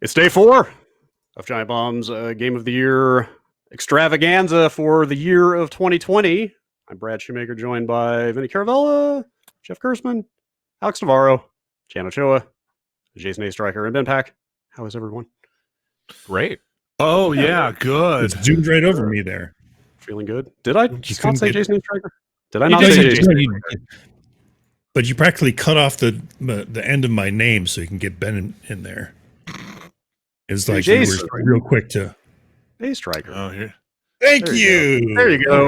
It's day 4 of Giant Bomb's Game of the Year extravaganza for the year of 2020. I'm Brad Shoemaker, joined by Vinny Caravella, Jeff Gersman, Alex Navarro, Chan Ochoa, Jason A. Stryker, and Ben Pack. How is everyone? Great. Oh, yeah, good. It's zoomed right over me there. Feeling good? Did I just not say Jason A. Stryker? Did I You not did, say you Jason? did. But you practically cut off the end of my name so you can get Ben in there. It's like you Jason. were real quick to. A. Stryker. Oh, here. Thank There you. There you go.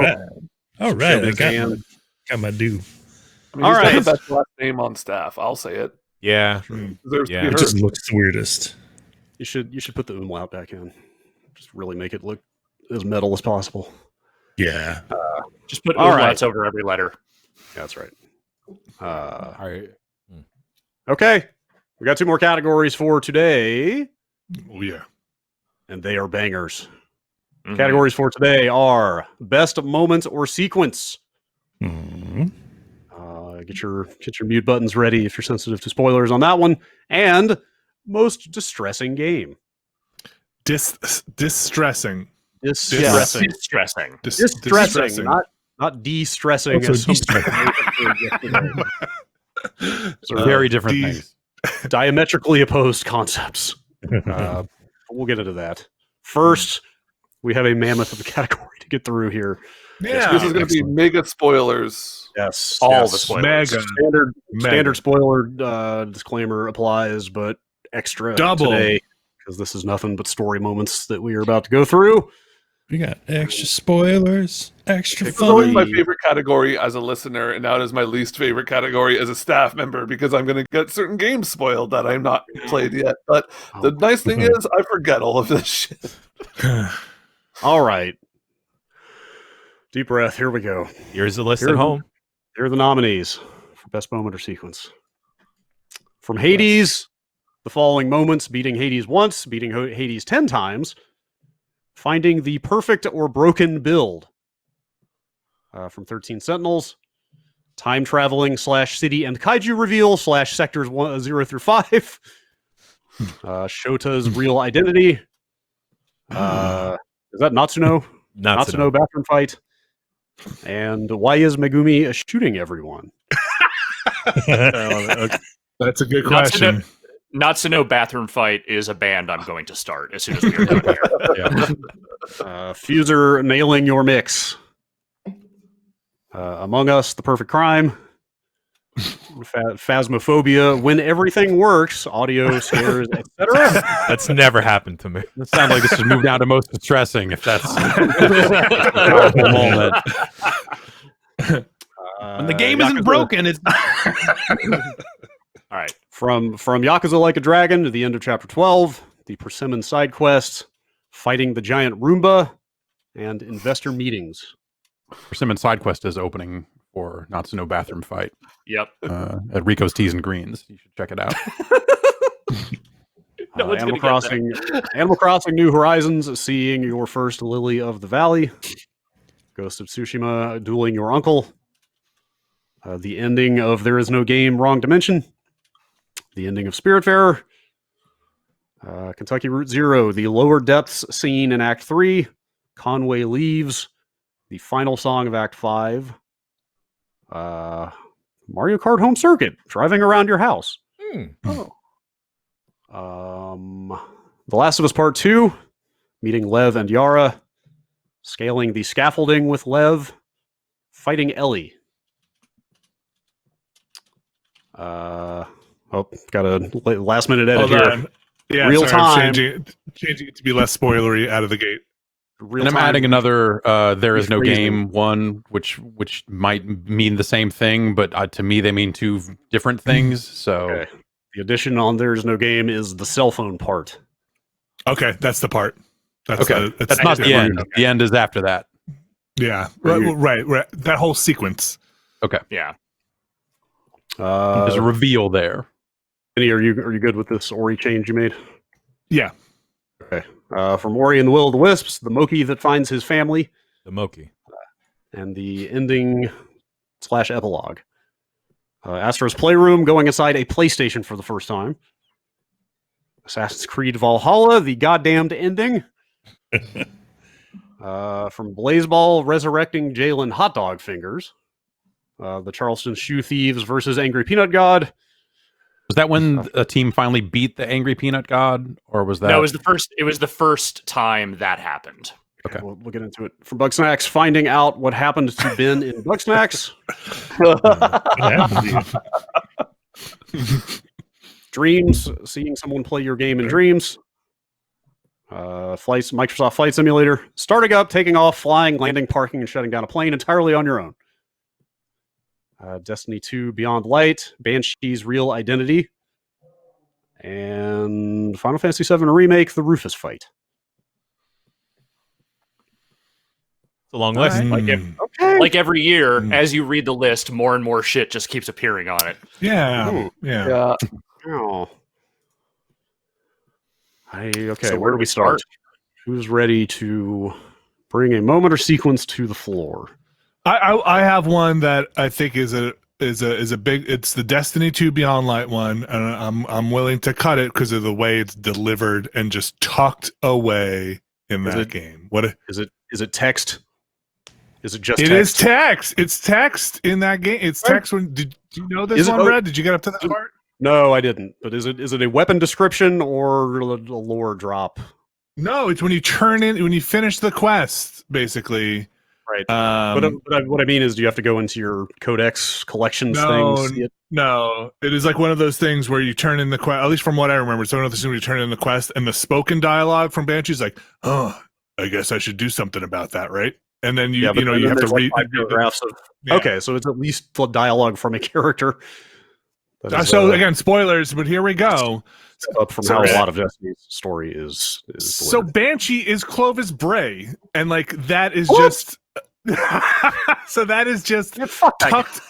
All right. I Showbiz got my due. I mean, All he's right. got the best last name on staff. I'll say it. Yeah. Deserves Yeah. to It be just heard. looks the weirdest. You should put the umlaut back in. Just really make it look as metal as possible. Yeah. Just put All umlauts right. over every letter. Yeah, that's right. All right. Okay. We got 2 more categories for today, Oh, yeah. and they are bangers. Mhm. Categories for today are best moment or sequence. Mhm. Get your mute buttons ready if you're sensitive to spoilers on that one. And most distressing game. Distressing. Distressing. Distressing. Distressing, not de-stressing. Also As some de-stressing. Very different things. diametrically opposed concepts. We'll get into that. First, we have a mammoth of a category to get through here. Yeah. This is going to be mega spoilers. Yes, All yes. the spoilers. Mega. Standard spoiler disclaimer applies, but extra Double. today because this is nothing but story moments that we are about to go through. We got extra spoilers, extra This is always fun. my favorite category as a listener, and now it is my least favorite category as a staff member because I'm going to get certain games spoiled that I'm not played yet. But the nice thing is, I forget all of this shit. All right. Deep breath. Here we go. Here's the list Here- at home. Here are the nominees for best moment or sequence. From Hades, the following moments: beating Hades once, beating Hades 10 times, finding the perfect or broken build. From 13 Sentinels, time traveling / city and kaiju reveal / sectors 0 through 5. Shota's real identity. Is that Natsuno? Natsuno bathroom fight. And why is Megumi shooting everyone? That's a good question. Natsuno bathroom fight is a band I'm going to start as soon as we are done here. Fuser nailing your mix. Among Us, The Perfect Crime. Phasmophobia, when everything works, audio, scares, etc. That's never happened to me. It sounds like this has moved down to most distressing, if that's a powerful moment. When the game isn't broken, it's All right. From Yakuza Like a Dragon to the end of Chapter 12, the Persimmon side quest, fighting the giant Roomba, and investor meetings. Persimmon side quest is opening for Natsuno bathroom fight Yep. at Rico's Teas and Greens. You should check it out. No one's Animal gonna get Crossing, Animal Crossing New Horizons, seeing your first Lily of the Valley. Ghost of Tsushima, dueling your uncle. The ending of There Is No Game, Wrong Dimension. The ending of Spiritfarer. Kentucky Route Zero, the lower depths scene in Act 3. Conway Leaves. The final song of Act 5. Mario Kart Home Circuit, driving around your house. The Last of Us Part 2, meeting Lev and Yara, scaling the scaffolding with Lev, fighting Ellie. Got a last minute edit Hold here. on. Yeah, Real sorry, I'm time. changing it to be less spoilery out of the gate. Real And I'm time. adding another There Is No Rephrasing. Game one, which might mean the same thing, but to me they mean two different things. So Okay. The addition on There's No Game is the cell phone part. Okay, that's the part. That's okay, the- that's not the end. The end is after that. Yeah, Are you- right. That whole sequence. Yeah. There's a reveal there. Vinny, are you good with this Ori change you made? Yeah. Okay. From Ori and the Will of the Wisps, the Moki that finds his family, The Moki. and the ending / epilogue. Astro's Playroom, going inside a PlayStation for the first time. Assassin's Creed Valhalla, the goddamned ending. From Blazeball, resurrecting Jalen Hot Dog Fingers. The Charleston Shoe Thieves versus Angry Peanut God. Was that when a team finally beat the Angry Peanut God, or was that? No, it was the first. It was the first time that happened. Okay. We'll get into it. From Bugsnax, finding out what happened to Ben in Bugsnax. What happened to you? Dreams, seeing someone play your game in dreams. Flights, Microsoft Flight Simulator. Starting up, taking off, flying, landing, parking, and shutting down a plane entirely on your own. Destiny 2 Beyond Light, Banshee's Real Identity, and Final Fantasy VII Remake, The Rufus Fight. It's a long list. Like every year, as you read the list, more and more shit just keeps appearing on it. Yeah. Yeah. Oh. Okay, So where do we start? Who's ready to bring a moment or sequence to the floor? I have one that I think is a big. It's the Destiny 2 Beyond Light one, and I'm willing to cut it because of the way it's delivered and just tucked away in that game. What Is it text? Is it just it text? is text. It's text in that game. It's text. When did you know this one, Brad? Did you get up to that part? No, I didn't. But is it a weapon description or a lore drop? No, it's when you when you finish the quest, basically. Right. But what I mean is, do you have to go into your codex collections No, thing? See it? No, it is like one of those things where you turn in the quest. At least from what I remember, it's one of those things where you turn in the quest, and the spoken dialogue from Banshee's like, "Oh, I guess I should do something about that, right?" And then you have to read paragraphs of. Yeah. Okay, so it's at least the dialogue from a character. That is, So again, spoilers, but here we go. up from how a lot of Destiny's story is So delivered. Banshee is Clovis Bray, and like that is just. So that is just tucked.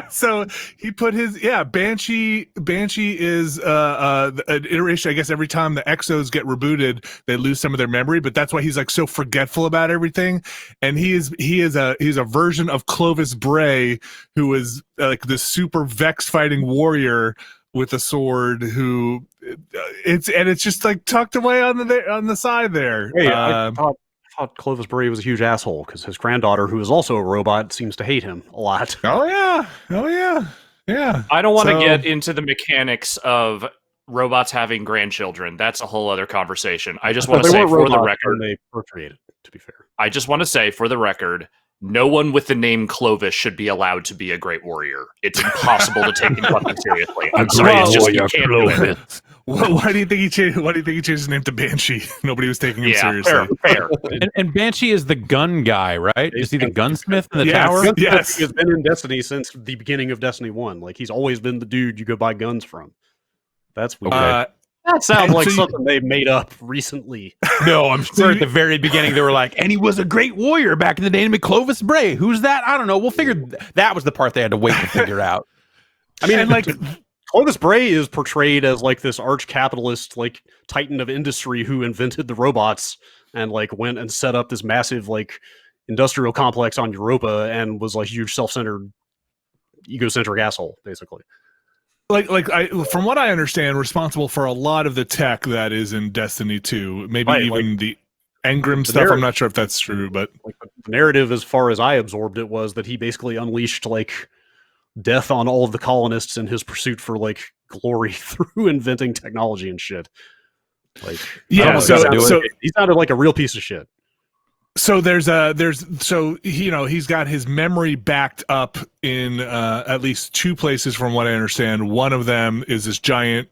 So he put his Banshee is an iteration. I guess every time the Exos get rebooted, they lose some of their memory, but that's why he's like so forgetful about everything. And he's a version of Clovis Bray, who is like this super Vex fighting warrior with a sword. Who it's just like tucked away on the side there. Hey, I thought Clovis Bray was a huge asshole because his granddaughter, who is also a robot, seems to hate him a lot. Oh yeah. I don't want to get into the mechanics of robots having grandchildren. That's a whole other conversation. I just want to say for the record, they procreated. To be fair, I just want to say for the record, no one with the name Clovis should be allowed to be a great warrior. It's impossible to take him fucking seriously. I'm sorry, it's just you can't do it. Why do you think he changed? Why do you think he changed his name to Banshee? Nobody was taking him seriously. Fair. And Banshee is the gun guy, right? Is he the gunsmith in the Yes. tower? Yes. He has been in Destiny since the beginning of Destiny 1. Like, he's always been the dude you go buy guns from. That's weird. That sounds like something they made up recently. No, I'm sure at the very beginning they were like, and he was a great warrior back in the day named Clovis Bray. Who's that? I don't know. We'll figure that was the part they had to wait to figure out. I mean, and like Clovis Bray is portrayed as like this arch capitalist, like titan of industry who invented the robots and like went and set up this massive like industrial complex on Europa and was like a huge self-centered, egocentric asshole, basically. From what I understand, responsible for a lot of the tech that is in Destiny 2, maybe Right, even like, the engram stuff. narrative- I'm not sure if that's true, but Like the narrative, as far as I absorbed it, was that he basically unleashed like death on all of the colonists in his pursuit for like glory through inventing technology and shit. Like, Yeah, he sounded like a real piece of shit. so he's got his memory backed up in at least two places, from what I understand. One of them is this gigantic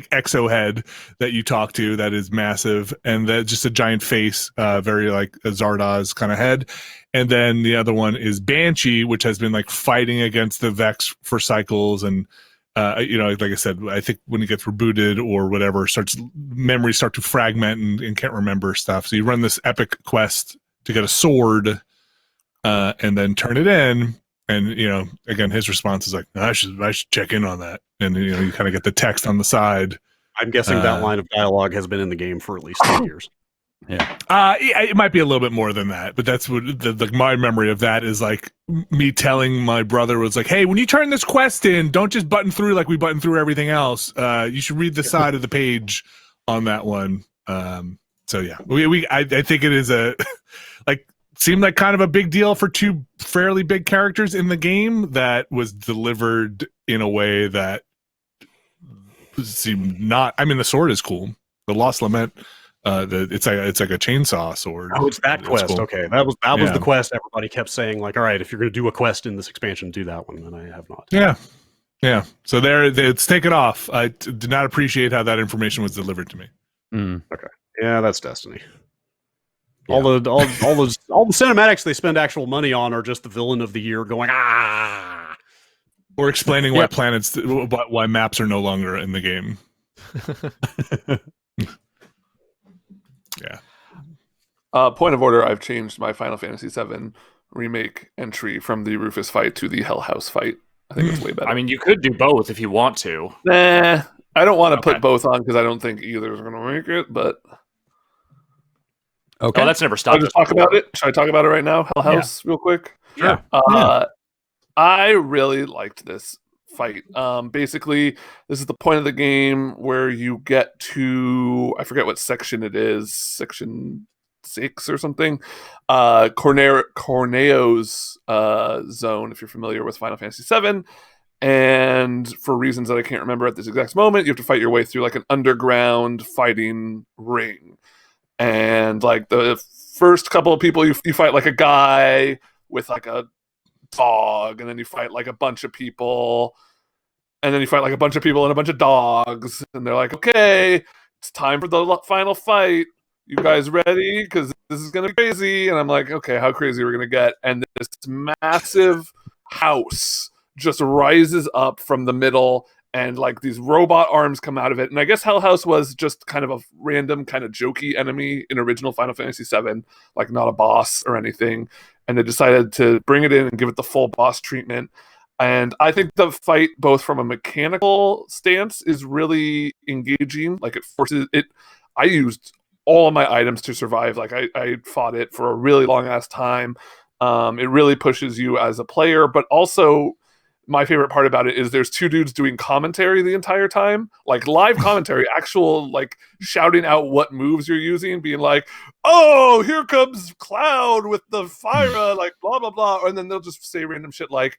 exo head that you talk to that is massive, and that's just a giant face, very like a Zardoz kind of head. And then the other one is Banshee, which has been like fighting against the Vex for cycles. And, like I said, I think when it gets rebooted or whatever, memories start to fragment and can't remember stuff. So you run this epic quest to get a sword and then turn it in. And, again, his response is like, I should check in on that. And, you kind of get the text on the side. I'm guessing that line of dialogue has been in the game for at least 2 years. It might be a little bit more than that, but that's what my memory of that is like me telling my brother was like, hey, when you turn this quest in, don't just button through like we button through everything else. You should read the side of the page on that one. So yeah, I think it is seemed like kind of a big deal for two fairly big characters in the game that was delivered in a way that seemed not. I mean, the sword is cool. The Lost Lament. It's like a chainsaw sword. Oh, it's that quest. Cool. Okay, that was the quest. Everybody kept saying like, all right, if you're going to do a quest in this expansion, do that one. And I have not. Yeah. So it's taken off. I did not appreciate how that information was delivered to me. Okay. Yeah, that's Destiny. Yeah. All the cinematics they spend actual money on are just the villain of the year going or explaining why maps are no longer in the game. Yeah. Point of order, I've changed my Final Fantasy VII remake entry from the Rufus fight to the Hell House fight. I think it's way better. I mean, you could do both if you want to. Nah, I don't want to put both on because I don't think either is going to make it, but... Okay. Oh, that's never stopped. Should I talk about it? Should I talk about it right now? Hell House, real quick? Sure. I really liked this fight. Basically, this is the point of the game where you get to, I forget what section it is, section 6 or something. Corneo's zone, if you're familiar with Final Fantasy VII. And for reasons that I can't remember at this exact moment, you have to fight your way through like an underground fighting ring. And like the first couple of people, you fight like a guy with like a dog, and then you fight like a bunch of people, and then you fight like a bunch of people and a bunch of dogs, and they're like, okay, it's time for the final fight. You guys ready? Because this is going to be crazy. And I'm like, okay, how crazy are we going to get? And this massive house just rises up from the middle, and like these robot arms come out of it. And I guess Hell House was just kind of a random kind of jokey enemy in original Final Fantasy VII, like not a boss or anything. And they decided to bring it in and give it the full boss treatment. And I think the fight, both from a mechanical stance, is really engaging. Like it forces it. I used all of my items to survive. Like I fought it for a really long ass time. It really pushes you as a player, but also my favorite part about it is there's two dudes doing commentary the entire time, like live commentary, actual like shouting out what moves you're using, being like, oh, here comes Cloud with the fire, like blah, blah, blah. And then they'll just say random shit like,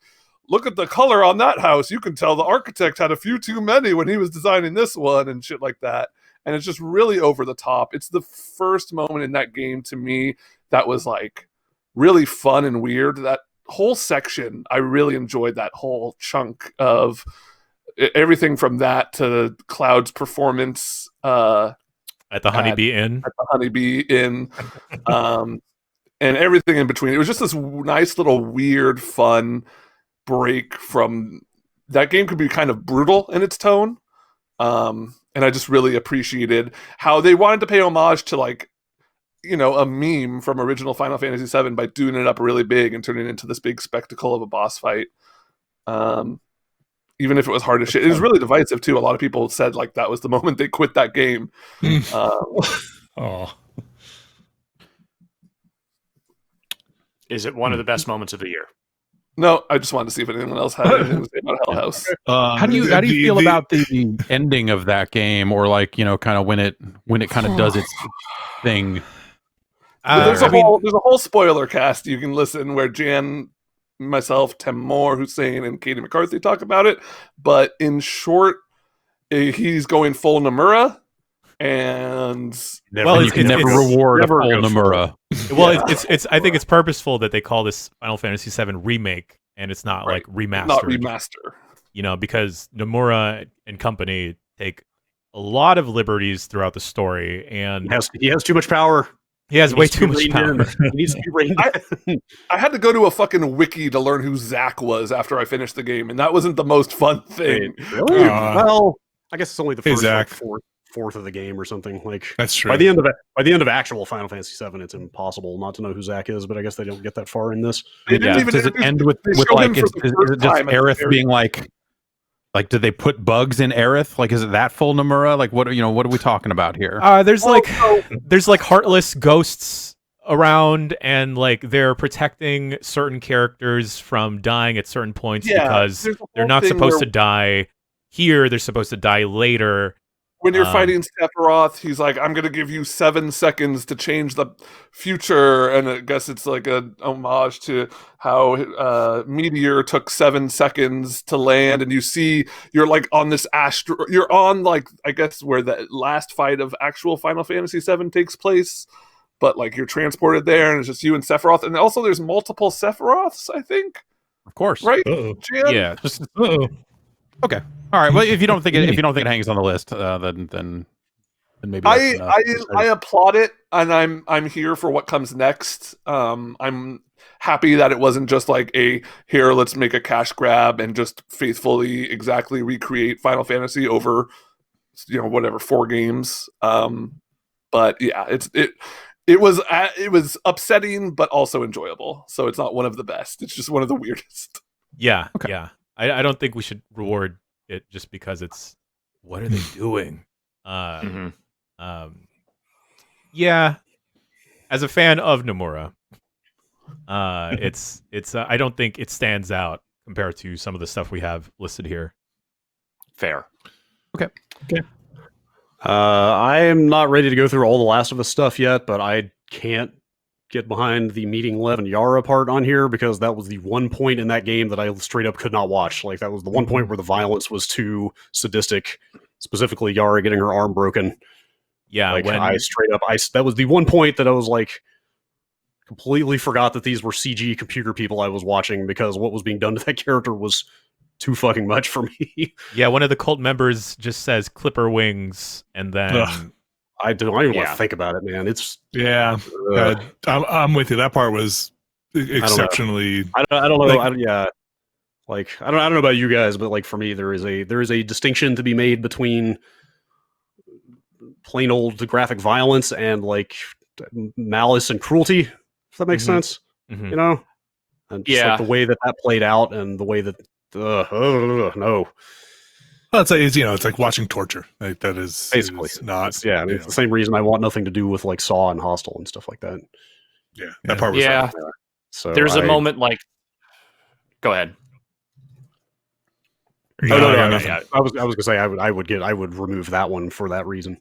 look at the color on that house. You can tell the architect had a few too many when he was designing this one and shit like that. And it's just really over the top. It's the first moment in that game to me that was like really fun and weird. That whole section, I really enjoyed that whole chunk of everything from that to Cloud's performance at the Honeybee Inn. At the Honeybee Inn. And everything in between. It was just this nice little weird, fun break from that game could be kind of brutal in its tone. And I just really appreciated how they wanted to pay homage to like, you know, a meme from original Final Fantasy VII by doing it up really big and turning it into this big spectacle of a boss fight. Even if it was hard as shit. It was really divisive too. A lot of people said like that was the moment they quit that game. Is it one of the best moments of the year? No, I just wanted to see if anyone else had anything to say about Hell House. How do you feel about the ending of that game, or like, you know, kind of when it kind of does its thing? There's a whole spoiler cast you can listen where Jan, myself, Tim Moore, Hussein, and Katie McCarthy talk about it. But in short, he's going full Nomura, and you can never reward a full Nomura. Well, it's I think it's purposeful that they call this Final Fantasy VII remake, and it's not like remastered. Not remaster. You know, because Nomura and company take a lot of liberties throughout the story, and he has too much power. He has way too much power. He needs to be reined in. I had to go to a fucking wiki to learn who Zack was after I finished the game, and that wasn't the most fun thing. Really? Well, I guess it's only the first like, fourth of the game or something. Like that's true. By the end of actual Final Fantasy VII, it's impossible not to know who Zack is. But I guess they don't get that far in this. Does it end with like is it just Aerith being like, Like, did they put bugs in Aerith? Like, is it that full Nomura? Like, what are we talking about here? There's like heartless ghosts around, and like they're protecting certain characters from dying at certain points because they're not supposed to die here. They're supposed to die later. When you're fighting Sephiroth, he's like, I'm going to give you 7 seconds to change the future. And I guess it's like a homage to how Meteor took 7 seconds to land. And you see, you're like on this you're on like, I guess where the last fight of actual Final Fantasy VII takes place. But like you're transported there and it's just you and Sephiroth. And also there's multiple Sephiroths, I think. Of course. Right? Uh-oh. Jan? Yeah. Okay. All right. Well, if you don't think it hangs on the list, then maybe I applaud it, and I'm here for what comes next. I'm happy that it wasn't just like here, let's make a cash grab and just faithfully exactly recreate Final Fantasy over, whatever 4 games. But yeah, it was upsetting, but also enjoyable. So it's not one of the best. It's just one of the weirdest. Yeah. Okay. Yeah. I don't think we should reward it just because it's what are they doing? Yeah. As a fan of Nomura, it's I don't think it stands out compared to some of the stuff we have listed here. Fair. Okay. I am not ready to go through all the Last of Us stuff yet, but I can't get behind the meeting Lev and Yara part on here because that was the one point in that game that I straight up could not watch. Like that was the one point where the violence was too sadistic, specifically Yara getting her arm broken. Yeah, like that was the one point that I was like completely forgot that these were CG computer people I was watching because what was being done to that character was too fucking much for me. Yeah, one of the cult members just says "clipper wings," and then I don't even want to think about it, man. It's I'm with you. That part was exceptionally. I don't know. I don't know about you guys, but like for me, there is a distinction to be made between plain old graphic violence and like malice and cruelty. If that makes sense, and just like the way that played out and the way that no. Well, it's like watching torture. Like that is basically not. It's the same reason I want nothing to do with like Saw and Hostel and stuff like that. Yeah, that part was. Yeah. So there's a moment like. Go ahead. No. I was gonna say I would remove that one for that reason.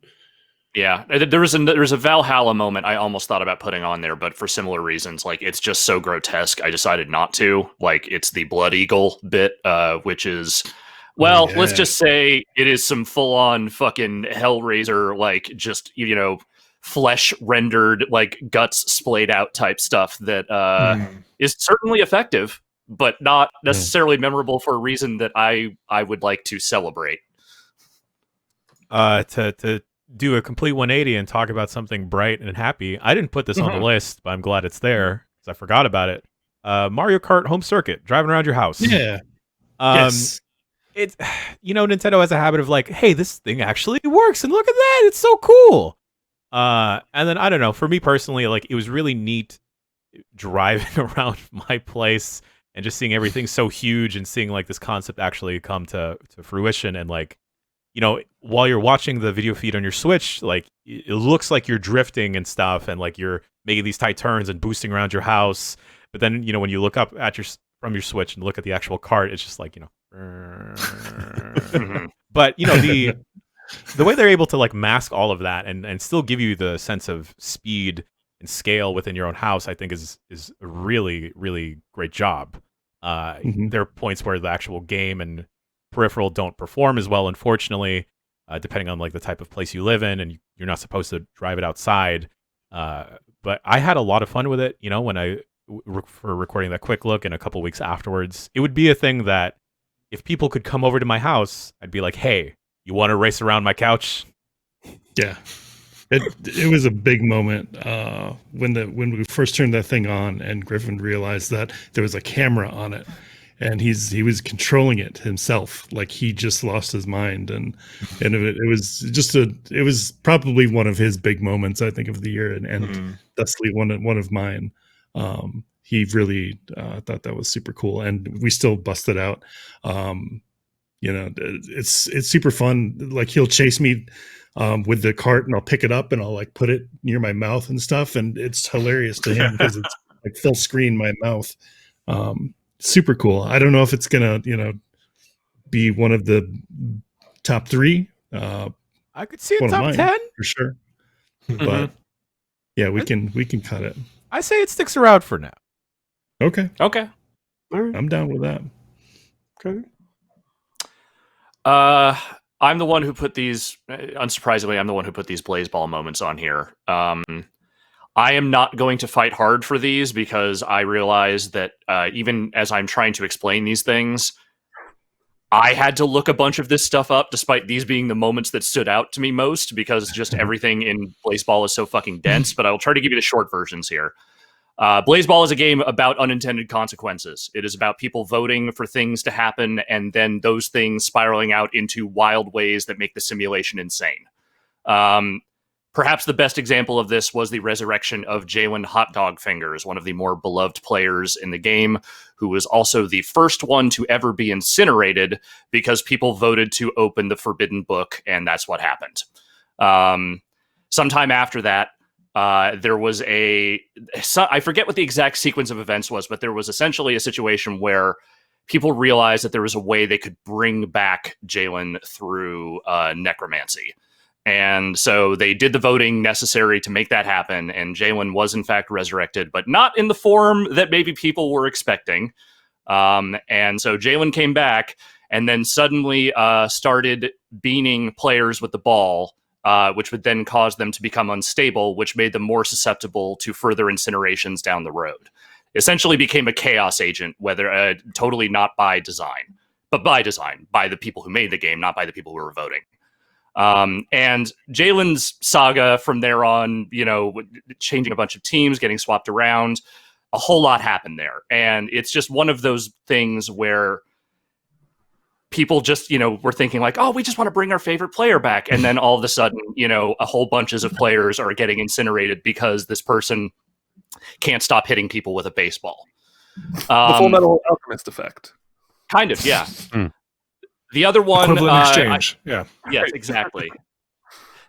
Yeah, there's a Valhalla moment I almost thought about putting on there, but for similar reasons, like it's just so grotesque, I decided not to. Like it's the Blood Eagle bit, which is, let's just say it is some full-on fucking Hellraiser, like just flesh rendered, like guts splayed out type stuff that is certainly effective, but not necessarily memorable for a reason that I would like to celebrate. To do a complete 180 and talk about something bright and happy. I didn't put this on the list, but I'm glad it's there because I forgot about it. Mario Kart Home Circuit, driving around your house. Yeah. Yes. It's Nintendo has a habit of like, hey, this thing actually works, and look at that, it's so cool. And then I don't know, for me personally, like it was really neat driving around my place and just seeing everything so huge and seeing like this concept actually come to fruition and like. While you're watching the video feed on your Switch, like it looks like you're drifting and stuff, and like you're making these tight turns and boosting around your house. But then, when you look up at from your Switch and look at the actual cart, it's just like, But the way they're able to like mask all of that and still give you the sense of speed and scale within your own house, I think is a really, really great job. There are points where the actual game and peripheral don't perform as well, unfortunately, depending on like the type of place you live in, and you're not supposed to drive it outside. But I had a lot of fun with it, when for recording that quick look and a couple weeks afterwards. It would be a thing that if people could come over to my house, I'd be like, hey, you want to race around my couch? Yeah. It was a big moment when we first turned that thing on and Griffin realized that there was a camera on it. And he was controlling it himself, like he just lost his mind, and it was probably one of his big moments, I think, of the year, and thusly one of mine. He really thought that was super cool, and we still busted out. it's super fun. Like he'll chase me with the cart, and I'll pick it up and I'll like put it near my mouth and stuff, and it's hilarious to him because it's like full screen my mouth. Super cool. I don't know if it's gonna be one of the top 3. I could see it One of top mine, 10 for sure. Mhm. But yeah, we can cut it. I say it sticks around for now. Okay, Okay. All right. I'm down with that. Okay. I'm the one who put these. Unsurprisingly, I'm the one who put these Blaze Ball moments on here. I am not going to fight hard for these because I realize that even as I'm trying to explain these things, I had to look a bunch of this stuff up, despite these being the moments that stood out to me most, because just everything in Blaze Ball is so fucking dense. But I will try to give you the short versions here. Blaze Ball is a game about unintended consequences. It is about people voting for things to happen and then those things spiraling out into wild ways that make the simulation insane. Perhaps the best example of this was the resurrection of Jalen Hot Dog Fingers, one of the more beloved players in the game, who was also the first one to ever be incinerated because people voted to open the Forbidden Book, and that's what happened. Sometime after that, there was I forget what the exact sequence of events was, but there was essentially a situation where people realized that there was a way they could bring back Jalen through necromancy. And so they did the voting necessary to make that happen, and Jalen was in fact resurrected, but not in the form that maybe people were expecting. And so Jalen came back and then suddenly started beaning players with the ball, which would then cause them to become unstable, which made them more susceptible to further incinerations down the road. Essentially became a chaos agent, whether totally not by design, but by design, by the people who made the game, not by the people who were voting. And Jalen's saga from there on, changing a bunch of teams, getting swapped around, a whole lot happened there. And it's just one of those things where people just, were thinking like, oh, we just want to bring our favorite player back. And then all of a sudden, a whole bunches of players are getting incinerated because this person can't stop hitting people with a baseball. The Full Metal Alchemist effect. Kind of, yeah. The other one, equivalent exchange. Yeah. Yes, exactly.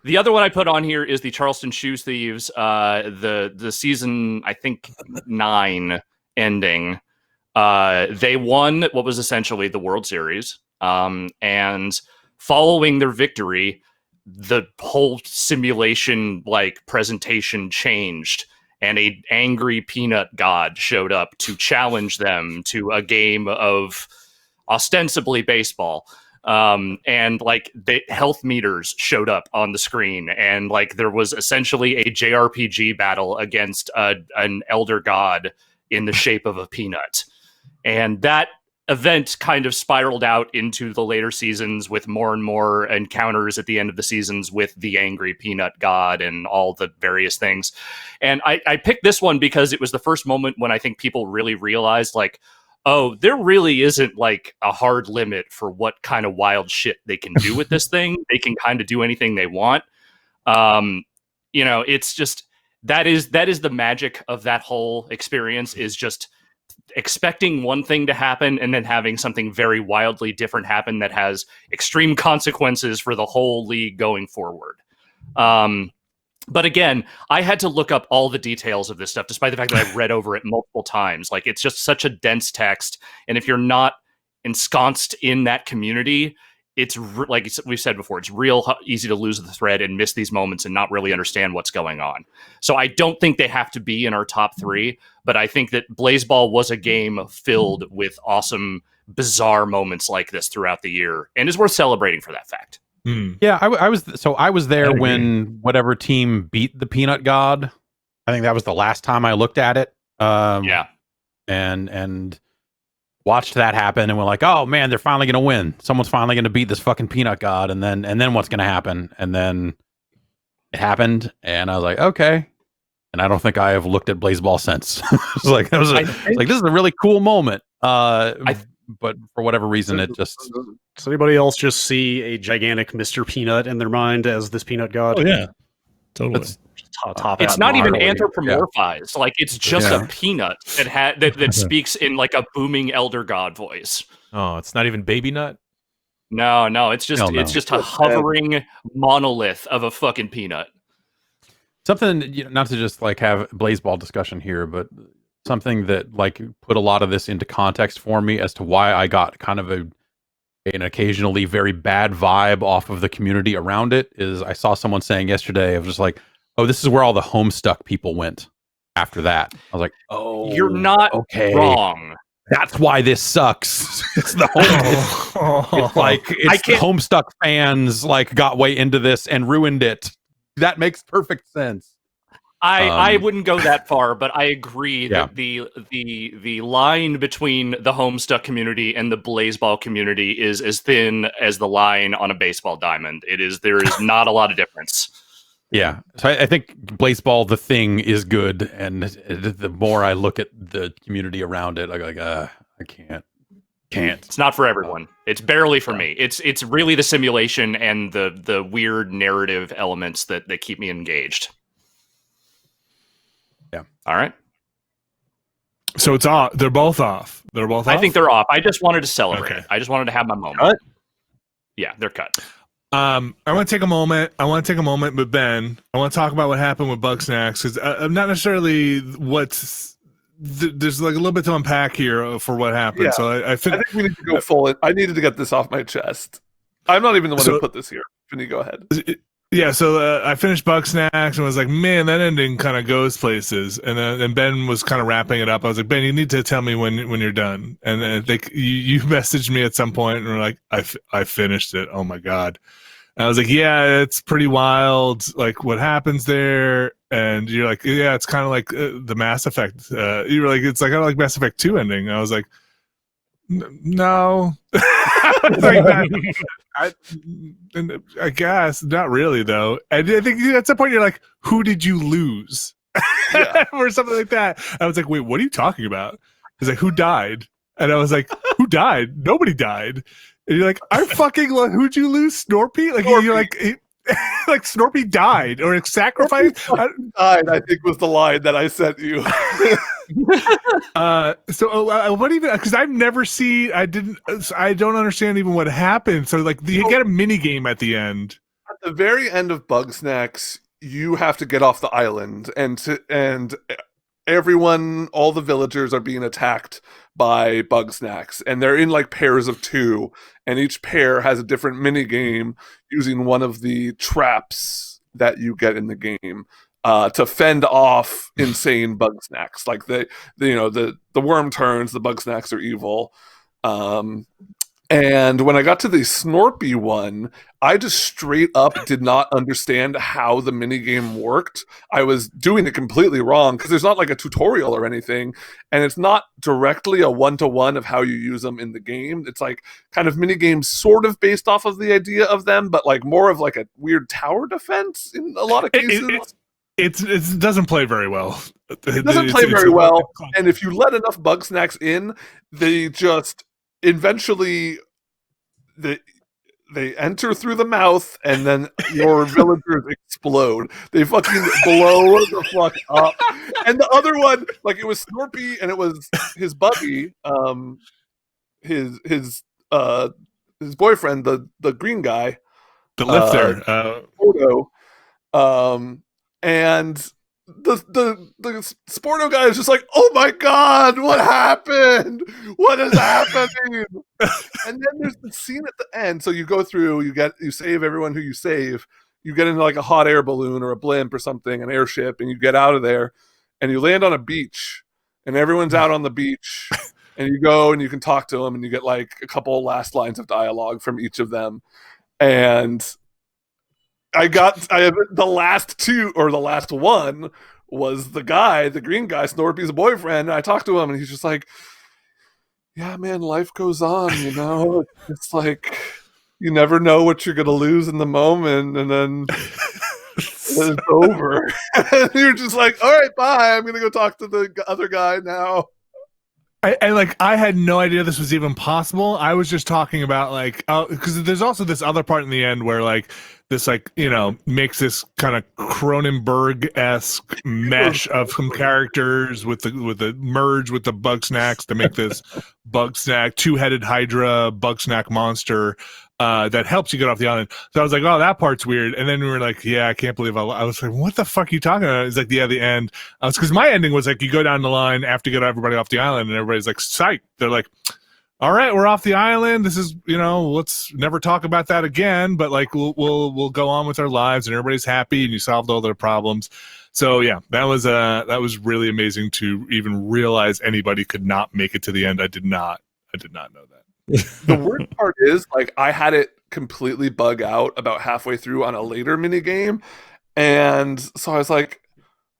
The other one I put on here is the Charleston Shoes Thieves, the season, I think 9 ending. They won what was essentially the World Series, and following their victory, the whole simulation presentation changed, and an angry peanut god showed up to challenge them to a game of ostensibly baseball. And the health meters showed up on the screen, and there was essentially a JRPG battle against an elder god in the shape of a peanut. And that event kind of spiraled out into the later seasons with more and more encounters at the end of the seasons with the angry peanut god and all the various things. And I picked this one because it was the first moment when I think people really realized oh, there really isn't a hard limit for what kind of wild shit they can do with this thing. They can kind of do anything they want. It's just that is the magic of that whole experience, is just expecting one thing to happen and then having something very wildly different happen that has extreme consequences for the whole league going forward. But again, I had to look up all the details of this stuff, despite the fact that I've read over it multiple times. It's just such a dense text. And if you're not ensconced in that community, it's like we've said before, it's real easy to lose the thread and miss these moments and not really understand what's going on. So I don't think they have to be in our top 3, but I think that Blaze Ball was a game filled with awesome, bizarre moments like this throughout the year, and is worth celebrating for that fact. Yeah, I was there when whatever team beat the Peanut God. I think that was the last time I looked at it. Yeah, and watched that happen, and we're like, oh man, they're finally going to win. Someone's finally going to beat this fucking Peanut God, and then what's going to happen? And then it happened, and I was like, okay. And I don't think I have looked at Blaze Ball since. It's like this is a really cool moment. But for whatever reason, it just... Does anybody else just see a gigantic Mr. Peanut in their mind as this peanut god? Oh yeah, totally. It's not even anthropomorphized. It's just a peanut that speaks in a booming elder god voice. Oh, it's not even Baby Nut? No, it's just Hell no. it's just a hovering monolith of a fucking peanut. Something, not to just like have blazeball discussion here, but something that like put a lot of this into context for me as to why I got kind of an occasionally very bad vibe off of the community around it is I saw someone saying yesterday of just like, oh, this is where all the Homestuck people went after that. I was like, oh, You're not wrong. That's why this sucks. It's the it's like it's the Homestuck fans like got way into this and ruined it. That makes perfect sense. I wouldn't go that far, but I agree that the line between the Homestuck community and the Blazeball community is as thin as the line on a baseball diamond. There is not a lot of difference. Yeah, so I think Blazeball, the thing, is good, and the more I look at the community around it, I go like, I can't. It's not for everyone. It's barely for me. It's really the simulation and the weird narrative elements that keep me engaged. Yeah. All right. So it's off. They're both off. I think they're off. I just wanted to celebrate. Okay. I just wanted to have my moment. Cut? Yeah, they're cut. I want to take a moment. But Ben, I want to talk about what happened with Bugsnax because I'm not necessarily there's like a little bit to unpack here for what happened. Yeah. So I think we need to go full. I needed to get this off my chest. I'm not even the one who put this here. Finny, go ahead. Yeah, so I finished Bugsnax and was like, man, that ending kind of goes places. And Ben was kind of wrapping it up. I was like, Ben, you need to tell me when you're done. And I think you messaged me at some point and were like, I finished it. Oh my God. And I was like, yeah, it's pretty wild, like what happens there. And you're like, yeah, it's kind of like the Mass Effect. You were like, it's like kind of like Mass Effect 2 ending. I was like, no. I was like, I guess not really though. And I think at some point you're like, who did you lose? Or something like that. I was like, wait, what are you talking about? He's like, who died? And I was like, who died? Nobody died. And you're like, I fucking like, who'd you lose? Snorpy? Like Snorpy. You're like like Snorpy died or sacrificed. Died, I think was the line that I sent you. What even? Because I've never seen. I don't understand even what happened. So like, you get a mini game at the end. At the very end of Bugsnax, you have to get off the island, and everyone, all the villagers are being attacked by Bugsnax, and they're in like pairs of 2, and each pair has a different mini game using one of the traps that you get in the game to fend off insane Bugsnax. Like the worm turns, the Bugsnax are evil. And when I got to the Snorpy one, I just straight up did not understand how the minigame worked. I was doing it completely wrong because there's not like a tutorial or anything, and it's not directly a one-to-one of how you use them in the game. It's like kind of minigames sort of based off of the idea of them, but like more of like a weird tower defense in a lot of cases. It doesn't play very well. It doesn't play very well, and if you let enough Bugsnax in, they just eventually they enter through the mouth, and then your villagers explode. They fucking blow the fuck up. And the other one, like it was Snorpy, and it was his buddy, his boyfriend, the green guy, the lifter, Photo, and the Sporto guy is just like, oh my God, what happened? What is happening? And then there's the scene at the end. So you go through, you save everyone who you save. You get into like a hot air balloon or a blimp or something, an airship, and you get out of there, and you land on a beach, and everyone's out on the beach, and you go and you can talk to them, and you get like a couple last lines of dialogue from each of them, and I have the last 2, or the last one was the green guy, Snorpy's boyfriend. And I talked to him, and he's just like, yeah, man, life goes on, you know? It's like, you never know what you're going to lose in the moment, and then it's over. And you're just like, all right, bye. I'm going to go talk to the other guy now. I had no idea this was even possible. I was just talking about like, because there's also this other part in the end where like this like, you know, makes this kind of Cronenberg-esque mesh of some characters with the merge with the Bugsnax to make this Bugsnax 2-headed Hydra Bugsnax monster. that helps you get off the island. So I was like, oh, that part's weird. And then we were like, yeah, I can't believe I was like, what the fuck are you talking about? It's like, yeah, the end. Because my ending was like, you go down the line after you get everybody off the island, and everybody's like, psych. They're like, all right, we're off the island. This is, let's never talk about that again. But like, we'll go on with our lives, and everybody's happy, and you solved all their problems. So yeah, that was really amazing to even realize anybody could not make it to the end. I did not know that. The worst part is, like, I had it completely bug out about halfway through on a later mini game, and so I was like,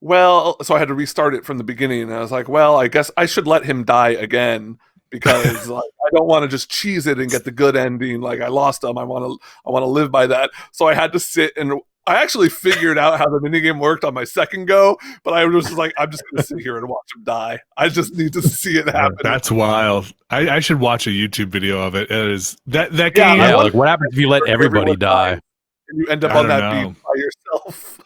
well, so I had to restart it from the beginning, and I was like, well, I guess I should let him die again. Because like, I don't want to just cheese it and get the good ending. Like, I lost him. I want to live by that. So I had to sit, and I actually figured out how the minigame worked on my second go. But I was just like, I'm just going to sit here and watch him die. I just need to see it happen. That's wild. I should watch a YouTube video of it. It is that game. Yeah, like what happens if you let everybody die? And you end up on that beach by yourself.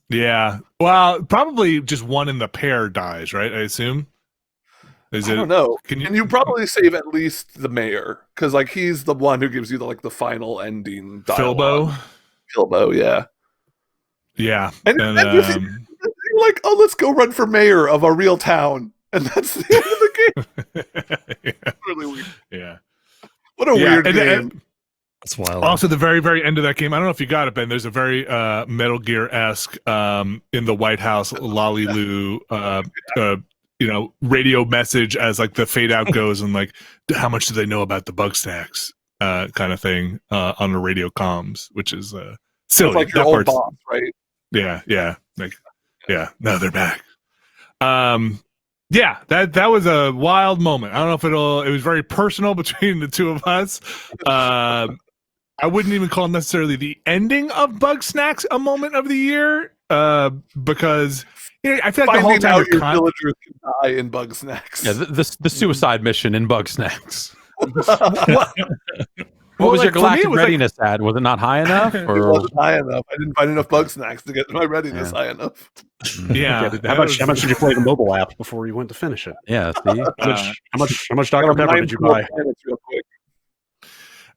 Yeah. Well, probably just one in the pair dies, right? I assume. I don't know. Can you probably save at least the mayor, because like he's the one who gives you the final ending dialogue. Filbo, yeah. Yeah. And you're like, oh, let's go run for mayor of a real town. And that's the end of the game. Yeah. Really weird. Yeah. What a weird game. That's wild. Also, the very, very end of that game, I don't know if you got it, Ben. There's a very Metal Gear-esque in the White House, Lolly Lou, radio message as like the fade out goes, and like, how much do they know about the bug stacks kind of thing on the radio comms, which is silly. It's like your old boss, right? Yeah. Like, yeah. No, they're back. Yeah, that was a wild moment. I don't know if it was very personal between the two of us. I wouldn't even call necessarily the ending of Bug Snacks a moment of the year, because I feel like the whole time your villagers can die in Bug Snacks. Yeah, the suicide mission in Bug Snacks. What was like, your galactic readiness at? Was it not high enough? Or? It wasn't high enough. I didn't find enough Bug Snacks to get my readiness high enough. Yeah. How much did you play the mobile app before you went to finish it? Yeah. See? How much Dr. Pepper did you buy? Real quick.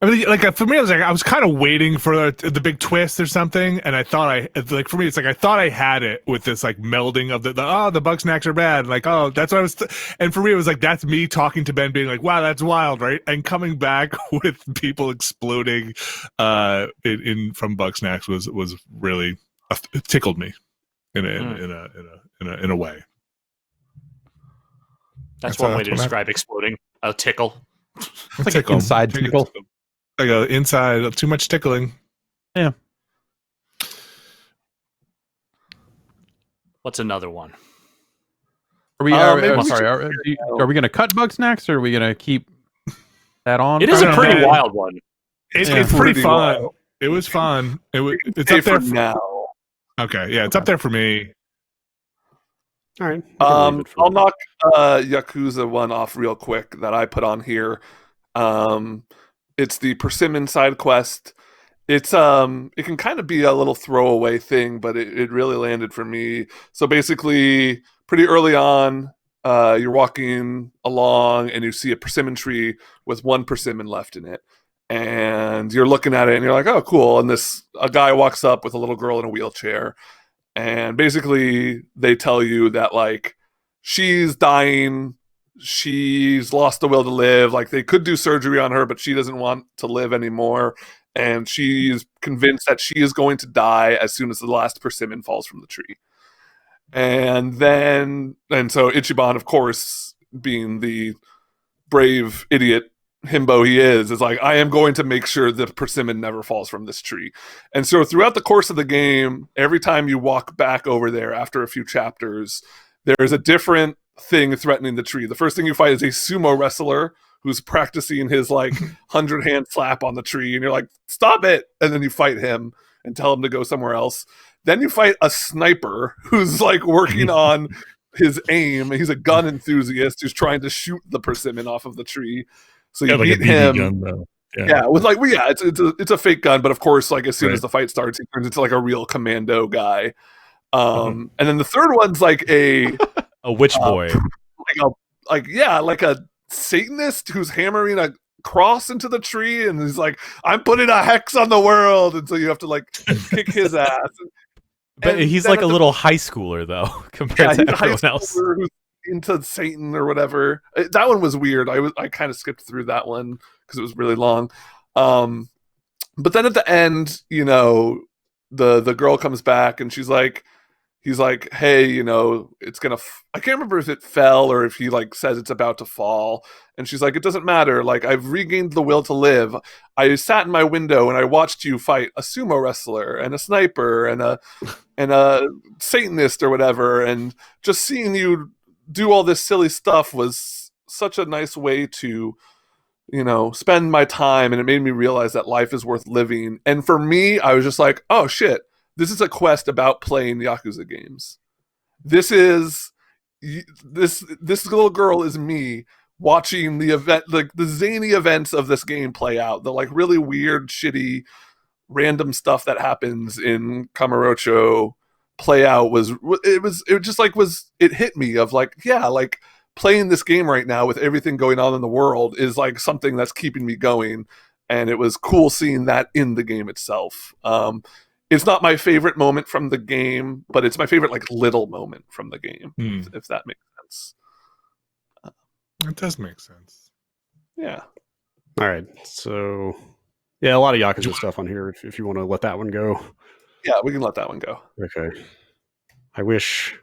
I mean, like for me, I was kind of waiting for the big twist or something, and I thought for me, it's like I thought I had it with this like melding of the Bug Snacks are bad, like that's what I was, and for me it was like that's me talking to Ben, being like, wow, that's wild, right? And coming back with people exploding in from Bug Snacks was really it tickled me in a way. That's one way to describe exploding. A tickle. It's like an inside tickle. Like inside, too much tickling. Yeah. What's another one? Are we going to cut Bug Snacks, or are we going to keep that on? It is a pretty wild one. It's pretty fun. Wild. It was fun. It's up there for now. Okay, yeah, it's up there for me. All right. I'll knock Yakuza one off real quick that I put on here. It's the Persimmon side quest. It's it can kind of be a little throwaway thing, but it really landed for me. So basically, pretty early on, you're walking along and you see a persimmon tree with one persimmon left in it, and you're looking at it and you're like, oh, cool. And a guy walks up with a little girl in a wheelchair, and basically they tell you that like she's dying. She's lost the will to live. Like they could do surgery on her, but she doesn't want to live anymore. And she's convinced that she is going to die as soon as the last persimmon falls from the tree. And so Ichiban, of course, being the brave idiot himbo he is like, I am going to make sure the persimmon never falls from this tree. And so throughout the course of the game, every time you walk back over there after a few chapters, there's a different thing threatening the tree. The first thing you fight is a sumo wrestler who's practicing his like 100-hand slap on the tree, and you're like, stop it, and then you fight him and tell him to go somewhere else. Then you fight a sniper who's like working on his aim. He's a gun enthusiast who's trying to shoot the persimmon off of the tree. So you beat him. Gun, though. Yeah, with like, it's a fake gun, but of course, like as soon as the fight starts, he turns into like a real commando guy. And then the third one's like a witch boy, like a Satanist who's hammering a cross into the tree, and he's like, "I'm putting a hex on the world," and so you have to like kick his ass. But And he's then like at a the- little high schooler though, compared he's to a high everyone else. schooler who's into Satan or whatever. That one was weird. I kind of skipped through that one because it was really long. But then at the end, you know, the girl comes back and he's like, hey, you know, it's gonna. I can't remember if it fell or if he like says it's about to fall. And she's like, it doesn't matter. Like, I've regained the will to live. I sat in my window and I watched you fight a sumo wrestler and a sniper and a Satanist or whatever. And just seeing you do all this silly stuff was such a nice way to, you know, spend my time. And it made me realize that life is worth living. And for me, I was just like, oh shit, this is a quest about playing Yakuza games. This little girl is me watching the event, like the zany events of this game play out, the like really weird, shitty, random stuff that happens in Kamurocho play out it hit me of like, yeah, like playing this game right now with everything going on in the world is like something that's keeping me going. And it was cool seeing that in the game itself. It's not my favorite moment from the game, but it's my favorite like little moment from the game, if that makes sense. It does make sense. Yeah. All right. So, yeah, a lot of Yakuza stuff on here if you want to let that one go. Yeah, we can let that one go. Okay. I wish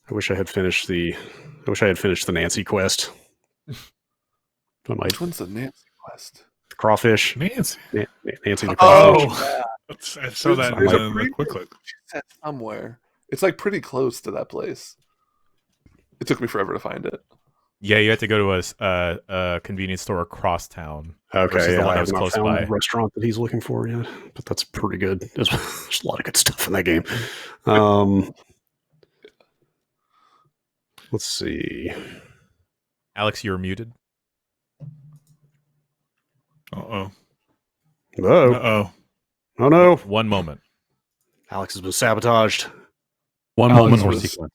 I had finished the Nancy quest. Which one's the Nancy quest? The crawfish. Nancy. Nancy the crawfish. Oh, I saw that in It's the quick look. She said somewhere. It's like pretty close to that place. It took me forever to find it. Yeah, you had to go to a convenience store across town. Okay, versus the yeah, one I that have was not close found by. the restaurant that he's looking for yet, but that's pretty good. There's a lot of good stuff in that game. Let's see. Alex, you're muted. Uh-oh. Oh, Uh-oh. oh no! One moment. Alex has been sabotaged. One Alex moment more was- sequence.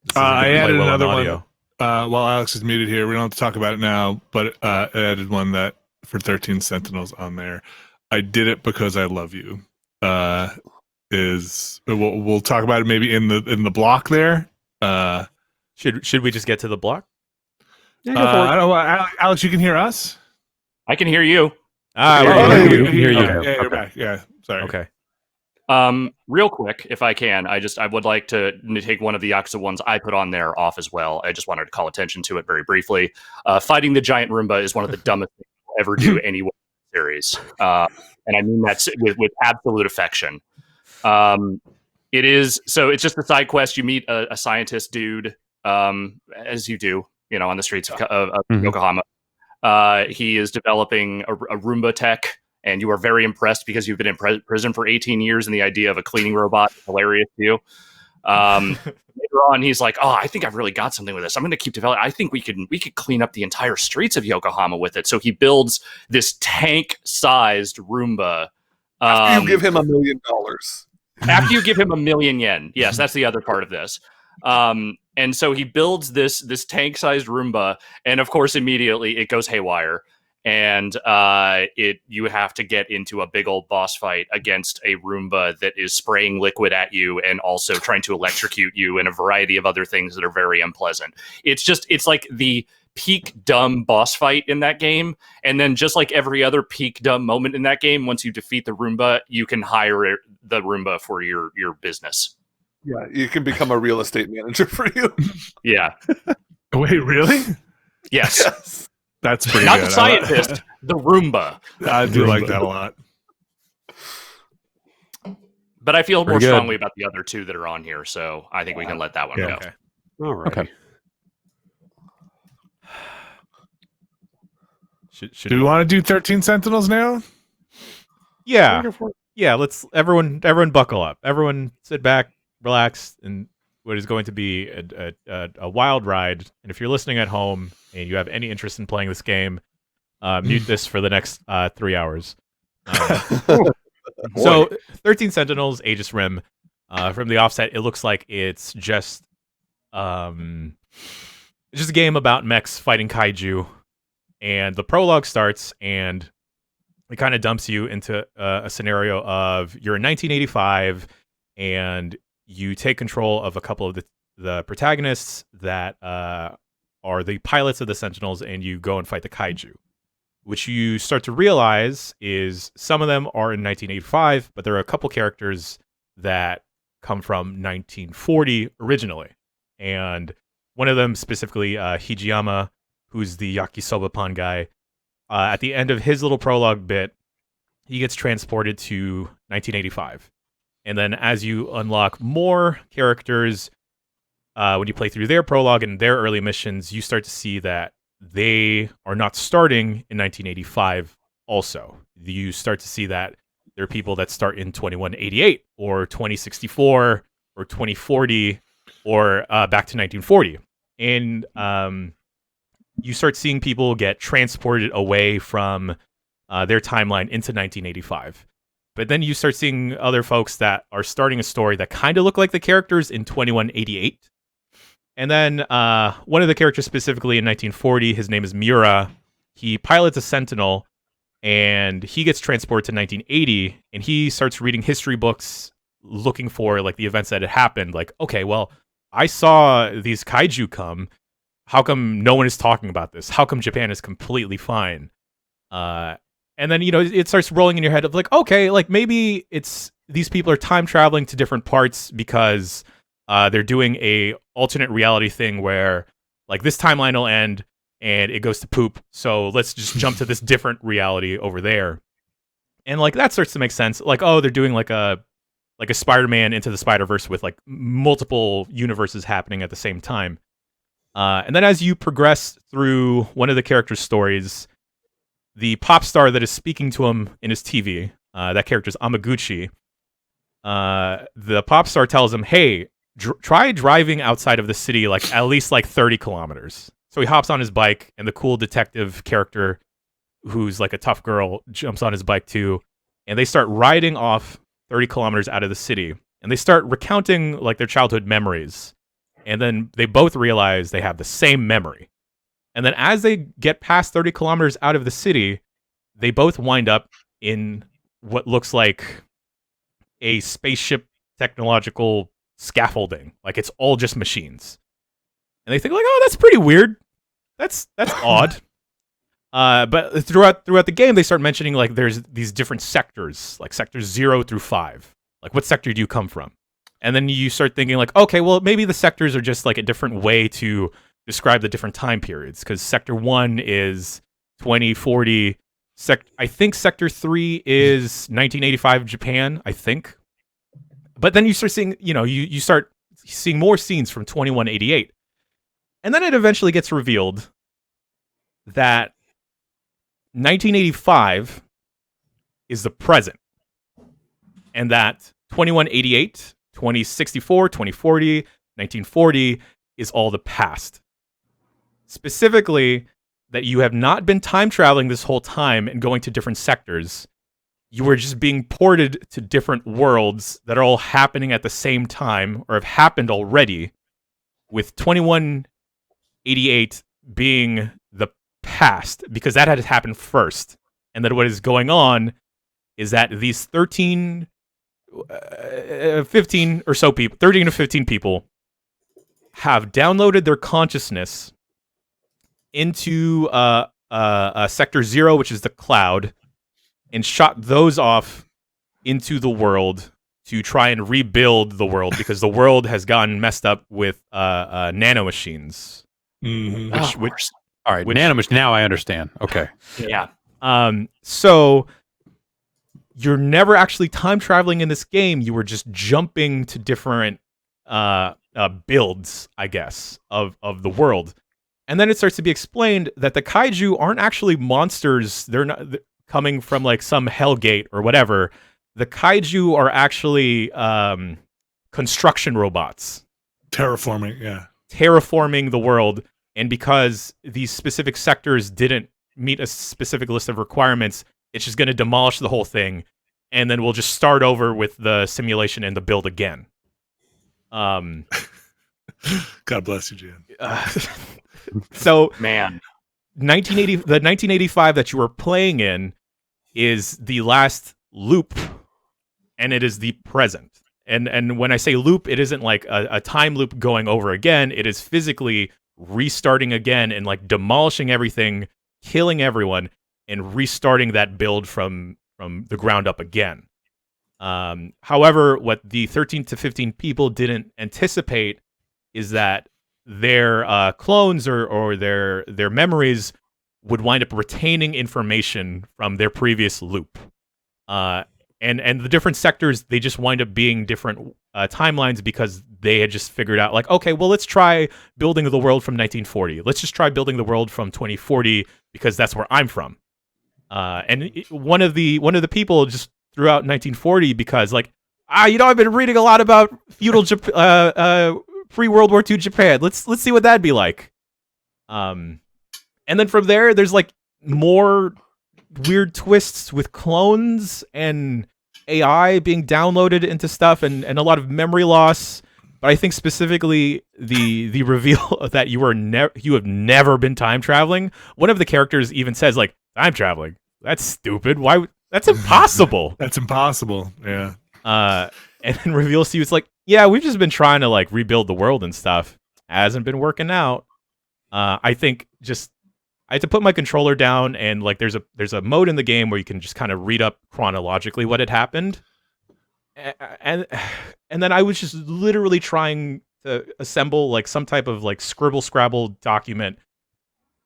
This isn't I gonna play added well on another audio. one. While Alex is muted here, we don't have to talk about it now, but I added one that for 13 Sentinels on there. I did it because I love you. We'll talk about it maybe in the block there. Should we just get to the block? Yeah, go for it. I don't know, Alex, you can hear us? I can hear you. Ah, Yeah, we're yeah, good. yeah, we can hear you. Okay, yeah, you're Okay. back. Yeah, sorry. Okay. Real quick, if I can, I would like to take one of the Yakuza ones I put on there off as well. I just wanted to call attention to it very briefly. Fighting the giant Roomba is one of the dumbest things I'll ever do anywhere in the series. And I mean that with absolute affection. It is, so it's just a side quest. You meet a scientist dude, as you do, you know, on the streets of Yokohama. He is developing a Roomba tech, and you are very impressed because you've been in prison for 18 years, and the idea of a cleaning robot is hilarious to you. Later on, he's like, "Oh, I think I've really got something with this. I'm going to keep developing. I think we could clean up the entire streets of Yokohama with it." So he builds this tank-sized Roomba. You give him $1 million. After you give him 1,000,000 yen. Yes, that's the other part of this. And so he builds this tank-sized Roomba, and of course, immediately it goes haywire. And you have to get into a big old boss fight against a Roomba that is spraying liquid at you and also trying to electrocute you and a variety of other things that are very unpleasant. It's like the peak dumb boss fight in that game. And then just like every other peak dumb moment in that game, once you defeat the Roomba, you can hire the Roomba for your business. Yeah, you can become a real estate manager for you. Yeah. Wait, really? Yes. Yes. That's pretty Not good. the scientist, the Roomba. I do like that a lot. But I feel more Pretty good. strongly about the other two that are on here, so I think we can let that one Yeah. go. Okay. All right. Okay. Should Do we want to do 13 Sentinels now? Yeah. Go for it. Yeah, let's everyone buckle up. Everyone sit back, relax, and what is going to be a wild ride. And if you're listening at home and you have any interest in playing this game, mute this for the next 3 hours. So 13 Sentinels, Aegis Rim. From the offset, it looks like it's just It's just a game about mechs fighting kaiju, and the prologue starts, and it kind of dumps you into a scenario of you're in 1985, and you take control of a couple of the protagonists that are the pilots of the Sentinels, and you go and fight the kaiju. Which you start to realize is some of them are in 1985, but there are a couple characters that come from 1940 originally. And one of them specifically, Hijiyama, who's the yakisoba pan guy, at the end of his little prologue bit, he gets transported to 1985. And then as you unlock more characters, when you play through their prologue and their early missions, you start to see that they are not starting in 1985 also. You start to see that there are people that start in 2188 or 2064 or 2040 or back to 1940. And you start seeing people get transported away from their timeline into 1985. But then you start seeing other folks that are starting a story that kind of look like the characters in 2188. And then one of the characters specifically in 1940, his name is Miura. He pilots a Sentinel, and he gets transported to 1980, and he starts reading history books looking for like the events that had happened. Like, okay, well, I saw these kaiju come. How come no one is talking about this? How come Japan is completely fine? And then, it starts rolling in your head of like, okay, like maybe it's these people are time traveling to different parts because they're doing a alternate reality thing where like this timeline will end and it goes to poop. So let's just jump to this different reality over there. And like that starts to make sense. Like, oh, they're doing like a Spider-Man into the Spider-Verse with like multiple universes happening at the same time. And then as you progress through one of the character's stories, the pop star that is speaking to him in his TV, that character's Amaguchi, the pop star tells him, hey, try driving outside of the city like at least like 30 kilometers. So he hops on his bike, and the cool detective character who's like a tough girl jumps on his bike too, and they start riding off 30 kilometers out of the city, and they start recounting like their childhood memories. And then they both realize they have the same memory. And then as they get past 30 kilometers out of the city, they both wind up in what looks like a spaceship technological scaffolding. Like it's all just machines. And they think like, oh, that's pretty weird. That's odd. But throughout the game, they start mentioning like there's these different sectors, like sectors 0 through 5. Like what sector do you come from? And then you start thinking like, okay, well maybe the sectors are just like a different way to describe the different time periods. Because sector 1 is 2040. I think sector 3 is 1985 Japan. I think. But then you start seeing, you start seeing more scenes from 2188. And then it eventually gets revealed that 1985 is the present. And that 2188, 2064, 2040, 1940 is all the past. Specifically, that you have not been time traveling this whole time and going to different sectors. You were just being ported to different worlds that are all happening at the same time or have happened already, with 2188 being the past because that had happened first. And then what is going on is that these 15 or so people, 13 to 15 people have downloaded their consciousness into sector 0, which is the cloud, and shot those off into the world to try and rebuild the world because the world has gotten messed up with nanomachines. Mm-hmm. All right, nanomachines. Now I understand. Okay. Yeah. So you're never actually time traveling in this game. You were just jumping to different builds, I guess, of the world. And then it starts to be explained that the kaiju aren't actually monsters. They're not coming from like some hellgate or whatever. The kaiju are actually construction robots. Terraforming the world. And because these specific sectors didn't meet a specific list of requirements, it's just going to demolish the whole thing. And then we'll just start over with the simulation and the build again. God bless you, Jan. So Man, 1985 that you were playing in is the last loop, and it is the present. And when I say loop, it isn't like a time loop going over again. It is physically restarting again and like demolishing everything, killing everyone, and restarting that build from the ground up again. However, what the 13 to 15 people didn't anticipate is that their clones or their memories would wind up retaining information from their previous loop. And the different sectors, they just wind up being different timelines because they had just figured out, like, okay, well, let's try building the world from 1940. Let's just try building the world from 2040 because that's where I'm from. One of the people just threw out 1940 because, like, I've been reading a lot about feudal pre-World War II Japan. Let's see what that'd be like. And then from there, there's like more weird twists with clones and AI being downloaded into stuff and a lot of memory loss. But I think specifically the reveal that you have never been time traveling. One of the characters even says, like, time traveling. That's stupid. Why? That's impossible. That's impossible. Yeah. And then reveals to you, it's like, yeah, we've just been trying to like rebuild the world and stuff. Hasn't been working out. I think just I had to put my controller down, and like there's a mode in the game where you can just kind of read up chronologically what had happened, and then I was just literally trying to assemble like some type of like scribble scrabble document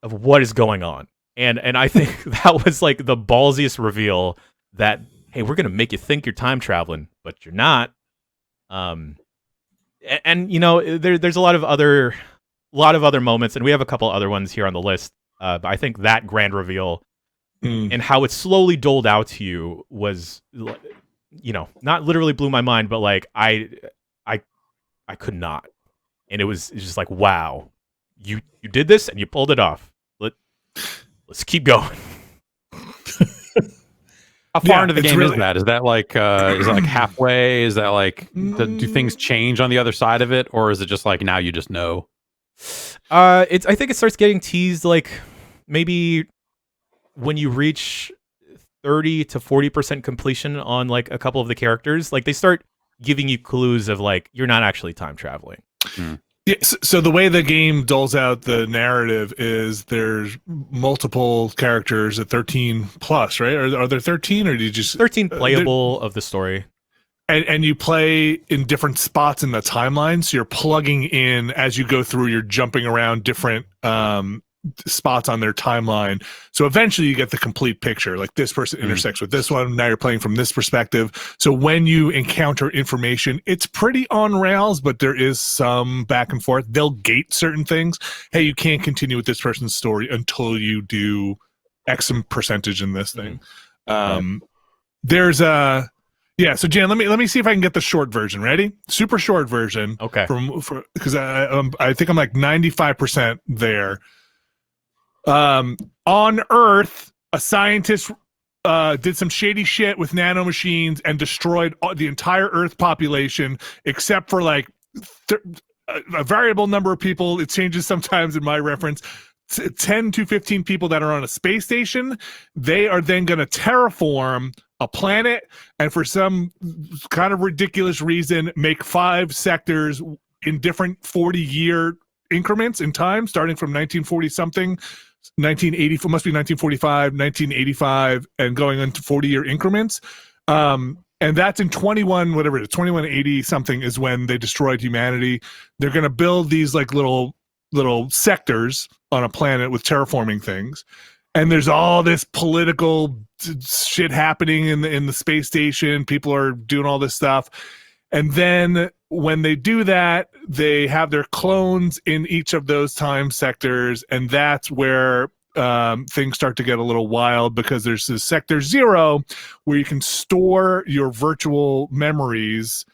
of what is going on, and I think that was like the ballsiest reveal that, hey, we're gonna make you think you're time traveling, but you're not. And you know, there's a lot of other moments, and we have a couple other ones here on the list. But I think that grand reveal and how it slowly doled out to you was, you know, not literally blew my mind, but like I could not, and it's just like, wow, you did this and you pulled it off. Let's keep going. How far into the it's game really- is that? Is that like halfway? Is that like do things change on the other side of it, or is it just like now you just know? I think it starts getting teased like maybe when you reach 30 to 40% completion on like a couple of the characters, like they start giving you clues of like you're not actually time traveling. Yeah, so the way the game doles out the narrative is there's multiple characters at 13 plus, right? Are there 13, or do you just 13 playable of the story? And you play in different spots in the timeline, so you're plugging in as you go through. You're jumping around different spots on their timeline, so eventually you get the complete picture. Like this person intersects with this one. Now you're playing from this perspective. So when you encounter information, it's pretty on rails, but there is some back and forth. They'll gate certain things. Hey, you can't continue with this person's story until you do X percentage in this thing. There's a Yeah, so Jan, let me see if I can get the short version. Ready? Super short version. Okay. Because I think I'm like 95% there. On Earth, a scientist did some shady shit with nanomachines and destroyed the entire Earth population, except for like a variable number of people. It changes sometimes in my reference. 10 to 15 people that are on a space station. They are then going to terraform a planet, and for some kind of ridiculous reason, make 5 sectors in different 40-year increments in time, starting from 1940 something, 1980, must be 1945, 1985, and going into 40-year increments. And that's in 2180 something is when they destroyed humanity. They're going to build these like little sectors on a planet with terraforming things. And there's all this political shit happening in the space station. People are doing all this stuff. And then when they do that, they have their clones in each of those time sectors. And that's where things start to get a little wild, because there's this sector 0 where you can store your virtual memories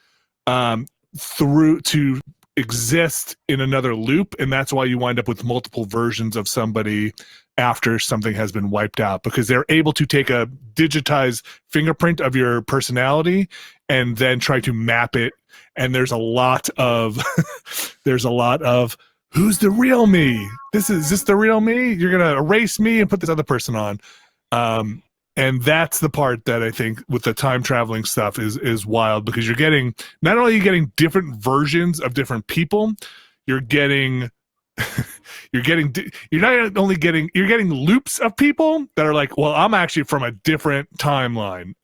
through to exist in another loop. And that's why you wind up with multiple versions of somebody after something has been wiped out, because they're able to take a digitized fingerprint of your personality and then try to map it. And there's a lot of who's the real me? Is this the real me? You're gonna erase me and put this other person on. And that's the part that I think with the time traveling stuff is wild, because you're getting not only getting different versions of different people, you're getting you're not only getting, you're getting loops of people that are like, well, I'm actually from a different timeline,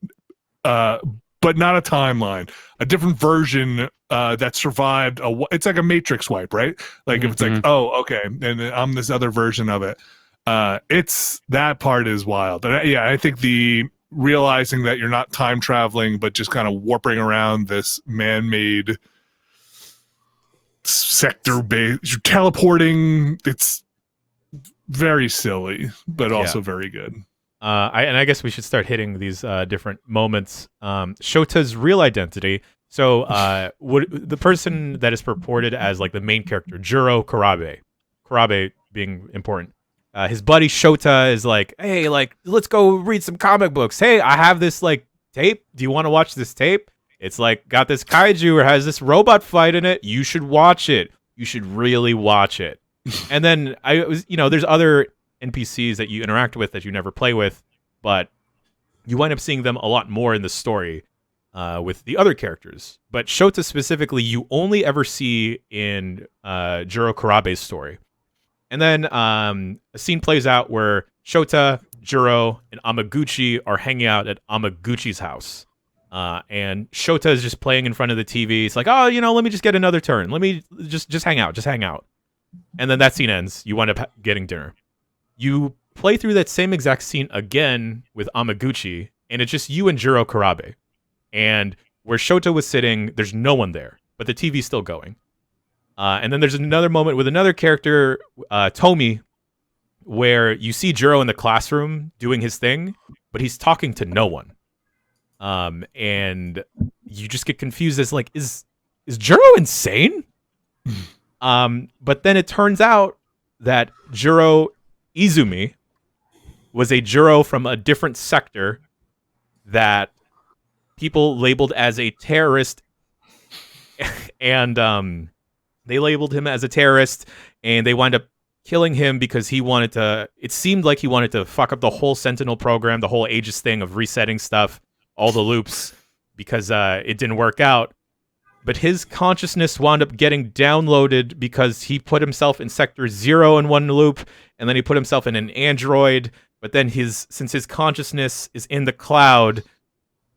but not a timeline, a different version that survived. It's like a Matrix wipe, right? Like if it's like, oh, okay, and then I'm this other version of it. It's that part is wild. And I think the realizing that you're not time traveling, but just kind of warping around this man-made sector base, you're teleporting. It's very silly, but also very good. I guess we should start hitting these different moments. Shota's real identity. So, the person that is purported as like the main character, Juro Kurabe being important. His buddy Shota is like, hey, like, let's go read some comic books. Hey, I have this like tape. Do you want to watch this tape? It's like got this kaiju or has this robot fight in it. You should watch it. You should really watch it. And then there's other NPCs that you interact with that you never play with, but you wind up seeing them a lot more in the story with the other characters. But Shota specifically, you only ever see in Juro Kurabe's story. And then a scene plays out where Shota, Juro, and Amaguchi are hanging out at Amaguchi's house. And Shota is just playing in front of the TV. It's like, oh, let me just get another turn. Let me just hang out. Just hang out. And then that scene ends. You wind up getting dinner. You play through that same exact scene again with Amaguchi, and it's just you and Juro Kurabe. And where Shota was sitting, there's no one there, but the TV's still going. And then there's another moment with another character, Tomi, where you see Juro in the classroom doing his thing, but he's talking to no one. And you just get confused as like, is Juro insane? But then it turns out that Juro Izumi was a Juro from a different sector that people labeled as a terrorist, and they labeled him as a terrorist, and they wind up killing him because it seemed like he wanted to fuck up the whole Sentinel program, the whole Aegis thing of resetting stuff, all the loops, because it didn't work out. But his consciousness wound up getting downloaded because he put himself in Sector 0 in one loop, and then he put himself in an android. But then since his consciousness is in the cloud,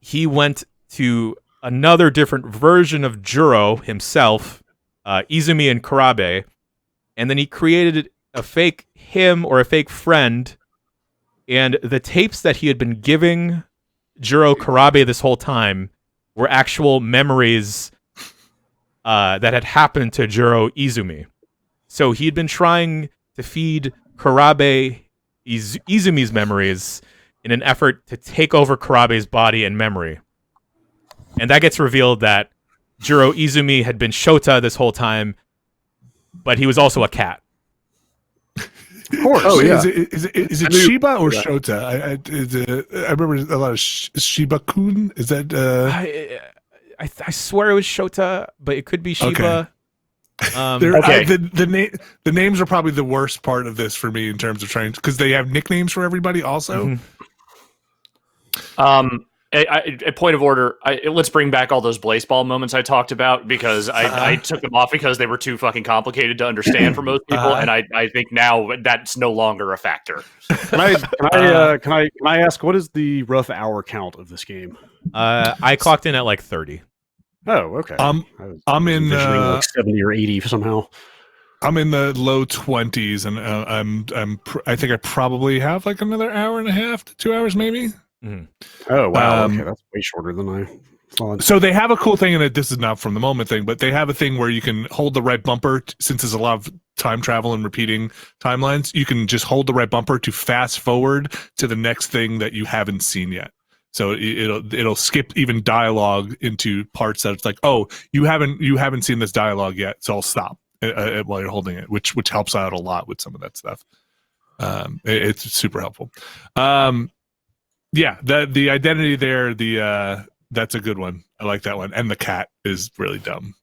he went to another different version of Juro himself, Izumi and Kurabe, and then he created a fake him or a fake friend, and the tapes that he had been giving Juro Kurabe this whole time were actual memories that had happened to Juro Izumi. So he had been trying to feed Kurabe Izumi's memories in an effort to take over Kurabe's body and memory. And that gets revealed that Juro Izumi had been Shota this whole time, but he was also a cat. Of course. Oh, yeah. Is it Shiba or Shota? I remember a lot of Shiba-kun. Is that... I swear it was Shota, but it could be Shiba. Okay. The names are probably the worst part of this for me in terms of trying, because they have nicknames for everybody also. A point of order. Let's bring back all those Blazeball moments I talked about, because I took them off because they were too fucking complicated to understand for most people, and I think now that's no longer a factor. Can I ask, what is the rough hour count of this game? I clocked in at like 30. Oh, okay. I'm in like 70 or 80 somehow. I'm in the low 20s, and I think I probably have like another hour and a half to 2 hours, maybe. Mm-hmm. Oh wow, okay, that's way shorter than I thought. So they have a cool thing, and this is not from the moment thing, but they have a thing where you can hold the right bumper, since there's a lot of time travel and repeating timelines. You can just hold the right bumper to fast forward to the next thing that you haven't seen yet. So it'll skip even dialogue into parts that it's like, oh, you haven't seen this dialogue yet, so I'll stop while you're holding it, which helps out a lot with some of that stuff. It's super helpful. Yeah, the identity there, that's a good one. I like that one, and the cat is really dumb.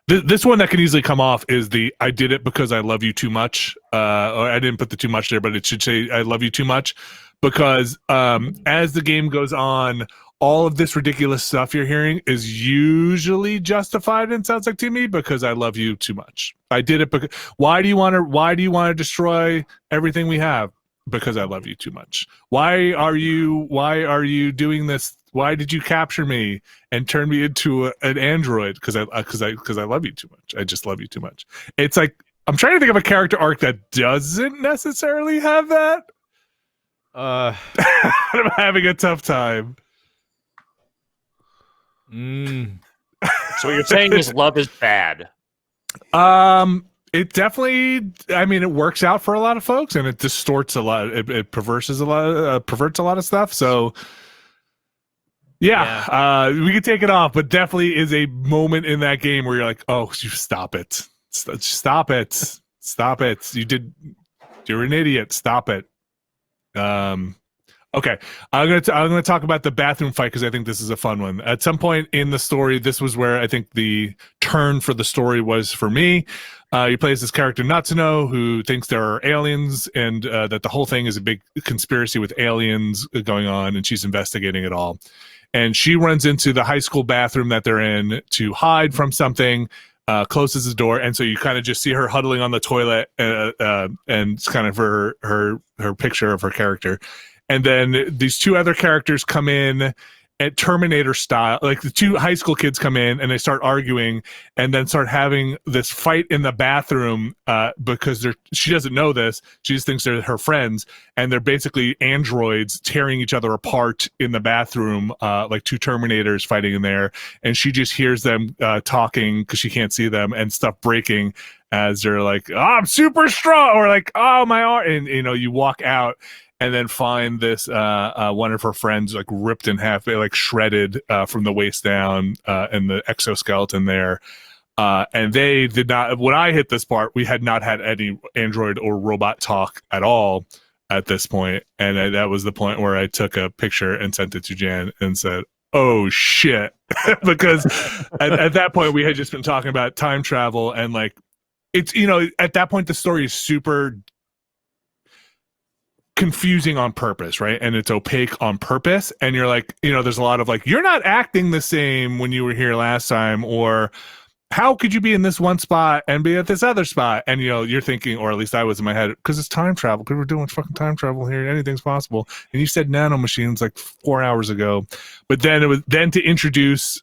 This one that can easily come off is the I did it because I love you too much. Or I didn't put the too much there, but it should say I love you too much. Because as the game goes on, all of this ridiculous stuff you're hearing is usually justified, and sounds like to me, because I love you too much. I did it because why do you want to destroy everything we have? Because I love you too much. Why are you doing this? Why did you capture me and turn me into an android? Because I love you too much. I just love you too much. It's like I'm trying to think of a character arc that doesn't necessarily have that. I'm having a tough time. So what you're saying is love is bad. It definitely, I mean, it works out for a lot of folks, and it distorts a lot. It perverts a lot of stuff. So, yeah. We can take it off, but definitely is a moment in that game where you're like, "Oh, you stop it! Stop it! Stop it! You're an idiot! Stop it!" Okay, I'm gonna talk about the bathroom fight because I think this is a fun one. At some point in the story, this was where I think the turn for the story was for me. You play as this character Natsuno who thinks there are aliens and that the whole thing is a big conspiracy with aliens going on, and she's investigating it all. And she runs into the high school bathroom that they're in to hide from something. Closes the door, and so you kind of just see her huddling on the toilet, and it's kind of her picture of her character. And then these two other characters come in at Terminator style, like the two high school kids come in and they start arguing and then start having this fight in the bathroom because she doesn't know this. She just thinks they're her friends, and they're basically androids tearing each other apart in the bathroom, like two Terminators fighting in there. And she just hears them talking because she can't see them, and stuff breaking as they're like, "Oh, I'm super strong," or like, "Oh, my arm," and you walk out. And then find this one of her friends like ripped in half, like shredded from the waist down, and the exoskeleton there. And they did not. When I hit this part, we had not had any android or robot talk at all at this point, and that was the point where I took a picture and sent it to Jan and said, "Oh shit," because at that point we had just been talking about time travel, and like it's at that point the story is super confusing on purpose, right? And it's opaque on purpose, and you're like, there's a lot of like, you're not acting the same when you were here last time, or how could you be in this one spot and be at this other spot? And you're thinking, or at least I was in my head, because it's time travel, because we're doing fucking time travel here, anything's possible. And you said nanomachines like 4 hours ago, but then it was to introduce,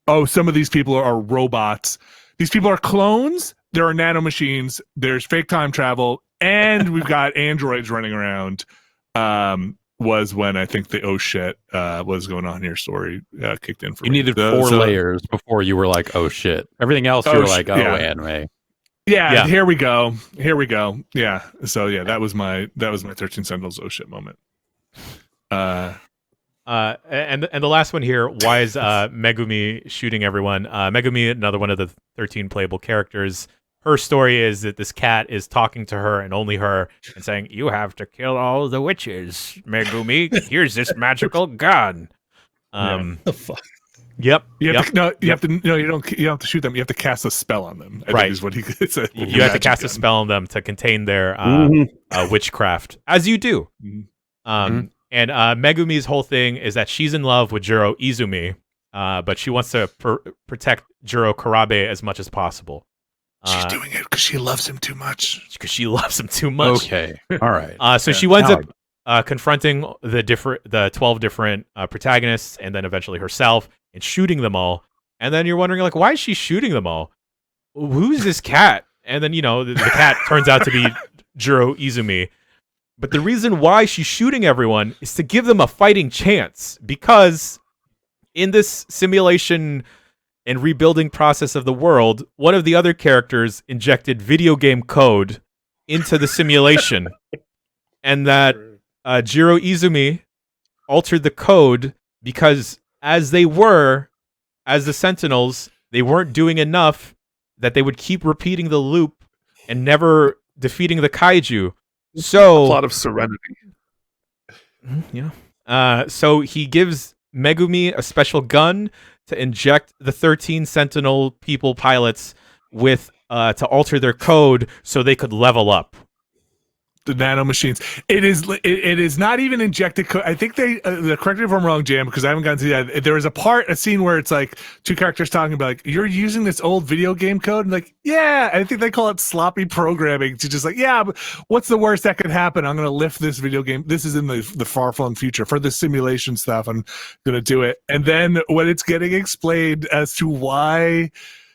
oh, some of these people are robots, these people are clones, there are nanomachines, there's fake time travel, and we've got androids running around. Was when I think the oh shit was going on here story kicked in for me. You needed four layers before you were like, oh shit. Everything else you were like, oh, yeah. anime. Yeah, here we go. Yeah. So yeah, that was my 13 Sentinels oh shit moment. And the last one here, why is Megumi shooting everyone? Megumi, another one of the 13 playable characters. Her story is that this cat is talking to her and only her and saying, "You have to kill all the witches, Megumi. Here's this magical gun." The fuck? Yep. You have to shoot them. You have to cast a spell on them. I think is what he said. You have to cast a spell on them to contain their witchcraft, as you do. And Megumi's whole thing is that she's in love with Jiro Izumi, but she wants to protect Jiro Karabe as much as possible. She's doing it because she loves him too much. Okay, all right. So she winds up confronting the 12 different protagonists, and then eventually herself, and shooting them all. And then you're wondering, like, why is she shooting them all? Who's this cat? And then the cat turns out to be Jiro Izumi. But the reason why she's shooting everyone is to give them a fighting chance, because in this simulation and rebuilding process of the world, one of the other characters injected video game code into the simulation, and that Jiro Izumi altered the code because as the Sentinels, they weren't doing enough, that they would keep repeating the loop and never defeating the kaiju. So a plot of Serenity. Yeah. So he gives Megumi a special gun to inject the 13 Sentinel people pilots with to alter their code so they could level up. The nano machines. It is not even injected code. I think they correct me if I'm wrong, Jam, because I haven't gotten to that. There was a scene where it's like two characters talking about like, you're using this old video game code, and like, yeah, I think they call it sloppy programming to just like, yeah, but what's the worst that could happen? I'm gonna lift this video game. This is in the far flung future for the simulation stuff. I'm gonna do it, and then when it's getting explained as to why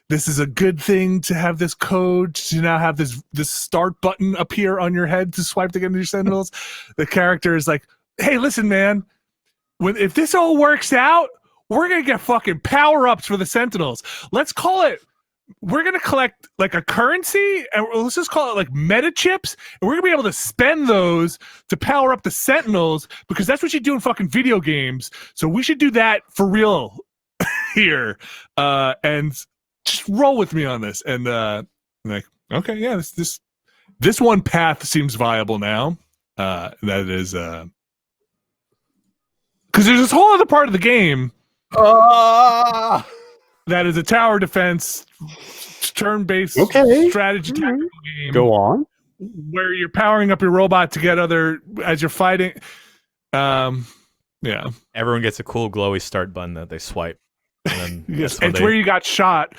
this is a good thing to have this code, to now have this start button appear on your head to swipe to get into your Sentinels. The character is like, hey, listen, man, if this all works out, we're going to get fucking power-ups for the Sentinels. Let's call it, we're going to collect like a currency, and let's just call it like meta chips, and we're going to be able to spend those to power up the Sentinels, because that's what you do in fucking video games. So we should do that for real here. And just roll with me on this. And I'm like, okay, yeah, this one path seems viable now. That is because there's this whole other part of the game that is a tower defense turn-based strategy tactical game. Go on. Where you're powering up your robot to get as you're fighting. Yeah. Everyone gets a cool glowy start button that they swipe. And then Yes, it's where you got shot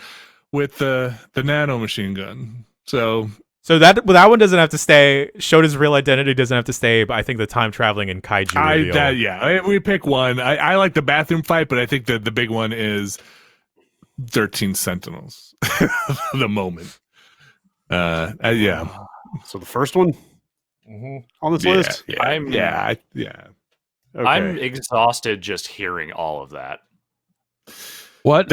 with the nano machine gun. So that one doesn't have to stay. Shota's real identity doesn't have to stay, but I think the time traveling and kaiju. We pick one. I like the bathroom fight, but I think the big one is 13 Sentinels. The moment. Yeah. So the first one on this list. Yeah. Okay. I'm exhausted just hearing all of that. What?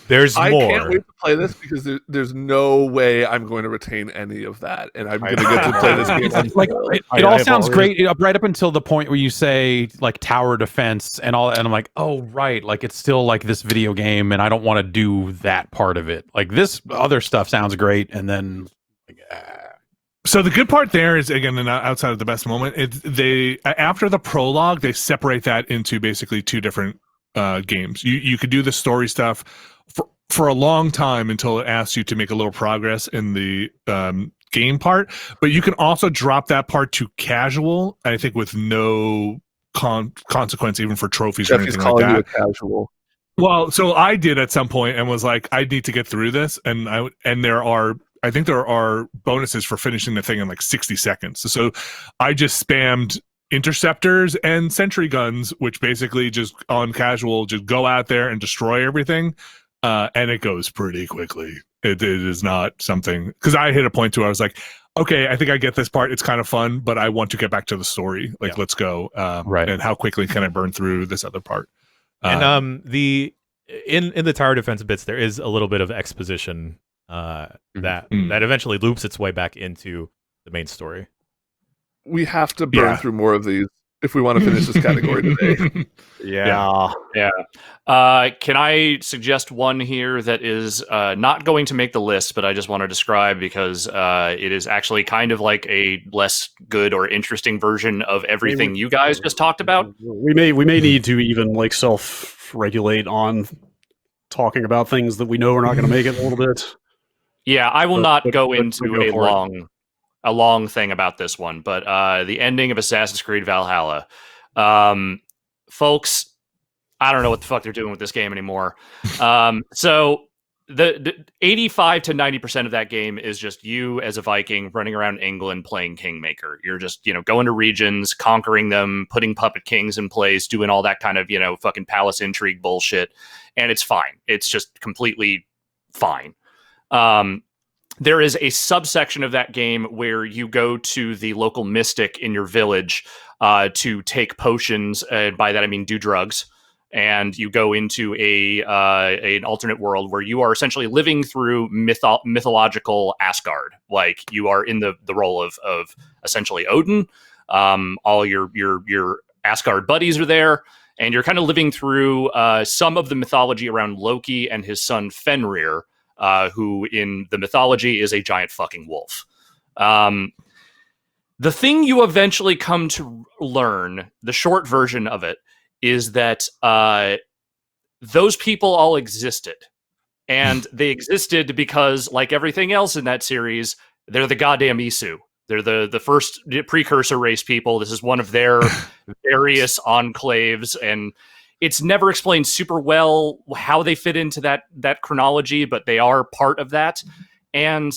There's I more. can't wait to play this because there's no way I'm going to retain any of that, and I'm going to get to play this game. Like it all sounds great right up until the point where you say like tower defense and all, and I'm like, oh right, like it's still like this video game, and I don't want to do that part of it. Like this other stuff sounds great, and then. So the good part there is, again, and outside of the best moment, they after the prologue they separate that into basically two different games. You could do the story stuff for a long time until it asks you to make a little progress in the game part, but you can also drop that part to casual, I think, with no consequence even for trophies or anything like that. You a casual. Well, so I did at some point and was like, I need to get through this, and I think there are bonuses for finishing the thing in like 60 seconds. So I just spammed interceptors and sentry guns, which basically just on casual, just go out there and destroy everything. And it goes pretty quickly. It is not something, because I hit a point where I was like, okay, I think I get this part. It's kind of fun, but I want to get back to the story. Like, let's go. Right. And how quickly can I burn through this other part? And in the tower defense bits, there is a little bit of exposition that eventually loops its way back into the main story. We have to burn through more of these if we want to finish this category today. Yeah. Can I suggest one here that is not going to make the list, but I just want to describe because it is actually kind of like a less good or interesting version of everything you guys just talked about? We may need to even like self-regulate on talking about things that we know are not going to make it a little bit. Yeah, I will not go into go a long thing about this one, but the ending of Assassin's Creed Valhalla. Folks, I don't know what the fuck they're doing with this game anymore. So the 85 to 90% of that game is just you as a Viking running around England playing Kingmaker. You're just, going to regions, conquering them, putting puppet kings in place, doing all that kind of, fucking palace intrigue bullshit. And it's fine. It's just completely fine. There is a subsection of that game where you go to the local mystic in your village to take potions. By that I mean do drugs, and you go into an alternate world where you are essentially living through mythological Asgard. Like you are in the role of essentially Odin. All your Asgard buddies are there, and you're kind of living through some of the mythology around Loki and his son Fenrir. Who in the mythology is a giant fucking wolf. The thing you eventually come to learn, the short version of it, is that those people all existed. And they existed because, like everything else in that series, they're the goddamn Isu. They're the first precursor race people. This is one of their various enclaves, and it's never explained super well how they fit into that chronology, but they are part of that. And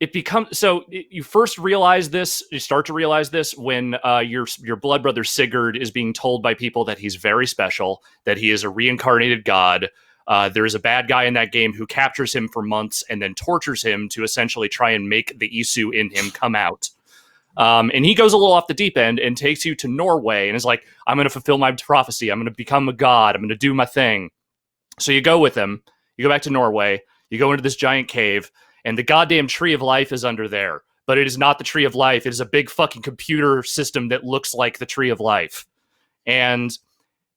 it becomes so you first realize this. You start to realize this when your blood brother Sigurd is being told by people that he's very special, that he is a reincarnated god. There is a bad guy in that game who captures him for months and then tortures him to essentially try and make the Isu in him come out. And he goes a little off the deep end and takes you to Norway and is like, I'm going to fulfill my prophecy. I'm going to become a god. I'm going to do my thing. So you go with him. You go back to Norway. You go into this giant cave, and the goddamn tree of life is under there. But it is not the tree of life. It is a big fucking computer system that looks like the tree of life. And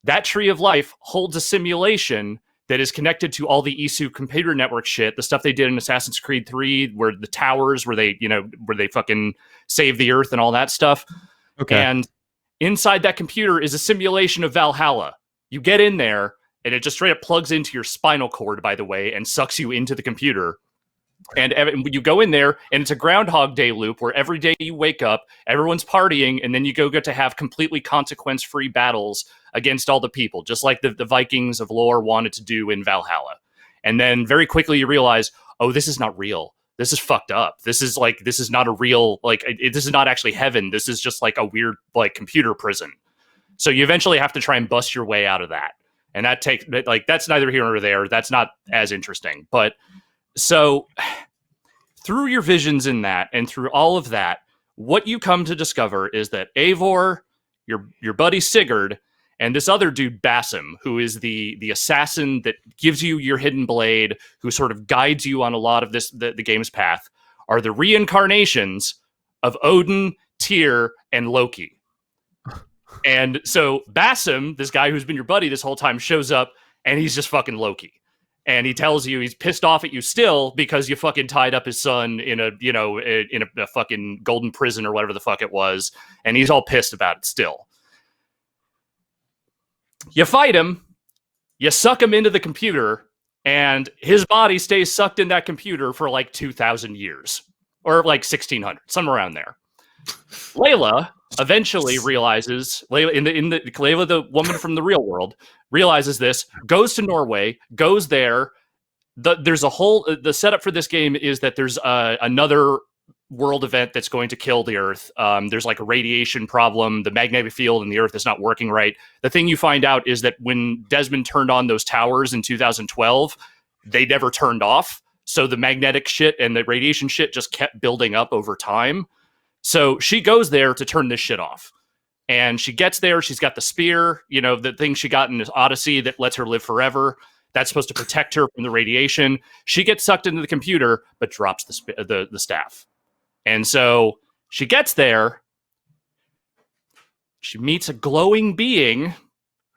that tree of life holds a simulation that is connected to all the Isu computer network shit, the stuff they did in Assassin's Creed 3, where the towers, where they fucking save the Earth and all that stuff. Okay. And inside that computer is a simulation of Valhalla. You get in there, and it just straight up plugs into your spinal cord, by the way, and sucks you into the computer. And you go in there, and it's a Groundhog Day loop where every day you wake up, everyone's partying, and then you get to have completely consequence-free battles against all the people, just like the Vikings of lore wanted to do in Valhalla. And then very quickly you realize, oh, this is not real. This is fucked up. This is not a real, this is not actually heaven. This is just like a weird, computer prison. So you eventually have to try and bust your way out of that. And that's neither here nor there. That's not as interesting. But so through your visions in that and through all of that, what you come to discover is that Eivor, your buddy Sigurd, and this other dude, Basim, who is the assassin that gives you your hidden blade, who sort of guides you on a lot of the game's path, are the reincarnations of Odin, Tyr, and Loki. And so Basim, this guy who's been your buddy this whole time, shows up, and he's just fucking Loki. And he tells you he's pissed off at you still because you fucking tied up his son in a fucking golden prison or whatever the fuck it was. And he's all pissed about it still. You fight him, you suck him into the computer, and his body stays sucked in that computer for 2,000 years. Or 1,600, somewhere around there. Layla eventually realizes, Layla, the woman from the real world, realizes this, goes to Norway, goes there. There's a whole, the setup for this game is that there's another world event that's going to kill the Earth. There's a radiation problem. The magnetic field in the Earth is not working right. The thing you find out is that when Desmond turned on those towers in 2012, they never turned off. So the magnetic shit and the radiation shit just kept building up over time. So she goes there to turn this shit off. And she gets there. She's got the spear, the thing she got in this Odyssey that lets her live forever. That's supposed to protect her from the radiation. She gets sucked into the computer, but drops the staff. And so she gets there. She meets a glowing being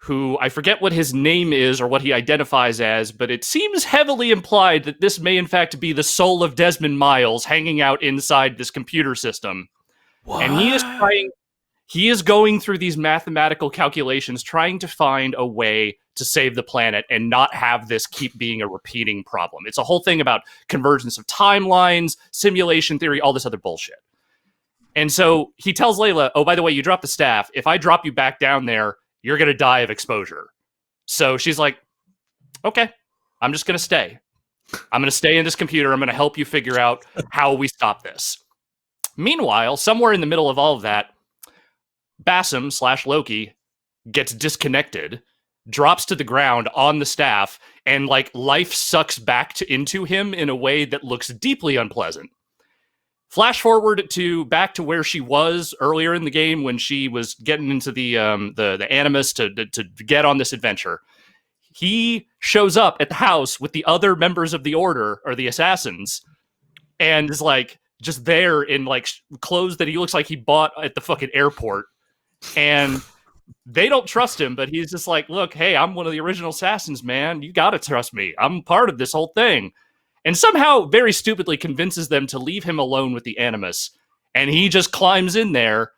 who I forget what his name is or what he identifies as, but it seems heavily implied that this may in fact be the soul of Desmond Miles hanging out inside this computer system. What? And he is going through these mathematical calculations, trying to find a way to save the planet and not have this keep being a repeating problem. It's a whole thing about convergence of timelines, simulation theory, all this other bullshit. And so he tells Layla, oh, by the way, you dropped the staff. If I drop you back down there, you're going to die of exposure. So she's like, okay, I'm just going to stay. I'm going to stay in this computer. I'm going to help you figure out how we stop this. Meanwhile, somewhere in the middle of all of that, Basim / Loki gets disconnected, drops to the ground on the staff, and life sucks into him in a way that looks deeply unpleasant. Flash forward back to where she was earlier in the game when she was getting into the Animus to get on this adventure. He shows up at the house with the other members of the Order or the Assassins, and is just there in clothes that he looks like he bought at the fucking airport. And they don't trust him, but he's just look, hey, I'm one of the original assassins, man. You got to trust me. I'm part of this whole thing. And somehow very stupidly convinces them to leave him alone with the Animus. And he just climbs in there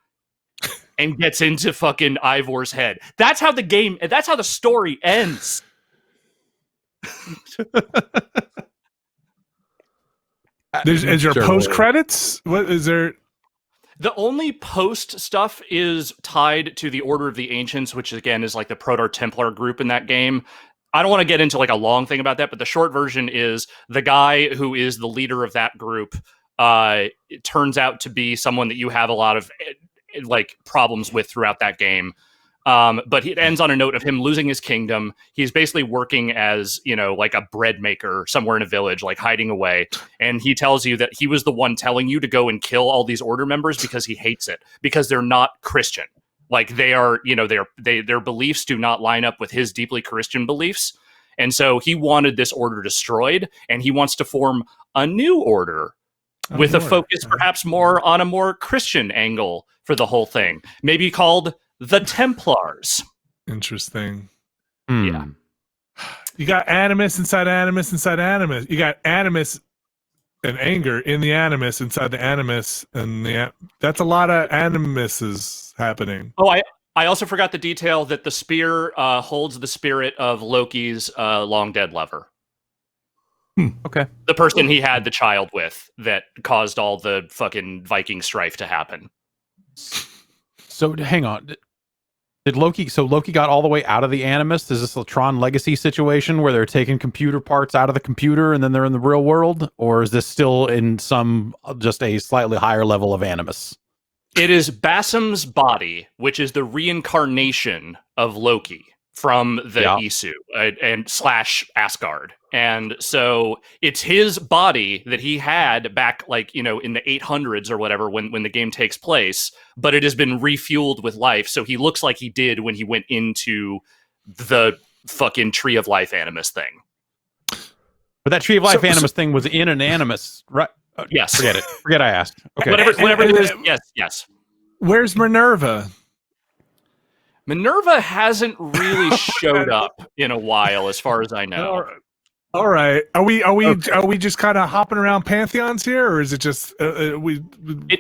and gets into fucking Ivor's head. That's how the story ends. Is there Sure. post credits? What is there? The only post stuff is tied to the Order of the Ancients, which again is like the Proto-Templar group in that game. I don't want to get into like a long thing about that, but the short version is the guy who is the leader of that group it turns out to be someone that you have a lot of like problems with throughout that game. But it ends on a note of him losing his kingdom. He's basically working as, like a bread maker somewhere in a village, like hiding away. And he tells you that he was the one telling you to go and kill all these order members because he hates it, because they're not Christian. Like they are, their beliefs do not line up with his deeply Christian beliefs. And so he wanted this order destroyed, and he wants to form a new order with a focus perhaps more on a more Christian angle for the whole thing. Maybe called the Templars. Interesting. Yeah. You got animus inside animus inside animus. You got animus and anger in the animus inside the animus, and that's a lot of animuses happening. Oh, I also forgot the detail that the spear holds the spirit of Loki's long dead lover. Okay. The person he had the child with that caused all the fucking Viking strife to happen. So hang on. Did Loki got all the way out of the Animus? Is this a Tron Legacy situation where they're taking computer parts out of the computer and then they're in the real world? Or is this still in some just a slightly higher level of Animus? It is Basim's body, which is the reincarnation of Loki from the Isu and / Asgard. And so it's his body that he had back like, in the 800s or whatever when the game takes place, but it has been refueled with life. So he looks like he did when he went into the fucking Tree of Life Animus thing. But that Tree of Life Animus thing was in an Animus, right? Yes. Forget it. Forget I asked. Okay. Whatever it is. Yes. Where's Minerva? Minerva hasn't really showed up in a while, as far as I know. All right. Are we just kind of hopping around pantheons here, or is it just we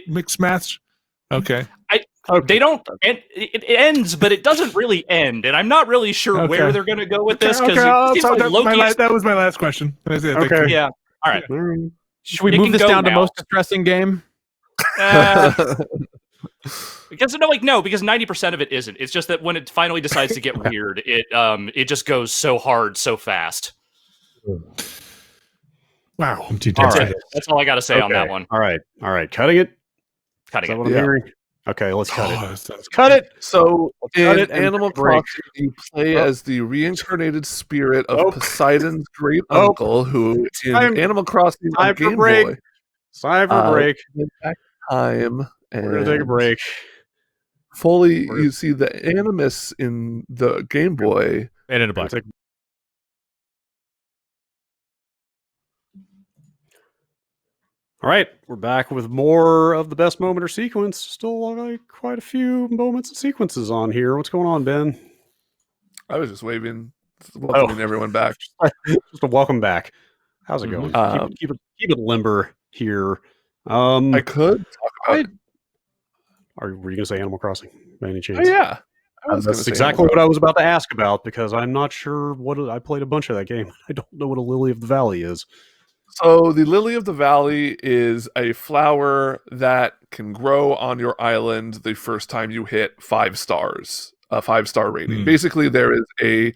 mix match? Okay. They don't. It ends, but it doesn't really end, and I'm not really sure where they're going to go with this because that was my last question. Okay. Yeah. All right. Should we move this down to most distressing game? Because because 90% of it isn't. It's just that when it finally decides to get weird, it just goes so hard, so fast. Wow. I'm too That's tired. it. That's all I got to say on that one. All right. Cutting it. Cutting it. What I'm hearing? Okay, let's cut it. Let's cut it. So cut in it and Animal break. Crossing, you play as the reincarnated spirit of Poseidon's great uncle, who in Animal Crossing on Game Boy. Time for break. Went back time and We're gonna take a break. Fully, you see the animus in the Game Boy. And in a black. All right, we're back with more of the best moment or sequence. Still like quite a few moments and sequences on here. What's going on, Ben? I was just welcoming everyone back. Just a welcome back. How's it going? Keep it limber here. I could talk about. Were you going to say Animal Crossing by any chance? Oh, yeah, that's exactly what I was about to ask about because I'm not sure what I played a bunch of that game. I don't know what a Lily of the Valley is. So the Lily of the Valley is a flower that can grow on your island the first time you hit 5 stars, a 5-star rating. Basically, there is a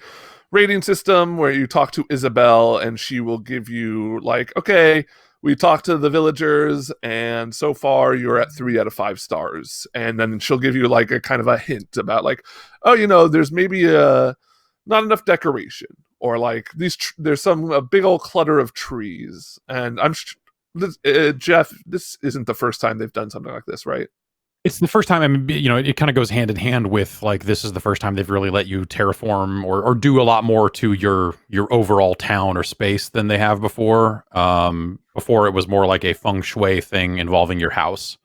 rating system where you talk to Isabel and she will give you like, okay, we talked to the villagers and so far you're at 3 out of 5 stars. And then she'll give you like a kind of a hint about like, oh, there's maybe not enough decoration. Or like there's a big old clutter of trees, and Jeff, this isn't the first time they've done something like this, right? It's the first time. I mean, it kind of goes hand in hand with like this is the first time they've really let you terraform or do a lot more to your overall town or space than they have before. Before it was more like a feng shui thing involving your house,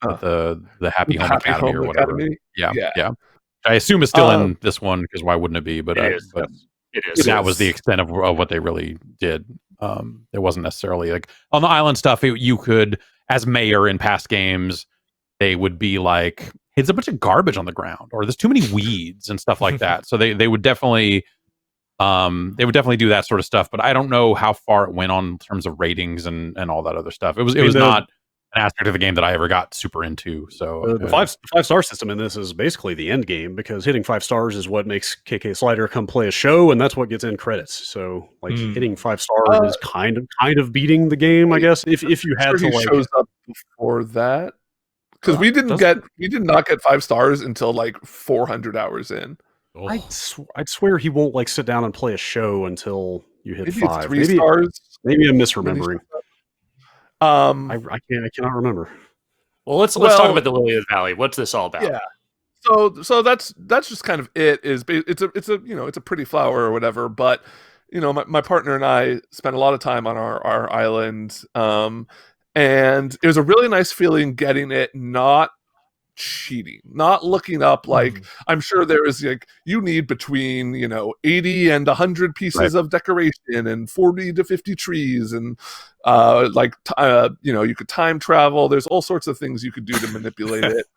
the Happy Home Academy or whatever. Academy? Yeah. I assume it's still in this one because why wouldn't it be? But it is. That was the extent of what they really did. It wasn't necessarily like on the island stuff. You could, as mayor in past games, they would be like, hey, there's a bunch of garbage on the ground, or there's too many weeds and stuff like that. So they would definitely do that sort of stuff. But I don't know how far it went on in terms of ratings and all that other stuff. It was not an aspect of the game that I ever got super into. So the five-star system in this is basically the end game, because hitting 5 stars is what makes KK Slider come play a show, and that's what gets end credits. So like hitting 5 stars is kind of beating the game, I guess. If you had to, he like, shows up before that, because we did not get 5 stars until like 400 hours in. I'd swear he won't like sit down and play a show until you hit Maybe 5. It's 3 stars. Maybe I'm misremembering. I cannot remember. Well, let's talk about the Lily of the Valley. What's this all about? Yeah. So that's just kind of it. It's a pretty flower or whatever. But my partner and I spent a lot of time on our island, and it was a really nice feeling getting it not cheating, not looking up like I'm sure there is like you need between 80 and 100 pieces of decoration and 40 to 50 trees and you could time travel. There's all sorts of things you could do to manipulate it.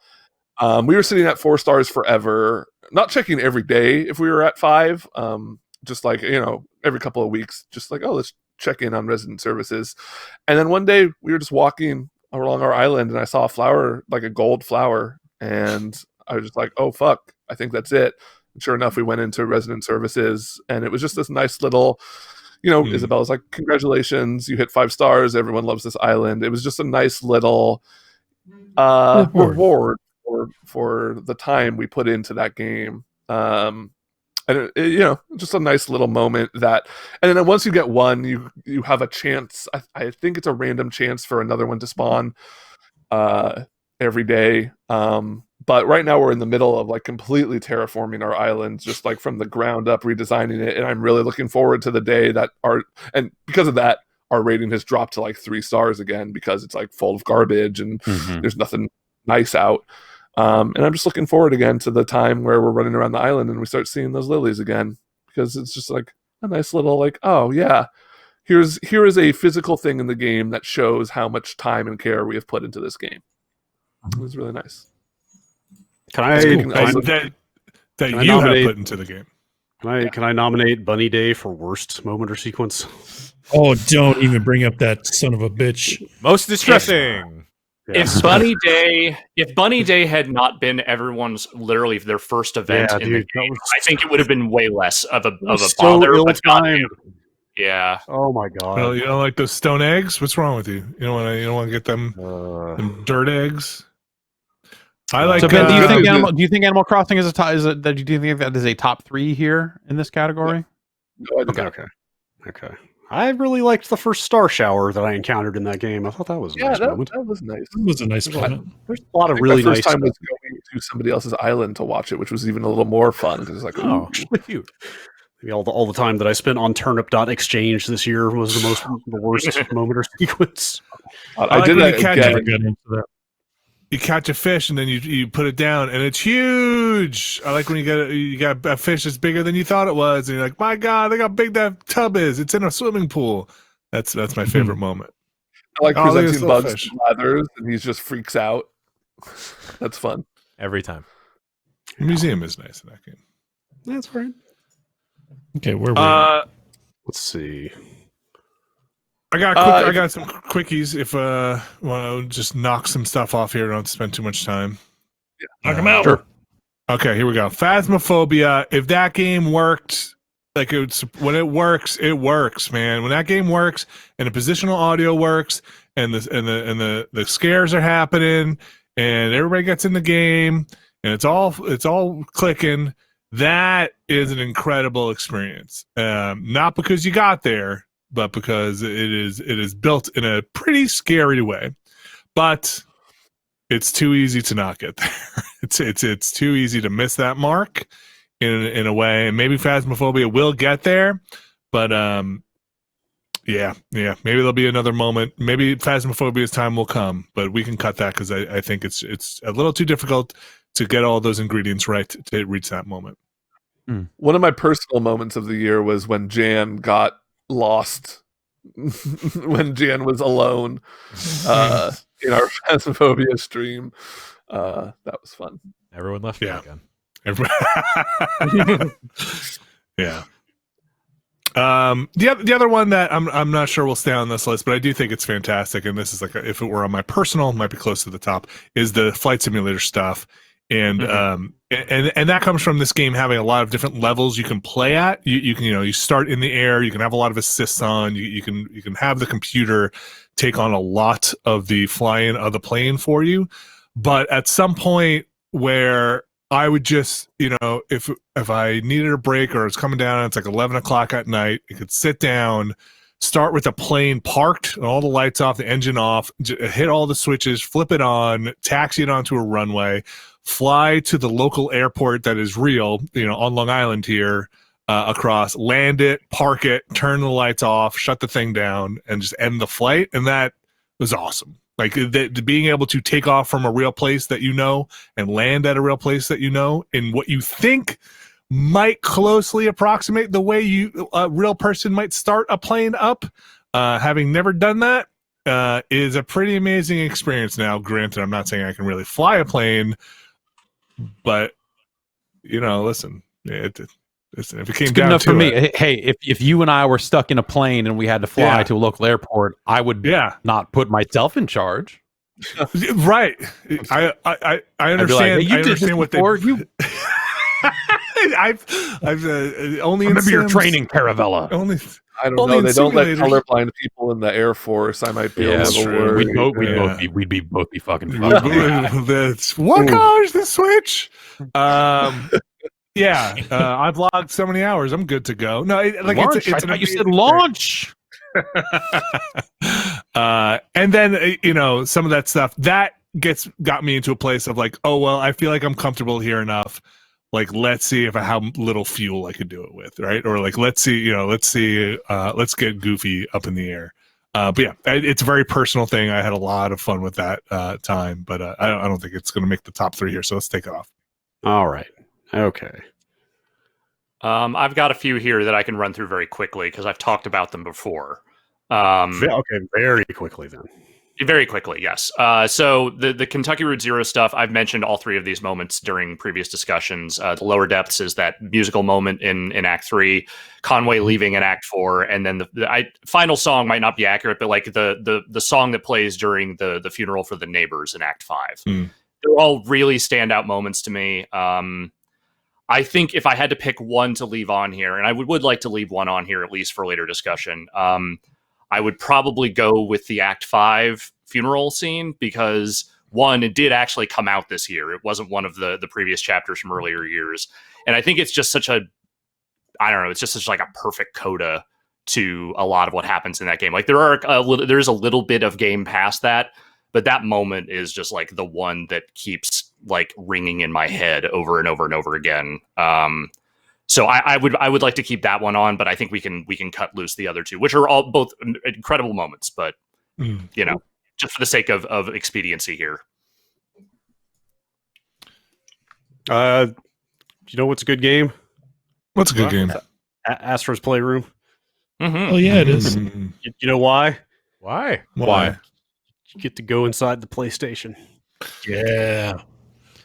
We were sitting at 4 stars forever, not checking every day if we were at 5, just like every couple of weeks, just like, oh, let's check in on resident services. And then one day we were just walking along our island and I saw a flower, like a gold flower, and I was just like, oh fuck, I think that's it. And sure enough, we went into resident services and it was just this nice little, Isabella's like, congratulations, you hit 5 stars, everyone loves this island. It was just a nice little reward for the time we put into that game. And just a nice little moment that, and then once you get one, you have a chance. I think it's a random chance for another one to spawn every day. But right now we're in the middle of like completely terraforming our island, just like from the ground up, redesigning it. And I'm really looking forward to the day that and because of that, our rating has dropped to like 3 stars again, because it's like full of garbage and there's nothing nice out. And I'm just looking forward again to the time where we're running around the island and we start seeing those lilies again, because it's just like a nice little like, oh yeah, here is a physical thing in the game that shows how much time and care we have put into this game. It was really nice. That you have put into the game. Can I nominate Bunny Day for worst moment or sequence? Oh, don't even bring up that son of a bitch. Most distressing. If Bunny Day had not been everyone's literally their first event in the game, I think it would have been way less of a bother. Yeah. Oh my god. Well, you don't like those stone eggs? What's wrong with you? You don't want to get them dirt eggs? I like. So Ben, do you think Animal Crossing is do you think that is a top 3 here in this category? No, Okay. I really liked the first star shower that I encountered in that game. I thought that was a nice moment. That was nice. It was a nice moment. There's a lot of really my nice first time stuff. was going to somebody else's island to watch it, which was even a little more fun. Because it's like, Oh, cute. Maybe all the time that I spent on turnip.exchange this year was the worst moment or sequence. I did that again. You catch a fish and then you put it down and it's huge. I like when you got a fish that's bigger than you thought it was, and you're like, my god, look how big that tub is. It's in a swimming pool. That's my favorite moment. I like presenting bugs to Lathers, and he just freaks out. That's fun every time. The museum is nice in that game. That's right. Okay, where were we? Let's see. I got some quickies if want to just knock some stuff off here. Don't spend too much time. Knock them out. Sure. Okay, here we go. Phasmophobia. If that game worked, like when it works, man. When that game works and the positional audio works and the scares are happening and everybody gets in the game and it's all clicking, that is an incredible experience. Not because you got there, but because it is built in a pretty scary way. But it's too easy to not get there. It's too easy to miss that mark in a way. And maybe Phasmophobia will get there, but yeah. Maybe there'll be another moment. Maybe Phasmophobia's time will come, but we can cut that because I think it's a little too difficult to get all those ingredients right to reach that moment. One of my personal moments of the year was when Jan got lost. When Jan was alone in our Phasmophobia stream. That was fun. Everyone left Yeah. again. Yeah. The other one that I'm not sure will stay on this list, but I do think it's fantastic, and this is like if it were on my personal, it might be close to the top, is the flight simulator stuff. And and that comes from this game having a lot of different levels you can play at. You can you start in the air, you can have a lot of assists on, you can have the computer take on a lot of the flying of the plane for you. But at some point where I would just, if I needed a break or it's coming down, it's like 11 o'clock at night, you could sit down, start with the plane parked, all the lights off, the engine off, hit all the switches, flip it on, taxi it onto a runway, fly to the local airport that is real, on Long Island here, across, land it, park it, turn the lights off, shut the thing down, and just end the flight. And that was awesome. Like being able to take off from a real place that and land at a real place that in what you think might closely approximate the way a real person might start a plane up. Having never done that is a pretty amazing experience. Now, granted, I'm not saying I can really fly a plane, but listen, if it came It's good down enough to for me. it, Hey, if you and I were stuck in a plane and we had to fly to a local airport, I would not put myself in charge. Right. I understand. Like, hey, I understand what they. I've only in remember your Sims, training, Caravella. Only I don't only know. in They don't let simulators. colorblind people in the Air Force. I might be a that's little true. worried. We'd both be fucking fucked. What color is the switch? Yeah, I've logged so many hours. I'm good to go. No, Launch. it's I thought you said launch. And then some of that stuff that got me into a place of like, oh well, I feel like I'm comfortable here enough. Like, let's see how little fuel I could do it with, right? Or like, let's get Goofy up in the air. But yeah, it's a very personal thing. I had a lot of fun with that time, but I don't think it's going to make the top 3 here. So let's take it off. All right. Okay. I've got a few here that I can run through very quickly because I've talked about them before. Okay, very quickly then. Very quickly, yes. So the Kentucky Route Zero stuff, I've mentioned all 3 of these moments during previous discussions. The Lower Depths is that musical moment in Act 3, Conway leaving in Act 4, and then the final song might not be accurate, but like the song that plays during the funeral for the neighbors in Act 5. They're all really standout moments to me. I think if I had to pick one to leave on here, and I would like to leave one on here at least for later discussion, I would probably go with the Act 5 funeral scene because, one, it did actually come out this year. It wasn't one of the previous chapters from earlier years. And I think it's just such it's just such like a perfect coda to a lot of what happens in that game. Like there's a little bit of game past that, but that moment is just like the one that keeps like ringing in my head over and over and over again. So I would like to keep that one on, but I think we can cut loose the other 2, which are all both incredible moments, but just for the sake of expediency here. You know what's a good game? What's a good game? Astro's Playroom. Mm-hmm. Oh yeah, it is. You know why? Why? Why? You get to go inside the PlayStation. Yeah.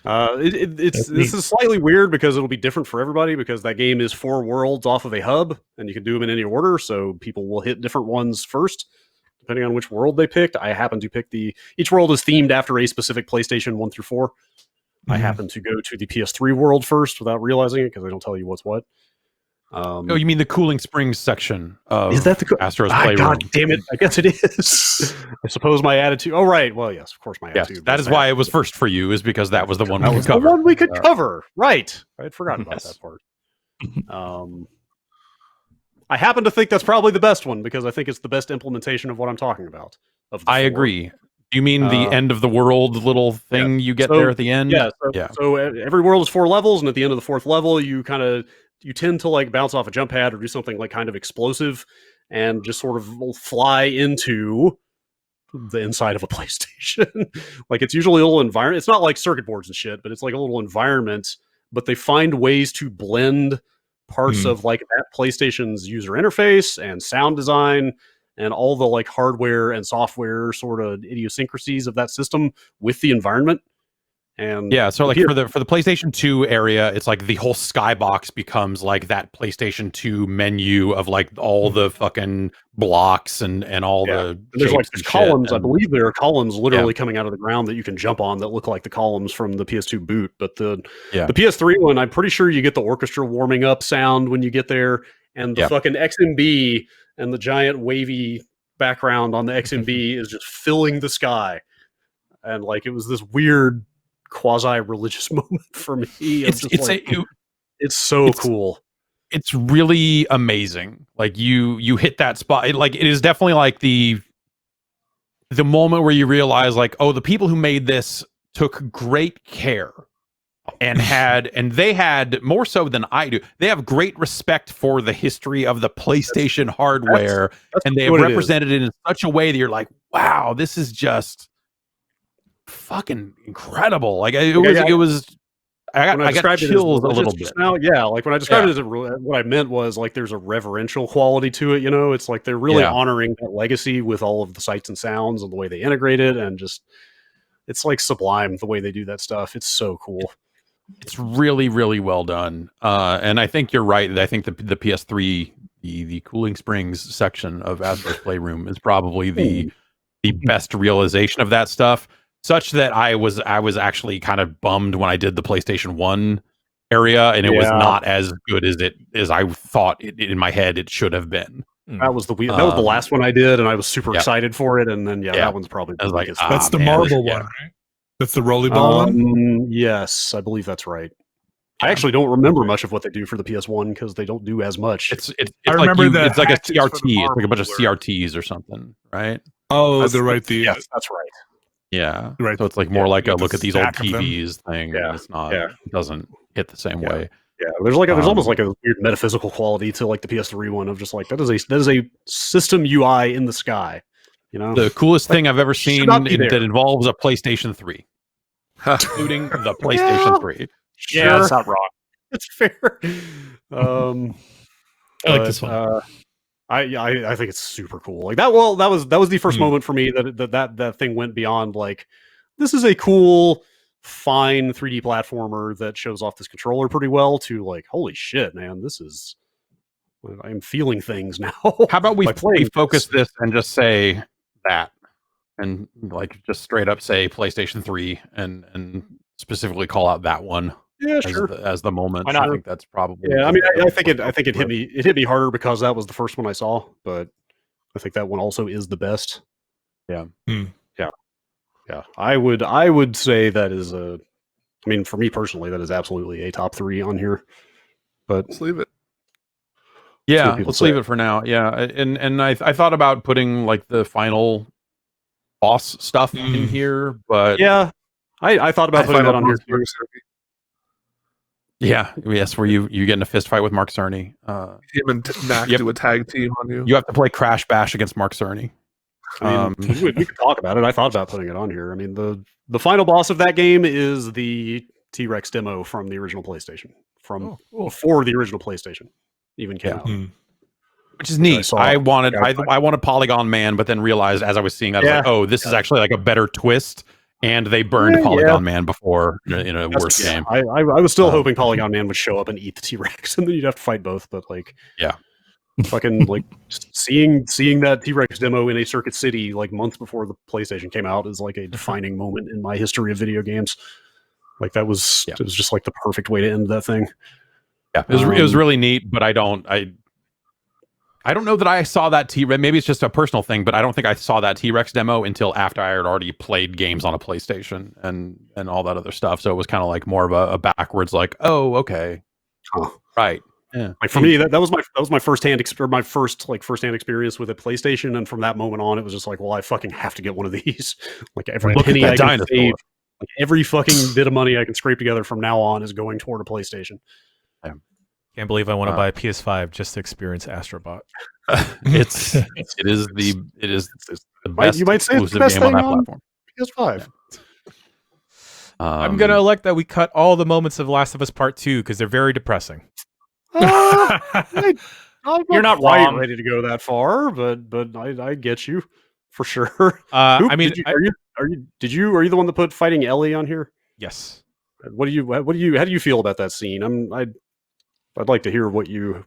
This is slightly weird because it'll be different for everybody because that game is 4 worlds off of a hub and you can do them in any order. So people will hit different ones first, depending on which world they picked. I happen to pick each world is themed after a specific PlayStation 1 through 4. I happen to go to the PS3 world first without realizing it because they don't tell you what's what. Oh, you mean the Cooling Springs section of is that the Astro's Playroom? God damn it! I guess it is. I suppose my attitude. Oh right. Well, yes, of course my Yes, attitude. that is why it was first for you, is because that was the one That we was could cover. the one we could cover. Right. I had forgotten about Yes. that part. I happen to think that's probably the best one because I think it's the best implementation of what I'm talking about. I agree. Do you mean the end of the world little thing you get there at the end? Yeah. So every world is 4 levels, and at the end of the 4th level, you tend to like bounce off a jump pad or do something like kind of explosive, and just sort of fly into the inside of a PlayStation. Like it's usually a little environment. It's not like circuit boards and shit, but it's like a little environment. But they find ways to blend parts of like that PlayStation's user interface and sound design and all the like hardware and software sort of idiosyncrasies of that system with the environment. And Yeah, so like PS for the PlayStation 2 area, it's like the whole skybox becomes like that PlayStation 2 menu of like all the fucking blocks and all Yeah. the And there's like shapes these and shit, columns. I and- believe there are columns literally coming out of the ground that you can jump on that look like the columns from the PS2 boot. But the PS3 one, I'm pretty sure you get the orchestra warming up sound when you get there, and the Yeah. fucking XMB and the giant wavy background on the XMB is just filling the sky. And like it was this weird quasi-religious moment for me. It's so cool. It's really amazing. Like you hit that spot. Like it is definitely like the moment where you realize like, oh, the people who made this took great care and they had more so than I do. They have great respect for the history of the PlayStation hardware, and they have represented it in such a way that you're like, wow, this is just fucking incredible. Like it was. I got chills a little bit. Now, like when I described it as what I meant was like there's a reverential quality to it. You know, it's like they're really honoring that legacy with all of the sights and sounds and the way they integrate it, and just it's like sublime the way they do that stuff. It's so cool. It's really, really well done. And I think you're right. I think the PS3, the Cooling Springs section of Astro's Playroom is probably the best realization of that stuff. Such that I was actually kind of bummed when I did the PlayStation 1 area, and it was not as good as I thought in my head it should have been. That was the last one I did, and I was super excited for it. And then that one's probably the biggest. That's the marble one, right? That's the rolly ball one. Yes, I believe that's right. I actually don't remember much of what they do for the PS1 because they don't do as much. It's like it's like a CRT. It's like a bunch of CRTs or something, right? Oh, that's right. Yes, that's right. Yeah, right. So it's like more like a look at these old TVs thing. Yeah, it's not. It doesn't hit the same way. Yeah, there's almost like a weird metaphysical quality to like the PS3 one of just like that is a system UI in the sky. You know, the coolest thing I've ever seen that involves a PlayStation 3, including the PlayStation 3. Yeah, that's not wrong. That's fair. I like this one. I think it's super cool. Like that. Well, that was the first moment for me that thing went beyond like this is a cool, fine 3D platformer that shows off this controller pretty well to like holy shit, man, this is. I'm feeling things now. How about we focus this and just say that, and like just straight up say PlayStation 3 and specifically call out that one. Yeah, sure. As the moment. I think that's probably. Yeah, I mean, I think it hit me. It hit me harder because that was the first one I saw, but I think that one also is the best. Yeah. Yeah. I would say that is I mean, for me personally, that is absolutely a top 3 on here. But Let's leave it. Yeah, let's leave it for now. Yeah, and I thought about putting like the final boss stuff in here, but yeah, I thought about putting that on here. Yeah, yes, where you get in a fist fight with Mark Cerny. Him and Mac do a tag team on you. You have to play Crash Bash against Mark Cerny. I mean, we could talk about it. I thought about putting it on here. I mean, the final boss of that game is the T-Rex demo from the original PlayStation, before the original PlayStation even came out. Which is neat. I wanted Polygon Man, but then realized as I was seeing that, I was like, oh, this is actually like a better twist. And they burned Polygon Man before in a worse game. I was still hoping Polygon Man would show up and eat the T-Rex, and then you'd have to fight both. But like, fucking like seeing that T-Rex demo in a Circuit City like months before the PlayStation came out is like a defining moment in my history of video games. Like that was it was just like the perfect way to end that thing. Yeah, it was really neat, but I don't know that I saw that T-Rex. Maybe it's just a personal thing, but I don't think I saw that T-Rex demo until after I had already played games on a PlayStation and all that other stuff. So it was kind of like more of a backwards, like, oh, okay, right. Yeah. Like for me, that was my first-hand experience with a PlayStation, and from that moment on, it was just like, well, I fucking have to get one of these. Like every penny I can save, like every fucking bit of money I can scrape together from now on is going toward a PlayStation. Can't believe I want to buy a PS5 just to experience Astrobot. It is the best. You might say it's the best thing on PS5. I'm gonna elect that we cut all the moments of Last of Us Part 2 because they're very depressing. I'm not quite wrong. ready to go that far, but I get you for sure. I mean, are you the one that put fighting Ellie on here? Yes. How do you feel about that scene? I'd like to hear what you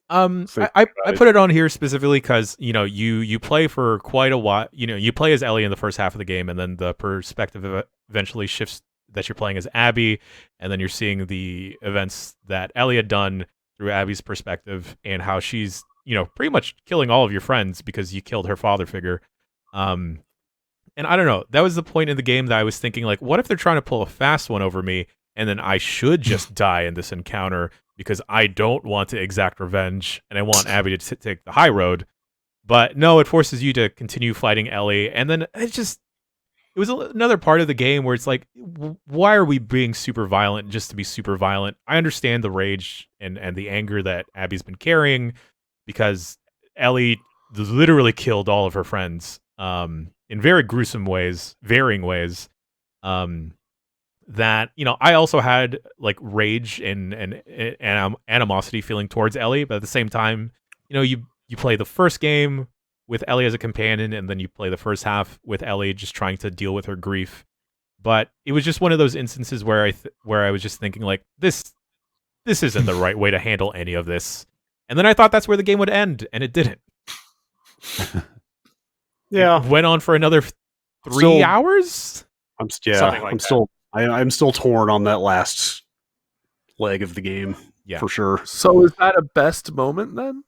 think I about it. put it on here specifically because you play for quite a while. You play as Ellie in the first half of the game, and then the perspective eventually shifts that you're playing as Abby, and then you're seeing the events that Ellie had done through Abby's perspective, and how she's pretty much killing all of your friends because you killed her father figure. And I don't know, that was the point in the game that I was thinking, like, what if they're trying to pull a fast one over me, and then I should just die in this encounter because I don't want to exact revenge and I want Abby to take the high road. But no, it forces you to continue fighting Ellie, and then it was another part of the game where it's like, why are we being super violent just to be super violent? I understand the rage and the anger that Abby's been carrying because Ellie literally killed all of her friends in very gruesome ways, varying ways. That I also had like rage and animosity feeling towards Ellie, but at the same time, you play the first game with Ellie as a companion, and then you play the first half with Ellie just trying to deal with her grief. But it was just one of those instances where I was just thinking, like, this isn't the right way to handle any of this. And then I thought that's where the game would end, and it didn't. Yeah, It went on for another 3 hours. Something like I'm still torn on that last leg of the game. Yeah. For sure. So is that a best moment then?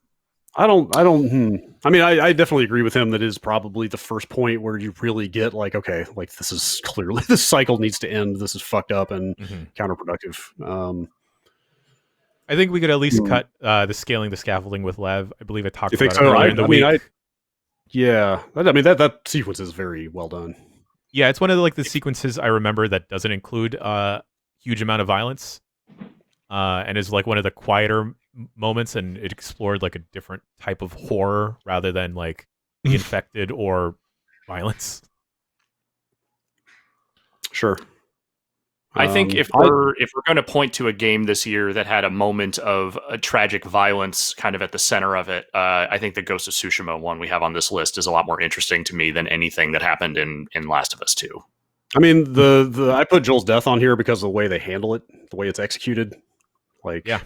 I mean, I definitely agree with him that is probably the first point where you really get like, okay, like this is clearly this cycle needs to end. This is fucked up and counterproductive. I think we could at least cut the scaling the scaffolding with Lev. I believe I talked You think about so? it earlier in the week. Yeah. I mean, that sequence is very well done. Yeah, it's one of the sequences I remember that doesn't include a huge amount of violence, and is like one of the quieter moments, and it explored like a different type of horror rather than like the infected or violence. Sure. I think if we're going to point to a game this year that had a moment of a tragic violence kind of at the center of it, I think the Ghost of Tsushima one we have on this list is a lot more interesting to me than anything that happened in Last of Us 2. I mean, I put Joel's death on here because of the way they handle it, the way it's executed. Like, Yeah.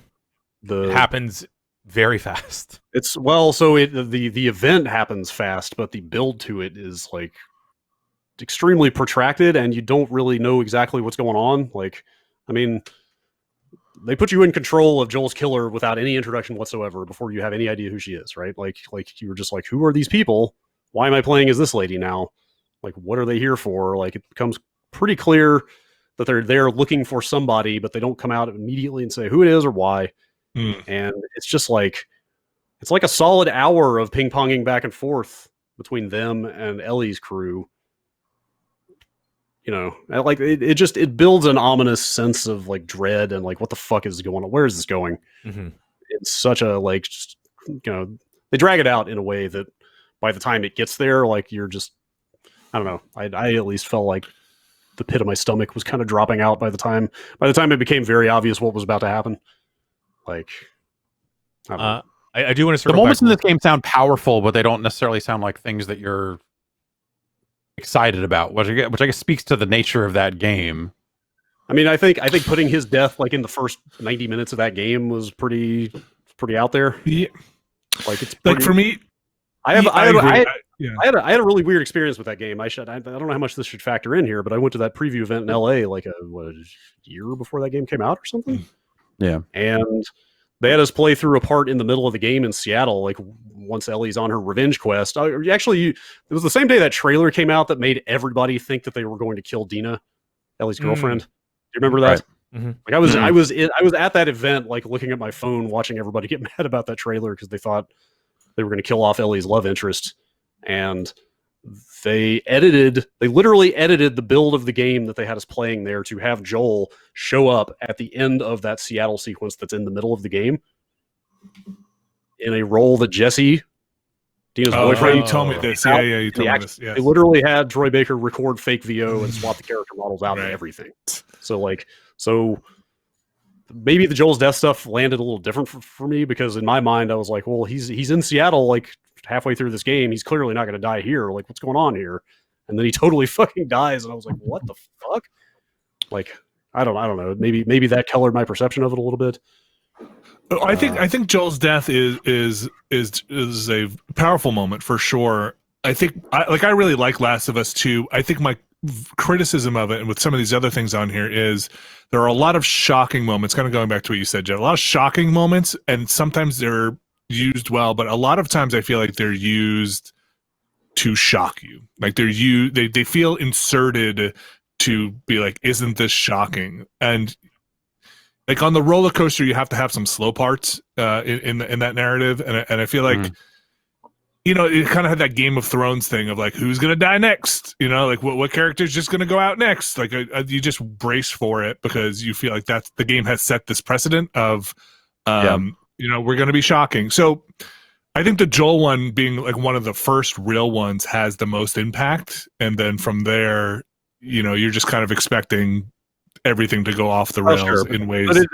it happens very fast. It's the event happens fast, but the build to it is like extremely protracted, and you don't really know exactly what's going on. Like, I mean, they put you in control of Joel's killer without any introduction whatsoever before you have any idea who she is, right? Like you were just like, who are these people? Why am I playing as this lady now? Like, what are they here for? Like, it becomes pretty clear that they're there looking for somebody, but they don't come out immediately and say who it is or why. And it's just like, it's like a solid hour of ping-ponging back and forth between them and Ellie's crew. Like it builds an ominous sense of like dread and like, what the fuck is going on? Where is this going? It's such a like, they drag it out in a way that by the time it gets there, like you're just, I don't know. I at least felt like the pit of my stomach was kind of dropping out by the time it became very obvious what was about to happen. Like, I don't know. I do want to the moments in this game sound powerful, but they don't necessarily sound like things that you're excited about, which I guess speaks to the nature of that game. I mean, I think putting his death like in the first 90 minutes of that game was pretty out there. Yeah. Like, it's like for me, I had a really weird experience with that game. I don't know how much this should factor in here, but I went to that preview event in LA like a year before that game came out or something. Yeah. And they had us play through a part in the middle of the game in Seattle, like once Ellie's on her revenge quest. Actually, it was the same day that trailer came out that made everybody think that they were going to kill Dina, Ellie's girlfriend. Do you remember that? Right. Like, I was at that event, like looking at my phone, watching everybody get mad about that trailer because they thought they were going to kill off Ellie's love interest, and they literally edited the build of the game that they had us playing there to have Joel show up at the end of that Seattle sequence that's in the middle of the game in a role that Jesse, Dina's boyfriend. You told me this. Yeah, you told me this. Yes. They literally had Troy Baker record fake VO and swap the character models out and everything. So maybe the Joel's death stuff landed a little different for me, because in my mind I was like, well, he's in Seattle like halfway through this game. He's clearly not going to die here. Like, what's going on here? And then he totally fucking dies, and I was like, what the fuck? Like, I don't know. Maybe that colored my perception of it a little bit. I think Joel's death is a powerful moment for sure. I really like Last of Us 2. I think my criticism of it, and with some of these other things on here, is there are a lot of shocking moments. Kind of going back to what you said, Jeff. A lot of shocking moments, and sometimes they're used well, but a lot of times I feel like they're used to shock you. Like they feel inserted to be like, isn't this shocking? And like on the roller coaster, you have to have some slow parts in that narrative, and I feel like it kind of had that Game of Thrones thing of like, who's gonna die next? Like what character's just gonna go out next? Like you just brace for it because you feel like that's the game has set this precedent of, we're gonna be shocking. So I think the Joel one being like one of the first real ones has the most impact, and then from there, you're just kind of expecting everything to go off the rails in ways. But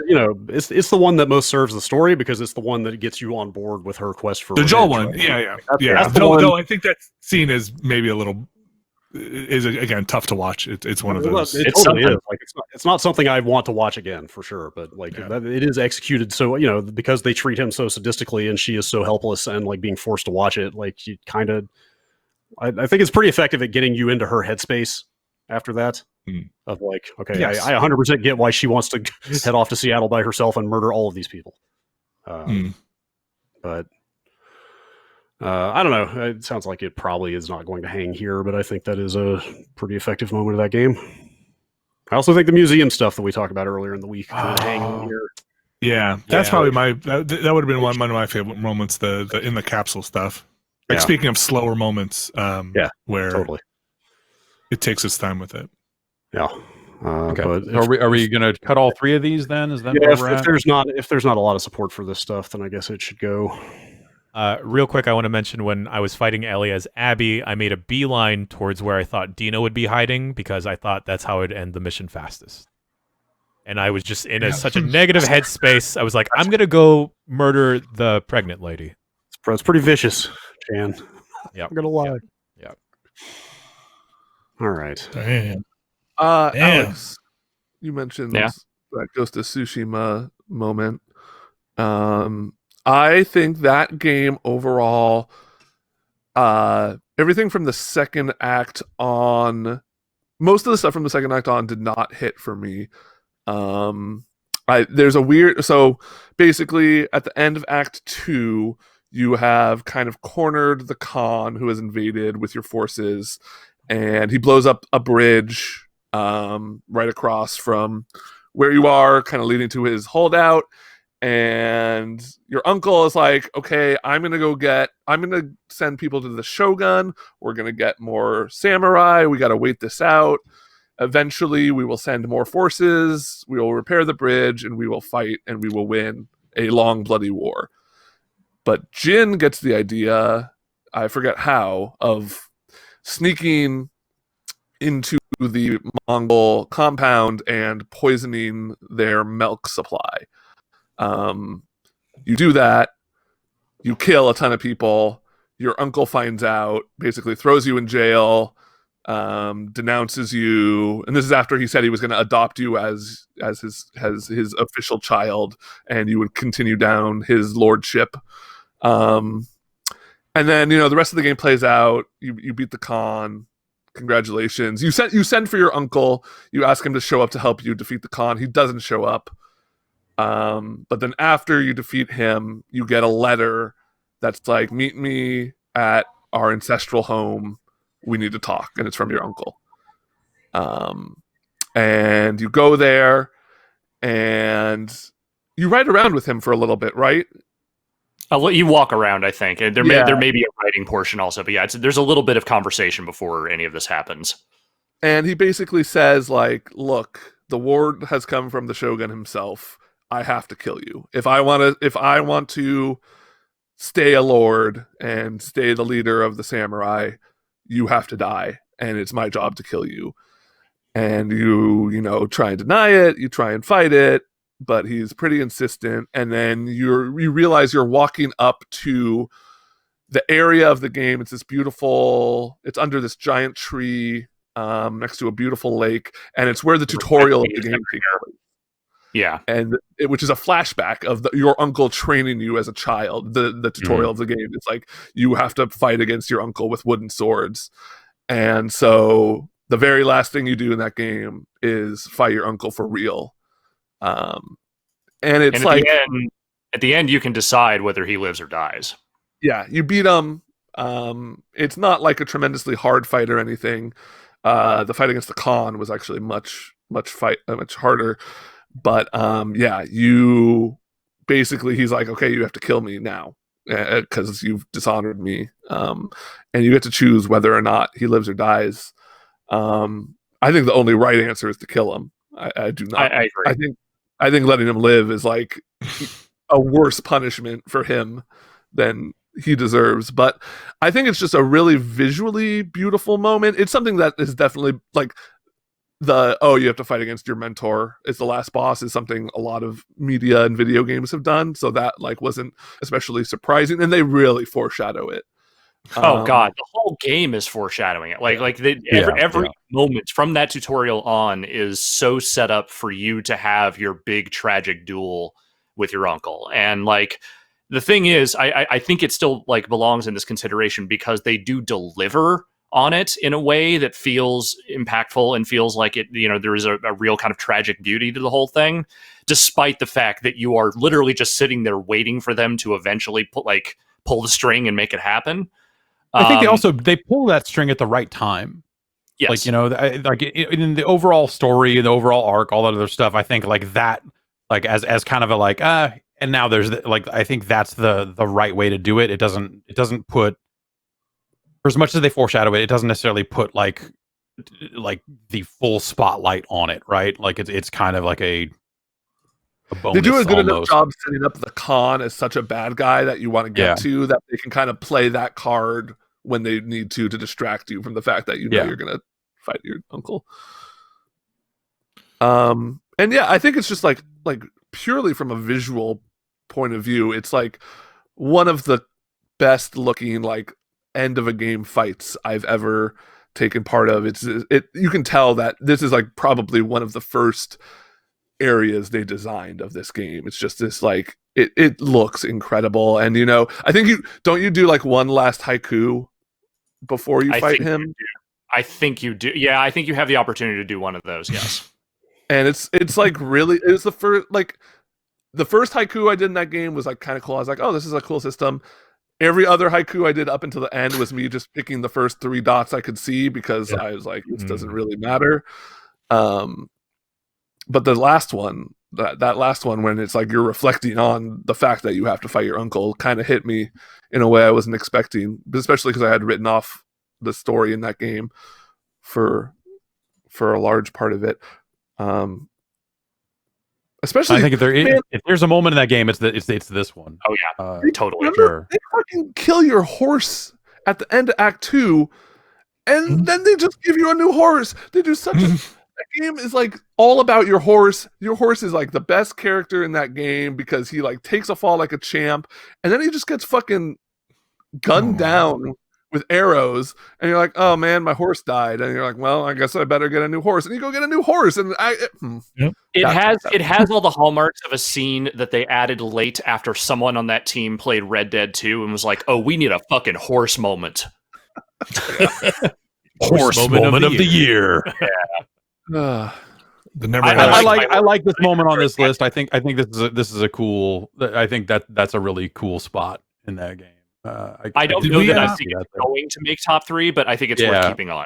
it's the one that most serves the story because it's the one that gets you on board with her quest for the revenge, Joel one. Right? Yeah. Though I think that scene is maybe a little again tough to watch. It's one of those. It totally is. Like it's not something I want to watch again for sure. But like it is executed so because they treat him so sadistically and she is so helpless and like being forced to watch it. Like you kind of, I think it's pretty effective at getting you into her headspace after that. Of like, okay, yes. I 100% get why she wants to head off to Seattle by herself and murder all of these people. But I don't know. It sounds like it probably is not going to hang here, but I think that is a pretty effective moment of that game. I also think the museum stuff that we talked about earlier in the week could hang here. Yeah, that's probably that would have been one of my favorite moments. The in the capsule stuff. Like speaking of slower moments, where totally it takes its time with it. Yeah. Okay. But are we going to cut all three of these then? Is that if there's not a lot of support for this stuff, then I guess it should go. Real quick, I want to mention when I was fighting Ellie as Abby, I made a beeline towards where I thought Dina would be hiding because I thought that's how I'd end the mission fastest. And I was just in such a negative headspace. I was like, I'm going to go murder the pregnant lady. It's pretty vicious, Chan. Yeah, I'm going to lie. Yeah. All right. Damn. Alex, you mentioned that Ghost of Tsushima moment. I think that game overall, everything from the second act on, most of the stuff from the second act on did not hit for me. There's a weird, so basically at the end of Act 2, you have kind of cornered the Khan who has invaded with your forces, and he blows up a bridge right across from where you are, kind of leading to his holdout. And your uncle is like, okay, I'm going to send people to the Shogun. We're going to get more samurai. We got to wait this out. Eventually, we will send more forces. We will repair the bridge and we will fight and we will win a long, bloody war. But Jin gets the idea, I forget how, of sneaking into the Mongol compound and poisoning their milk supply. You do that, you kill a ton of people, your uncle finds out, basically throws you in jail, denounces you, and this is after he said he was going to adopt you as his official child, and you would continue down his lordship. And then the rest of the game plays out. You beat the Khan. Congratulations. You send for your uncle. You ask him to show up to help you defeat the Khan. He doesn't show up. But then after you defeat him, you get a letter that's like, meet me at our ancestral home. We need to talk. And it's from your uncle. And you go there and you ride around with him for a little bit, right? I'll let you walk around, I think. And there may be a writing portion also, but there's a little bit of conversation before any of this happens. And he basically says, like, look, the word has come from the Shogun himself. I have to kill you. If I want to stay a lord and stay the leader of the samurai, you have to die, and it's my job to kill you. And you try and deny it, you try and fight it, but he's pretty insistent. And then you realize you're walking up to the area of the game. It's this beautiful, it's under this giant tree. next to a beautiful lake, and it's where the tutorial of the game takes place. Yeah, and which is a flashback of your uncle training you as a child. The tutorial of the game, it's like you have to fight against your uncle with wooden swords, and so the very last thing you do in that game is fight your uncle for real. And it's and like at the end you can decide whether he lives or dies. Yeah, you beat him. It's not like a tremendously hard fight or anything. The fight against the Khan was actually much harder. But yeah, you basically, he's like, okay, you have to kill me now because you've dishonored me. And you get to choose whether or not he lives or dies. I think the only right answer is to kill him. I do not. I agree. I think letting him live is like a worse punishment for him than he deserves. But I think it's just a really visually beautiful moment. It's something that is definitely like you have to fight against your mentor. It's the last boss is something a lot of media and video games have done. So that like wasn't especially surprising, and they really foreshadow it. Oh god, the whole game is foreshadowing it. Every moment from that tutorial on is so set up for you to have your big tragic duel with your uncle. And like the thing is, I think it still like belongs in this consideration because they do deliver on it in a way that feels impactful and feels like it, there is a real kind of tragic beauty to the whole thing, despite the fact that you are literally just sitting there waiting for them to eventually pull the string and make it happen. I think they pull that string at the right time. Yes. Like, in the overall story, the overall arc, all that other stuff, I think like that, like as kind of a and now there's I think that's the right way to do it. It doesn't put, for as much as they foreshadow it, it doesn't necessarily put like the full spotlight on it, right? Like it's kind of like a bonus. They do a good enough almost. job setting up the Khan as such a bad guy that you want to get to, that they can kind of play that card when they need to distract you from the fact that you're going to fight your uncle. And yeah, I think it's just like purely from a visual point of view, it's like one of the best looking like end of a game fights I've ever taken part of. You can tell that this is like probably one of the first areas they designed of this game. It's just this like it looks incredible. And I think you do like one last haiku before you fight him. I think you do. Yeah, I think you have the opportunity to do one of those. Yes. And it's like really, it was the first haiku I did in that game was like kind of cool. I was like, oh, this is a cool system. Every other haiku I did up until the end was me just picking the first 3 dots I could see because I was like, this doesn't really matter. But the last one, that last one, when it's like you're reflecting on the fact that you have to fight your uncle, kind of hit me in a way I wasn't expecting, but especially because I had written off the story in that game for a large part of it. Especially, I think if there's a moment in that game, it's this one. Oh yeah, totally. Sure. They fucking kill your horse at the end of Act 2, and then they just give you a new horse. They do such a that game is like all about your horse. Your horse is like the best character in that game because he like takes a fall like a champ, and then he just gets fucking gunned down with arrows, and you're like, oh man, my horse died, and you're like, well, I guess I better get a new horse, and you go get a new horse, and it has all the hallmarks of a scene that they added late after someone on that team played Red Dead 2 and was like, oh, we need a fucking horse moment. Horse moment of the year. Yeah. I like this moment on this list. I think this is a cool. I think that's a really cool spot in that game. I don't know that I think it's going to make top 3, but I think it's worth keeping on.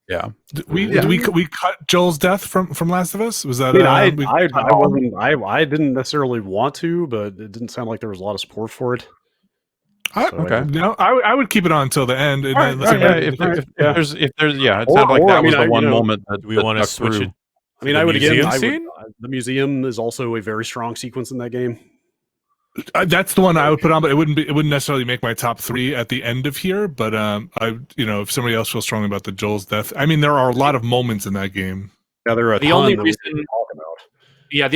Yeah. Did we cut Joel's death from Last of Us? Was that? I didn't necessarily want to, but it didn't sound like there was a lot of support for it. No, I would keep it on until the end. And if there's it sounded like that was the one moment that do we want to switch it. I mean, I would again. The museum is also a very strong sequence in that game. That's the one I would put on, but it wouldn't necessarily make my top 3 at the end of here. But if somebody else feels strongly about the Joel's death, I mean, there are a lot of moments in that game. Yeah, there are. The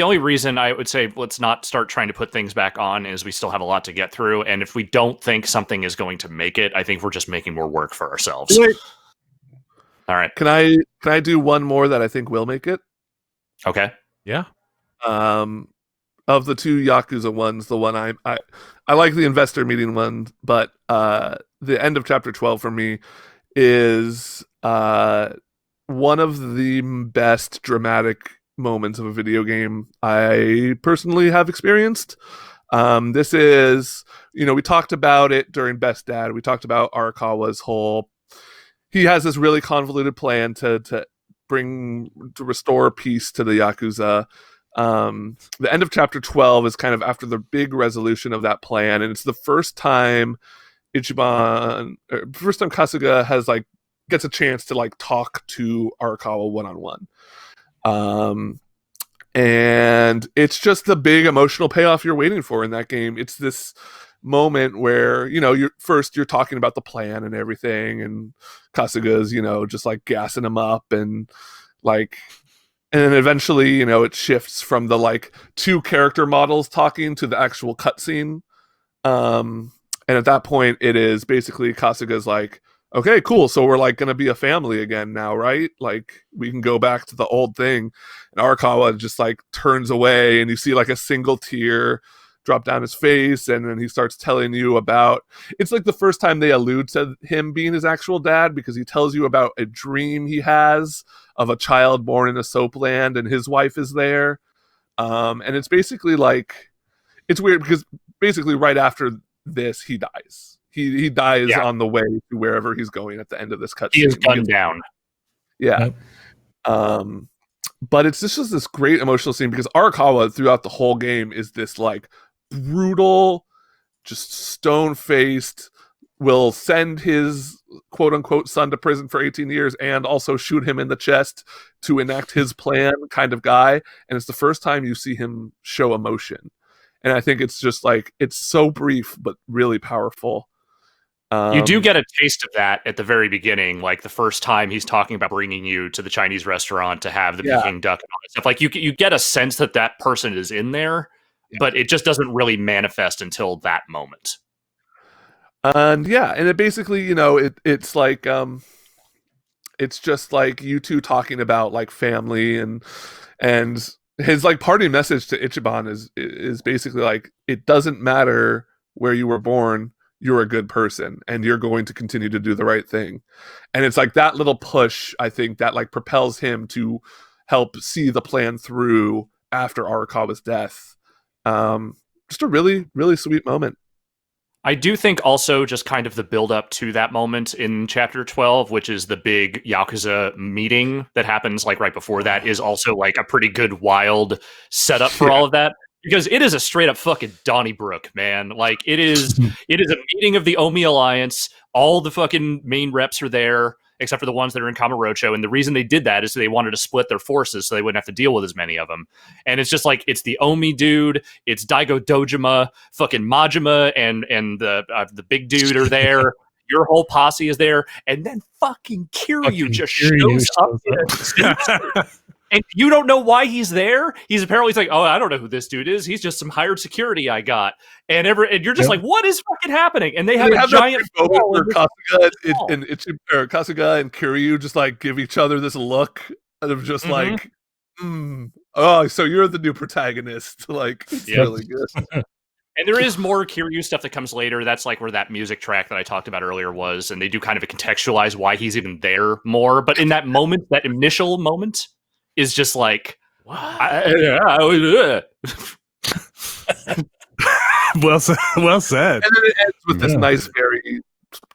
only reason I would say let's not start trying to put things back on is we still have a lot to get through, and if we don't think something is going to make it, I think we're just making more work for ourselves. All right. Can I do one more that I think will make it? Okay. Yeah. Of the two Yakuza ones, the one I like the investor meeting one, but the end of chapter 12 for me is one of the best dramatic moments of a video game I personally have experienced. This is, we talked about it during Best Dad. We talked about Arakawa's whole. He has this really convoluted plan to restore peace to the Yakuza. The end of chapter 12 is kind of after the big resolution of that plan, and it's the first time Kasuga has gets a chance to talk to Arakawa one-on-one. And it's just the big emotional payoff you're waiting for in that game. It's this moment where you're talking about the plan and everything, and Kasuga's just gassing him up, and then eventually it shifts from the two character models talking to the actual cutscene. And at that point, it is basically Kasuga's okay, cool. So we're gonna be a family again now, right? We can go back to the old thing. And Arakawa just turns away, and you see a single tear drop down his face, and then he starts telling you about. It's the first time they allude to him being his actual dad, because he tells you about a dream he has of a child born in a soap land, and his wife is there. And it's basically it's weird because basically right after this he dies. He dies on the way to wherever he's going at the end of this cutscene. He is gunned down. Yeah. Yep. But it's just this great emotional scene because Arakawa throughout the whole game is this brutal, just stone-faced, will send his quote-unquote son to prison for 18 years and also shoot him in the chest to enact his plan kind of guy. And it's the first time you see him show emotion. And I think it's just it's so brief but really powerful. You do get a taste of that at the very beginning, the first time he's talking about bringing you to the Chinese restaurant to have the Peking duck and all that stuff. You get a sense that person is in there, but it just doesn't really manifest until that moment. And it basically, it's it's just you two talking about family, and his parting message to Ichiban is basically it doesn't matter where you were born. You're a good person, and you're going to continue to do the right thing. And it's that little push, I think, that propels him to help see the plan through after Arakawa's death. Just a really, really sweet moment. I do think also just kind of the build up to that moment in chapter 12, which is the big Yakuza meeting that happens right before that, is also a pretty good wild setup for all of that. Because it is a straight up fucking Donnybrook, man. It is a meeting of the Omi Alliance. All the fucking main reps are there, except for the ones that are in Kamurocho. And the reason they did that is they wanted to split their forces so they wouldn't have to deal with as many of them. And it's just it's the Omi dude, it's Daigo Dojima, fucking Majima, and the big dude are there. Your whole posse is there, and then fucking Kiryu just shows up. And you don't know why he's there. He's apparently oh, I don't know who this dude is. He's just some hired security I got. And you're just what is fucking happening? And they have a giant moment where Kasuga and Kiryu just give each other this look of just oh, so you're the new protagonist. It's really good. And there is more Kiryu stuff that comes later. That's where that music track that I talked about earlier was, and they do kind of contextualize why he's even there more. But in that moment, that initial moment, is just well said. And then it ends with this nice, very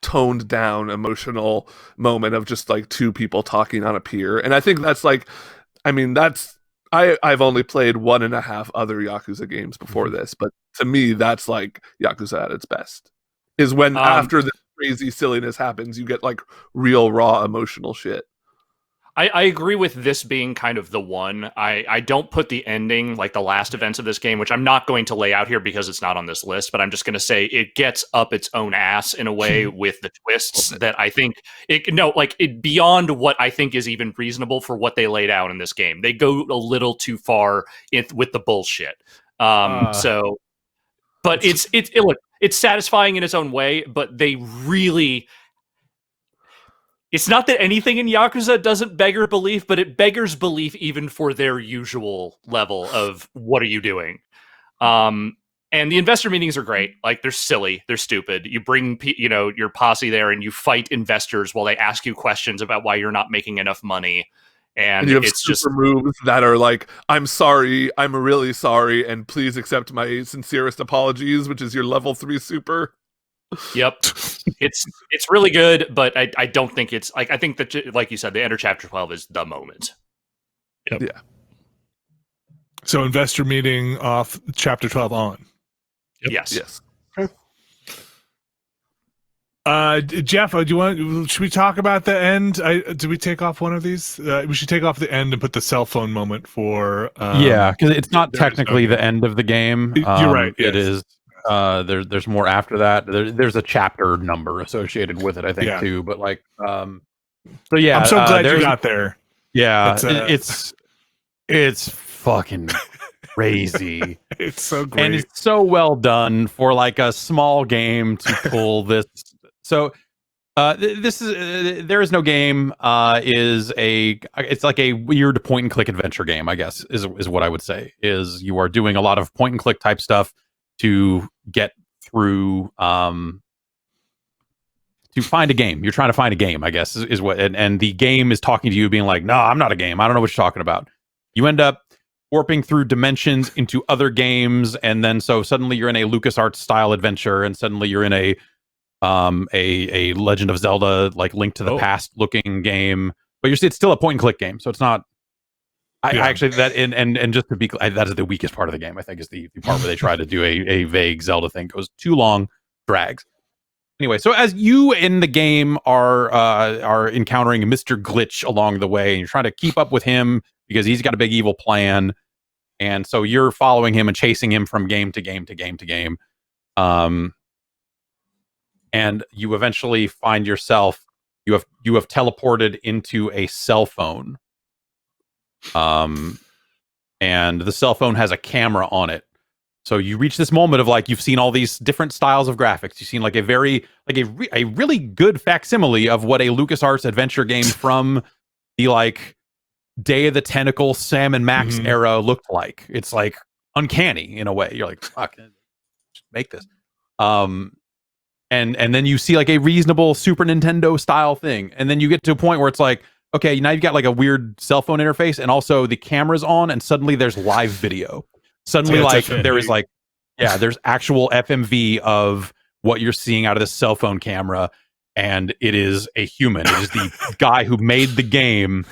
toned down, emotional moment of just two people talking on a pier. And I think that's I've only played 1.5 other Yakuza games before this, but to me, that's Yakuza at its best. Is when after the crazy silliness happens, you get real raw emotional shit. I agree with this being kind of the one. I don't put the ending, the last events of this game, which I'm not going to lay out here because it's not on this list, but I'm just going to say it gets up its own ass in a way with the twists that I think beyond what I think is even reasonable for what they laid out in this game. They go a little too far with the bullshit. But it's satisfying in its own way, but they really It's not that anything in Yakuza doesn't beggar belief, but it beggars belief even for their usual level of what are you doing? And the investor meetings are great. Like, they're silly, they're stupid. You bring your posse there and you fight investors while they ask you questions about why you're not making enough money. And you have it's super just moves that are like, I'm sorry, I'm really sorry, and please accept my sincerest apologies, which is your level 3 super. Yep. It's really good, but I don't think it's like, I think that, like you said, the end of chapter 12 is the moment. Yep. Yeah. So investor meeting off chapter 12 on. Yep. Yes. Jeff, do you want? Should we talk about the end? Did we take off one of these? We should take off the end and put the cell phone moment for. Yeah, because it's not there is no technically the game. end of the game. You're right, It yes. is. There's more after that. There's a chapter number associated with it, I think, Yeah. too. But like, so yeah, I'm so glad you there's- got there. Yeah, It's, it's fucking crazy. It's so great. And it's so well done for like a small game to pull this. So this is there is no game it's like a weird point and click adventure game, I guess is what I would say. Is you are doing a lot of point and click type stuff to get through to find a game. You're trying to find a game, I guess, is what and the game is talking to you being like, "No, I'm not a game. I don't know what you're talking about." You end up warping through dimensions into other games, and then so suddenly you're in a LucasArts style adventure, and suddenly you're in a Legend of Zelda, like Link to the Past looking game, but it's still a point and click game, so it's not. I actually that and just to be clear, that is the weakest part of the game. I think is the part where they try to do a vague Zelda thing. It goes too long, drags. Anyway, so as you in the game are encountering Mr. Glitch along the way, and you're trying to keep up with him because he's got a big evil plan, and so you're following him and chasing him from game to game to game to game. And you eventually find yourself you have teleported into a cell phone. And the cell phone has a camera on it. So you reach this moment of like you've seen all these different styles of graphics. You've seen like a really good facsimile of what a LucasArts adventure game from the like Day of the Tentacle Sam and Max era looked like. It's like uncanny in a way. You're like, fuck, just make this. And then you see like a reasonable Super Nintendo style thing. And then you get to a point where it's like, okay, now you've got like a weird cell phone interface and also the camera's on and suddenly there's live video. Suddenly like there is like, there's actual FMV of what you're seeing out of this cell phone camera. And it is a human. It is the guy who made the game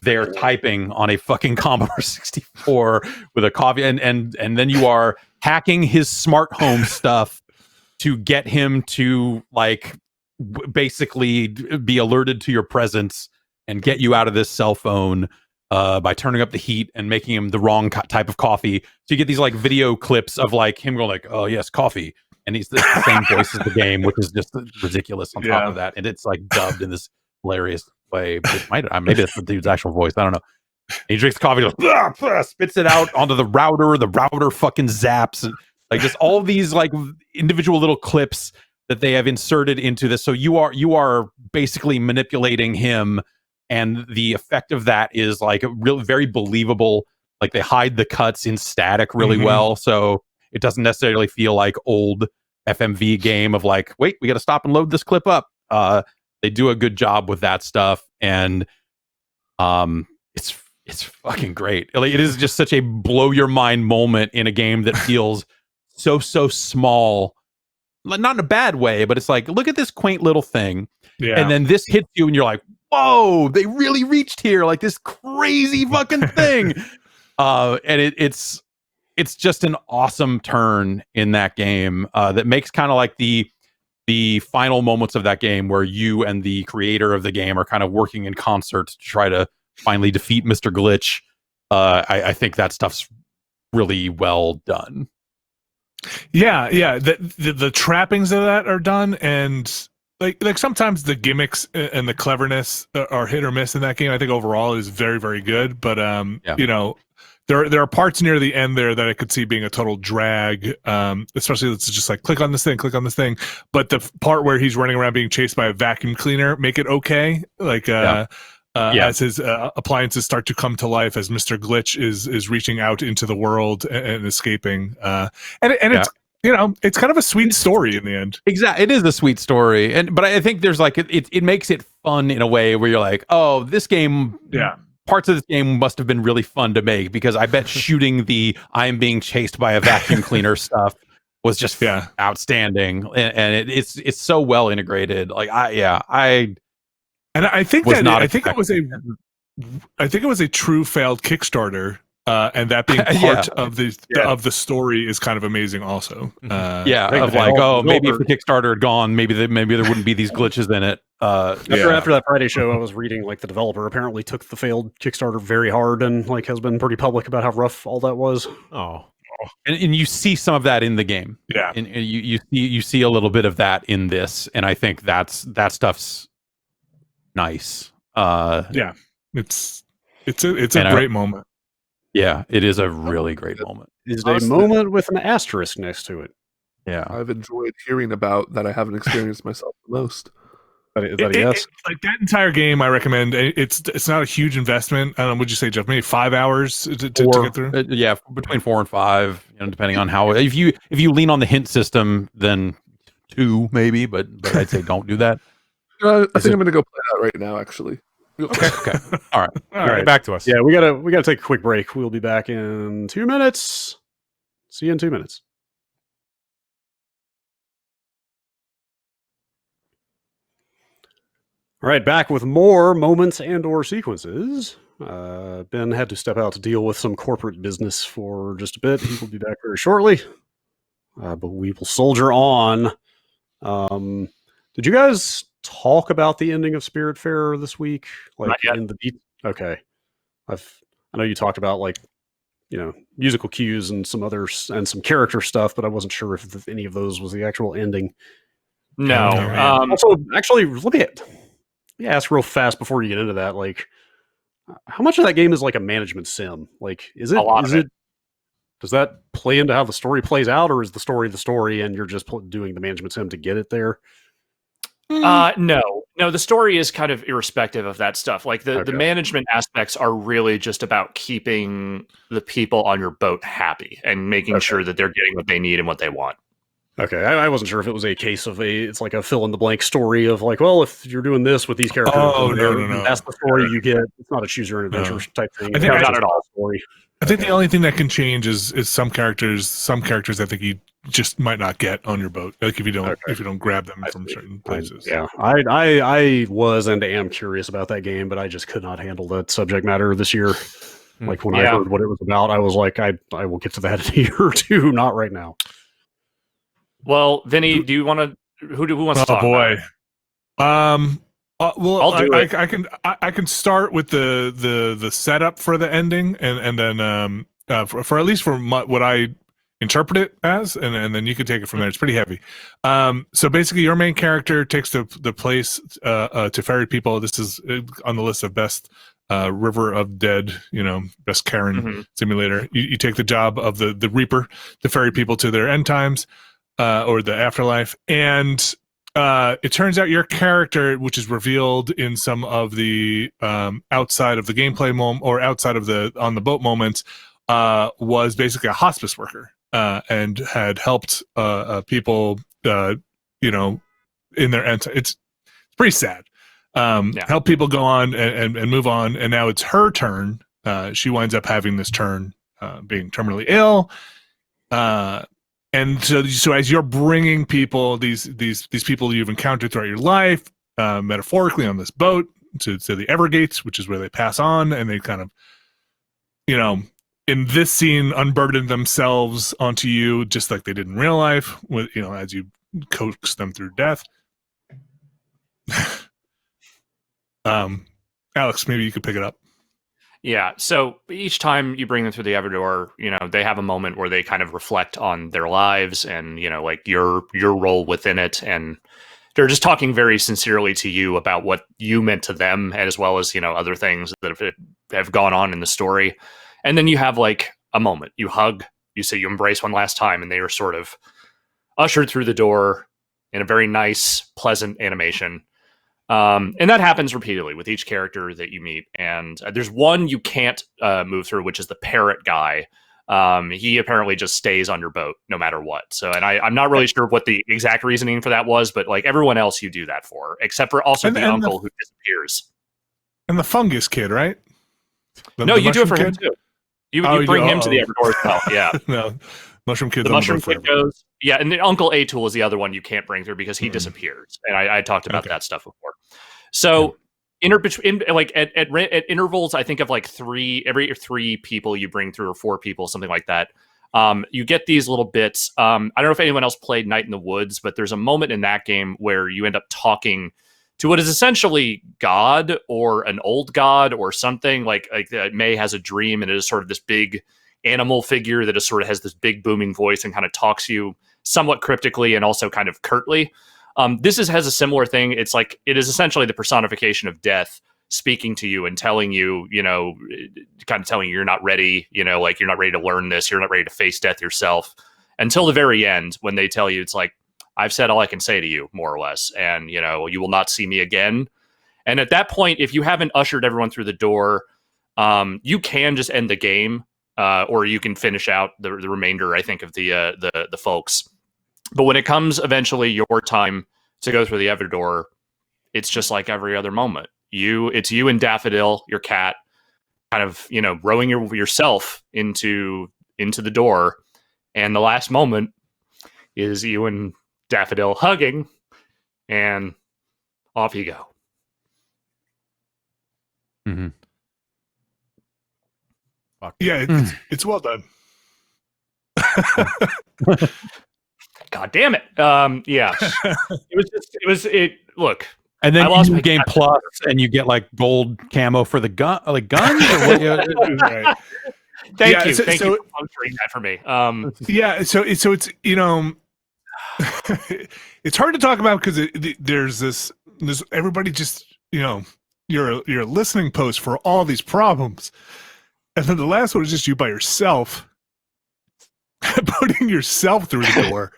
there typing on a fucking Commodore 64 with a coffee. And then you are hacking his smart home stuff to get him to like basically be alerted to your presence and get you out of this cell phone by turning up the heat and making him the wrong type of coffee. So you get these like video clips of like him going like, "Oh yes, coffee," and he's the same voice as the game, which is just ridiculous on top of that. And it's like dubbed in this hilarious way. But maybe that's the dude's actual voice. I don't know. And he drinks coffee, goes, spits it out onto the router. The router fucking zaps and. Like just all of these like individual little clips that they have inserted into this. So you are basically manipulating him, and the effect of that is like really very believable. Like they hide the cuts in static really well, so it doesn't necessarily feel like old FMV game of like, wait, we got to stop and load this clip up. They do a good job with that stuff, and it's fucking great. Like, it is just such a blow your mind moment in a game that feels so small, not in a bad way, but it's like, look at this quaint little thing, and then this hits you and you're like, whoa, they really reached here, like this crazy fucking thing. And it's just an awesome turn in that game that makes kind of like the final moments of that game where you and the creator of the game are kind of working in concert to try to finally defeat Mr. Glitch. I think that stuff's really well done. Yeah. The trappings of that are done, and like sometimes the gimmicks and the cleverness are hit or miss in that game. I think overall is very, very good, but you know, there are parts near the end there that I could see being a total drag, especially it's just like click on this thing. But the part where he's running around being chased by a vacuum cleaner make it okay. Like as his appliances start to come to life, as Mr. Glitch is reaching out into the world and escaping, and it's it's kind of a sweet story in the end. Exactly, it is a sweet story, but I think there's like it makes it fun in a way where you're like, oh, this game, parts of this game must have been really fun to make, because I bet shooting the I'm being chased by a vacuum cleaner stuff was just outstanding, and it's so well integrated. Like I think it was a true failed Kickstarter. And that being part of the story is kind of amazing also. Maybe if the Kickstarter had gone, maybe there wouldn't be these glitches in it. After that Friday show, I was reading like the developer apparently took the failed Kickstarter very hard and like has been pretty public about how rough all that was. Oh. And you see some of that in the game. Yeah. And you see a little bit of that in this, and I think that stuff's nice. It's a great moment. Yeah, it is a really great moment. It's a moment with an asterisk next to it. Yeah, I've enjoyed hearing about that. I haven't experienced myself the most. Is that a yes? Like that entire game, I recommend. It's not a huge investment. I don't know. Would you say, Jeff? Maybe 5 hours to get through. Between 4 and 5. Depending on how. If you lean on the hint system, then 2 maybe. But I'd say don't do that. I think I'm going to go play that right now. Actually. Okay. All right. Back to us. Yeah, we gotta take a quick break. We'll be back in 2 minutes. See you in 2 minutes. All right, back with more moments and/or sequences. Ben had to step out to deal with some corporate business for just a bit. He will be back very shortly, but we will soldier on. Did you guys talk about the ending of Spiritfarer this week? Like Not yet. in the okay. I know you talked about like musical cues and some others and some character stuff, but I wasn't sure if any of those was the actual ending. No. Also, actually, let me ask real fast before you get into that. Like, how much of that game is like a management sim? Like, is it? A lot of it. Does that play into how the story plays out, or is the story, and you're just doing the management sim to get it there? No, the story is kind of irrespective of that stuff. Like the management aspects are really just about keeping the people on your boat happy and making sure that they're getting what they need and what they want. Okay, I wasn't sure if it was a case of it's like a fill in the blank story of like, well, if you're doing this with these characters, no. that's the story you get. It's not a choose your own adventure type thing. I think not at all story. I think the only thing that can change is some characters. Some characters I think you just might not get on your boat, like if you don't grab them from certain places. I was and am curious about that game, but I just could not handle that subject matter this year. Like when I heard what it was about, I was like, I will get to that in a year or two, not right now. Well, Vinny, do you want to? Who wants to talk? Oh boy. Well, I'll do it. I can start with the setup for the ending, and then for at least for what I interpret it as, and then you can take it from there. It's pretty heavy. So basically, your main character takes the place to ferry people. This is on the list of best River of Dead, best Karen simulator. You take the job of the Reaper to ferry people to their end times or the afterlife, and it turns out your character, which is revealed in some of the outside of the gameplay moment or outside of the on the boat moments, was basically a hospice worker and had helped people, in their end. It's pretty sad. Help people go on and move on, and now it's her turn. She winds up having this turn, being terminally ill. And so as you're bringing people, these people you've encountered throughout your life, metaphorically on this boat to the Evergates, which is where they pass on, and they kind of, in this scene, unburden themselves onto you, just like they did in real life, with as you coax them through death. Alex, maybe you could pick it up. Yeah. So each time you bring them through the Everdor, they have a moment where they kind of reflect on their lives and, like your role within it. And they're just talking very sincerely to you about what you meant to them, as well as, other things that have gone on in the story. And then you have like a moment. You hug, you say you embrace one last time, and they are sort of ushered through the door in a very nice, pleasant animation. And that happens repeatedly with each character that you meet. And there's one you can't move through, which is the parrot guy. He apparently just stays on your boat no matter what. So, and I'm not really sure what the exact reasoning for that was, but like everyone else you do that for, except for also the uncle who disappears. And the fungus kid, right? No, you do it for him too. You bring him to the Everdoor as well. Yeah. No, mushroom kid's the on mushroom board kid goes. Yeah, and then Uncle Atul is the other one you can't bring through because he disappears. And I talked about that stuff before. So at intervals, I think of like every three people you bring through, or four people, something like that. You get these little bits. I don't know if anyone else played Night in the Woods, but there's a moment in that game where you end up talking to what is essentially God or an old god or something. Like May has a dream, and it is sort of this big animal figure that is sort of has this big booming voice and kind of talks to you somewhat cryptically and also kind of curtly. This has a similar thing. It's like it is essentially the personification of death speaking to you and telling you, kind of telling you you're not ready, like you're not ready to learn this, you're not ready to face death yourself until the very end when they tell you it's like, I've said all I can say to you, more or less, and you will not see me again. And at that point, if you haven't ushered everyone through the door, you can just end the game, or you can finish out the remainder, I think, of the folks. But when it comes eventually your time to go through the Everdoor, it's just like every other moment. It's you and Daffodil, your cat, kind of rowing yourself into the door, and the last moment is you and Daffodil hugging, and off you go. Mm-hmm. Yeah, it's well done. God damn it. Yeah. Look. And then I lost my Game Plus, and you get like gold camo for the gun, like guns. Or what, right. Thank you. Thank you for puncturing that for me. Yeah. So it's it's hard to talk about because there's everybody just you're a listening post for all these problems, and then the last one is just you by yourself putting yourself through the door,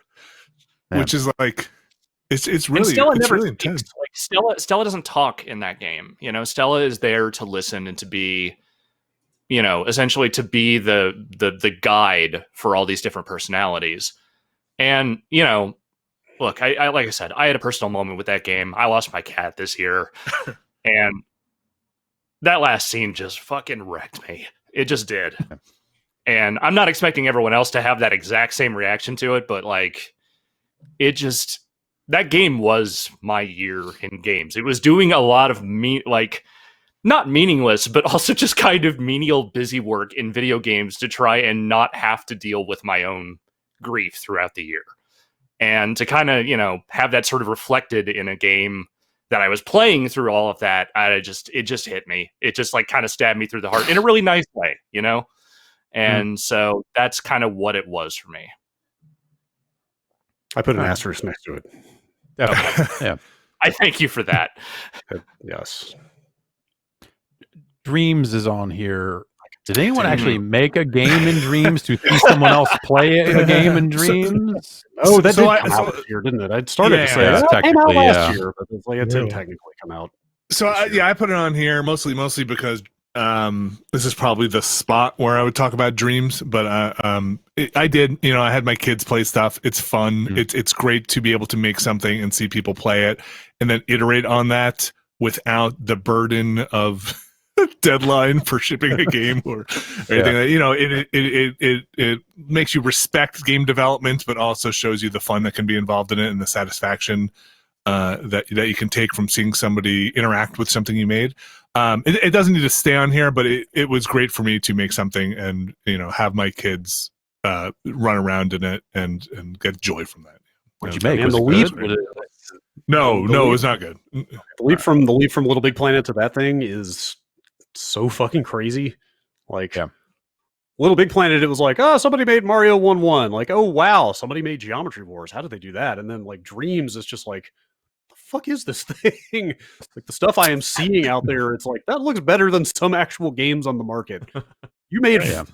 which is like it's really Stella it's never really speaks. intense. Like Stella doesn't talk in that game. Stella is there to listen and to be essentially to be the guide for all these different personalities. And look, I like I said, I had a personal moment with that game. I lost my cat this year, and that last scene just fucking wrecked me. It just did. And I'm not expecting everyone else to have that exact same reaction to it, but like, that game was my year in games. It was doing a lot of not meaningless, but also just kind of menial busy work in video games to try and not have to deal with my own grief throughout the year. And to kind of, have that sort of reflected in a game that I was playing through all of that, it just hit me. It just like kind of stabbed me through the heart in a really nice way, And so that's kind of what it was for me. I put an asterisk next to it. Okay. Yeah. I thank you for that. Yes. Dreams is on here. Did anyone actually make a game in Dreams to see someone else play a game in Dreams? That did come out this year, didn't it? I started to say it came out last year, but it's like it didn't technically come out. So I put it on here mostly because this is probably the spot where I would talk about Dreams, but I did, I had my kids play stuff. It's fun. It's great to be able to make something and see people play it and then iterate on that without the burden of deadline for shipping a game or anything. It makes you respect game development, but also shows you the fun that can be involved in it and the satisfaction that you can take from seeing somebody interact with something you made. It doesn't need to stay on here, but it was great for me to make something and have my kids run around in it and get joy from that. What'd you make? And Was the it leap, good? no, it was not good. The leap from Little Big Planet to that thing is so fucking crazy. Like, Little Big Planet, it was like, oh, somebody made Mario 1-1. Like, oh wow, somebody made Geometry Wars. How did they do that? And then like Dreams is just like, the fuck is this thing? Like the stuff I am seeing out there, it's like that looks better than some actual games on the market. You made Yeah.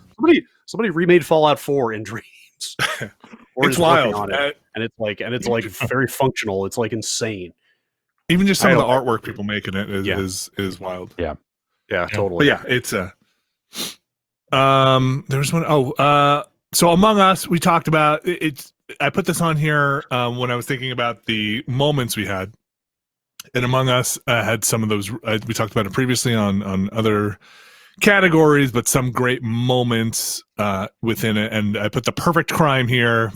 somebody remade Fallout 4 in dreams. Or It's is working wild. on it, and it's like very functional. It's like insane. Even just some I of the don't- artwork people make in it Yeah. is wild. Yeah, Yeah. totally. But yeah, it's there's one so Among Us, we talked about it's I put this on here when I was thinking about the moments we had. And Among Us had some of those we talked about it previously on other categories, but some great moments within it. And I put the perfect crime here,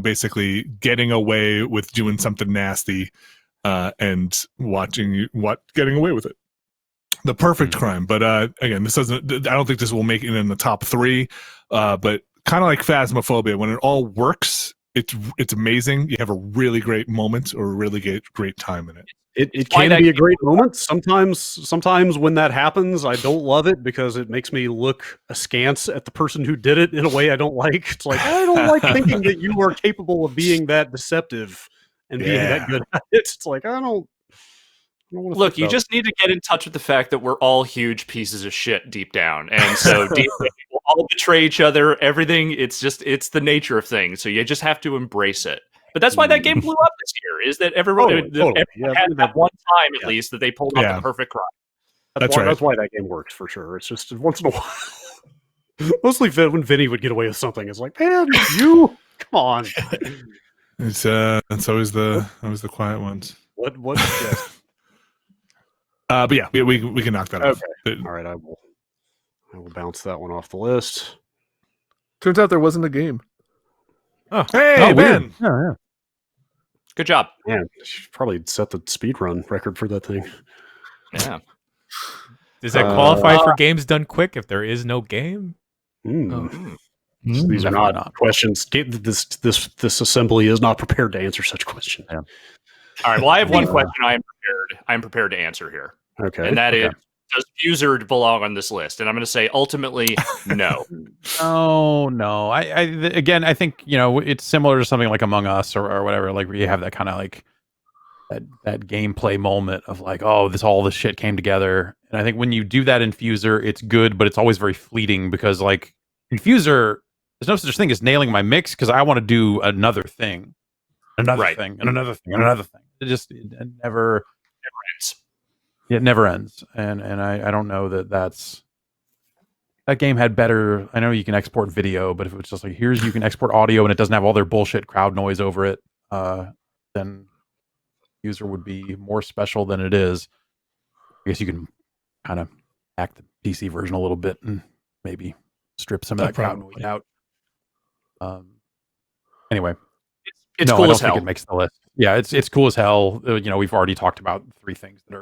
basically getting away with doing something nasty and watching getting away with it. The perfect crime. But again, this doesn't, I don't think this will make it in the top 3, but kind of like Phasmophobia, when it all works, it's amazing. You have a really great moment or a really great time in it. It can be a great moment. Sometimes when that happens, I don't love it because it makes me look askance at the person who did it in a way I don't like. It's like, I don't like thinking that you are capable of being that deceptive and being that good at it. It's like, I don't wanna Look, think you about just need to get in touch with the fact that we're all huge pieces of shit deep down, and so deep down, we'll all betray each other. Everything, it's the nature of things. So you just have to embrace it. But that's why that game blew up this year. Is that everyone, Totally. everyone had that one time at least that they pulled off Yeah. the perfect crime. That's right. That's why that game works for sure. It's just once in a while. Mostly when Vinny would get away with something, it's like, man, you come on. It's always the quiet ones. What? Yes. But yeah, we can knock that off. Okay. All right, I will bounce that one off the list. Turns out there wasn't a game. Hey, Oh, Ben. weird. Yeah. Good job. Man, you should probably set the speed run record for that thing. Yeah. Does that qualify for games done quick if there is no game? These are Definitely not questions. This assembly is not prepared to answer such questions. Yeah. All right. Well, I have one question I'm prepared to answer here. Okay. And that is, does Fuser belong on this list? And I'm going to say ultimately, no. Oh no! Again, I think it's similar to something like Among Us or whatever. Like where you have that kind of like that gameplay moment of like, oh, all this shit came together. And I think when you do that in Fuser, it's good, but it's always very fleeting because like in Fuser, there's no such thing as nailing my mix because I want to do another thing, another thing, and another thing, and another thing. It never ends. It never ends, and I don't know that game had better. I know you can export video, but if it was just like you can export audio and it doesn't have all their bullshit crowd noise over it, then User would be more special than it is. I guess you can kind of hack the PC version a little bit and maybe strip some of that crowd noise out. Anyway, it's no, cool I don't as hell. think it makes the list. Yeah, it's cool as hell. We've already talked about 3 things that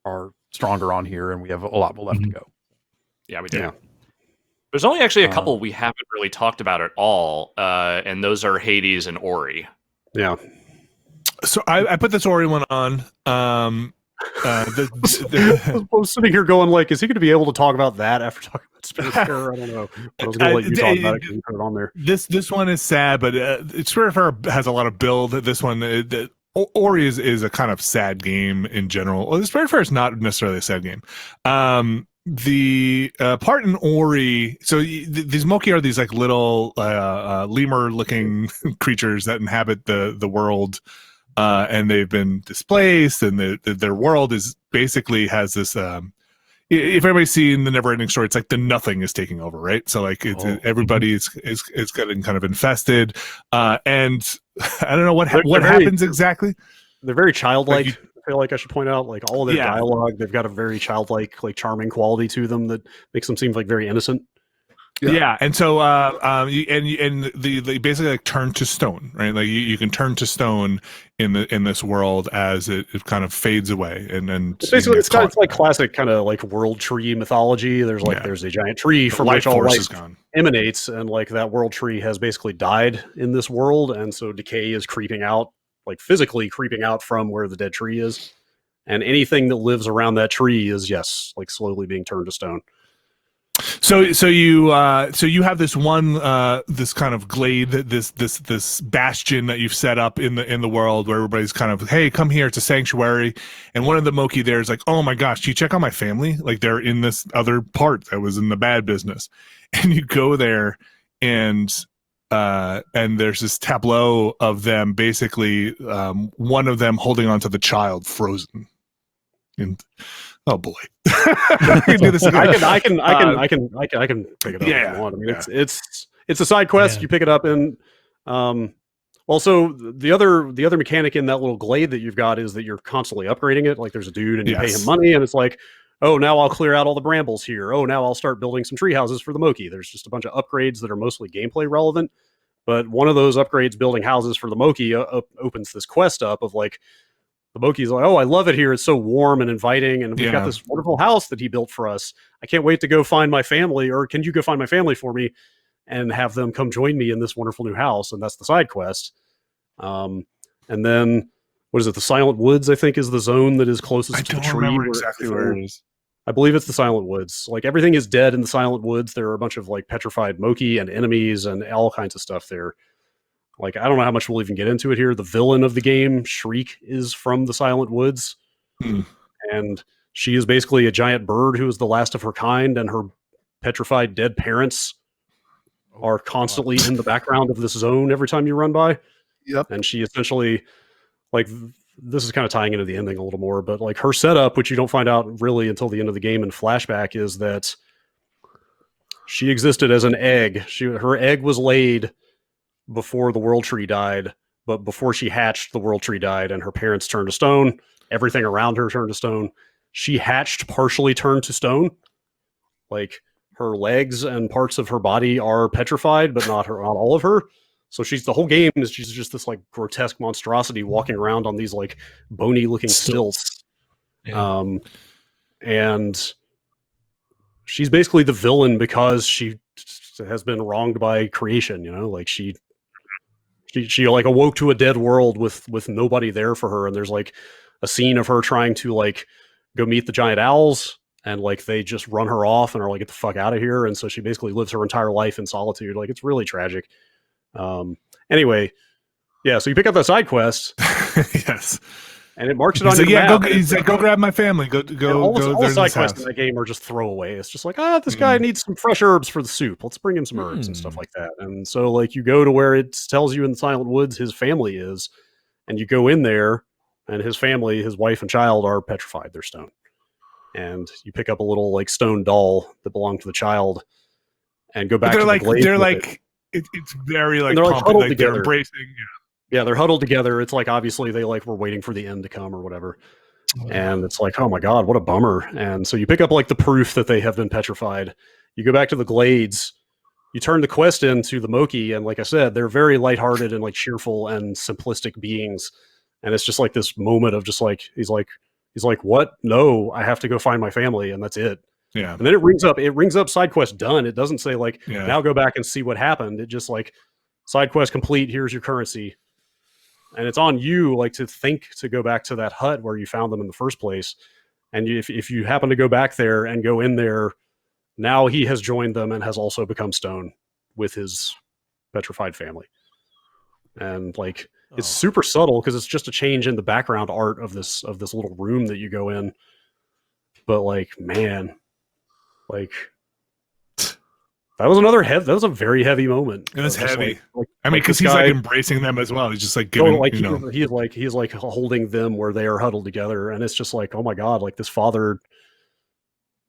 are stronger on here, and we have a lot more left to go. Yeah, we do. Yeah. There's only actually a couple we haven't really talked about at all, and those are Hades and Ori. Yeah. So I put this Ori one on. I was sitting here going like, is he going to be able to talk about that after talking about Spiritfarer? I don't know. But I was going to let you talk about it because you put it on there. This one is sad, but Spiritfarer has a lot of build. This one, Ori is a kind of sad game in general. Well, Spiritfarer is not necessarily a sad game. The part in Ori, so these Moki are these like little lemur-looking creatures that inhabit the world, and they've been displaced, and their world is basically has this. If everybody's seen the Neverending Story, it's like the nothing is taking over, right? So like everybody is getting kind of infested, and I don't know what happens exactly. They're very childlike. Like I feel like I should point out, like all of their dialogue, they've got a very childlike, like charming quality to them that makes them seem like very innocent. Yeah, and so they basically like turn to stone, right? Like you can turn to stone in this world as it kind of fades away, and basically it's like classic kind of like world tree mythology. There's there's a giant tree from which all life emanates, and like that world tree has basically died in this world, and so decay is creeping out, like physically creeping out from where the dead tree is, and anything that lives around that tree is like slowly being turned to stone. So you have this one this kind of glade, this bastion that you've set up in the world where everybody's kind of, hey, come here, it's a sanctuary, and one of the Moki there is like, oh my gosh, do you check on my family? Like they're in this other part that was in the bad business, and you go there and there's this tableau of them basically, one of them holding onto the child frozen, and oh boy. I can do this again. I can pick it up if you want. I mean, it's a side quest. Yeah. You pick it up and also the other mechanic in that little glade that you've got is that you're constantly upgrading it. Like there's a dude and you pay him money and it's like, oh, now I'll clear out all the brambles here. Oh, now I'll start building some tree houses for the Moki. There's just a bunch of upgrades that are mostly gameplay relevant. But one of those upgrades, building houses for the Moki, opens this quest up of like, the Moki's like, oh, I love it here. It's so warm and inviting. And we've got this wonderful house that he built for us. I can't wait to go find my family. Or can you go find my family for me and have them come join me in this wonderful new house? And that's the side quest. And then, what is it? The Silent Woods, I think, is the zone that is closest to the tree. I don't remember exactly where it is. I believe it's the Silent Woods. Like everything is dead in the Silent Woods. There are a bunch of like petrified Moki and enemies and all kinds of stuff there. Like, I don't know how much we'll even get into it here. The villain of the game, Shriek, is from the Silent Woods. And she is basically a giant bird who is the last of her kind, and her petrified dead parents are constantly in the background of this zone every time you run by. Yep. And she essentially, like, this is kind of tying into the ending a little more, but like her setup, which you don't find out really until the end of the game in flashback, is that she existed as an egg. Her egg was laid before the World Tree died, but before she hatched, the World Tree died, and her parents turned to stone. Everything around her turned to stone. She hatched partially turned to stone. Like her legs and parts of her body are petrified, but not all of her. So the whole game is she's just this like grotesque monstrosity walking around on these like bony looking stilts. Yeah. And she's basically the villain because she has been wronged by creation, you know, like she like awoke to a dead world with nobody there for her. And there's like a scene of her trying to like go meet the giant owls, and like they just run her off and are like, get the fuck out of here. And so she basically lives her entire life in solitude. Like it's really tragic. Anyway, yeah, so you pick up the side quest. Yes. And it marks it he's on like, your map. He's like, go grab my family. Go. All the side quests in that game are just throwaway. It's just like, this guy needs some fresh herbs for the soup. Let's bring him some herbs and stuff like that. And so, like, you go to where it tells you in the Silent Woods his family is, and you go in there, and his family, his wife and child, are petrified. They're stone. And you pick up a little like stone doll that belonged to the child, and go back. They're to like, the glade they're with like, it's very like, they're like huddled like together. They're embracing. Yeah, they're huddled together. It's like obviously they like were waiting for the end to come or whatever. And it's like, oh my God, what a bummer. And so you pick up like the proof that they have been petrified. You go back to the glades, you turn the quest into the Moki, and like I said, they're very lighthearted and like cheerful and simplistic beings. And it's just like this moment of just like he's like, what? No, I have to go find my family, and that's it. Yeah. And then it rings up side quest done. It doesn't say like now go back and see what happened. It just like side quest complete, here's your currency. And it's on you, like, to think to go back to that hut where you found them in the first place. And if you happen to go back there and go in there, now he has joined them and has also become stone with his petrified family. And like, it's super subtle because it's just a change in the background art of this little room that you go in. But like, man, like that was a very heavy moment. It was heavy. Like, I mean, because he's like embracing them as well. He's just like giving, like, he's like holding them where they are huddled together, and it's just like, oh my God, like this father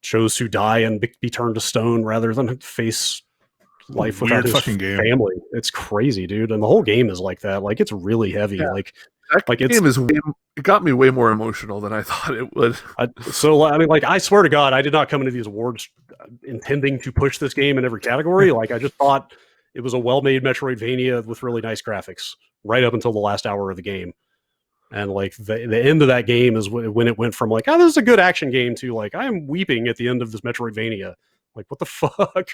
chose to die and be turned to stone rather than face life without his family. It's crazy, dude. And the whole game is like that. Like it's really heavy. Yeah. Like that game it got me way more emotional than I thought it would. So I mean, like, I swear to God, I did not come into these awards intending to push this game in every category. Like, I just thought it was a well-made Metroidvania with really nice graphics right up until the last hour of the game. And like the end of that game is when it went from like, this is a good action game to like, I am weeping at the end of this Metroidvania. Like, what the fuck?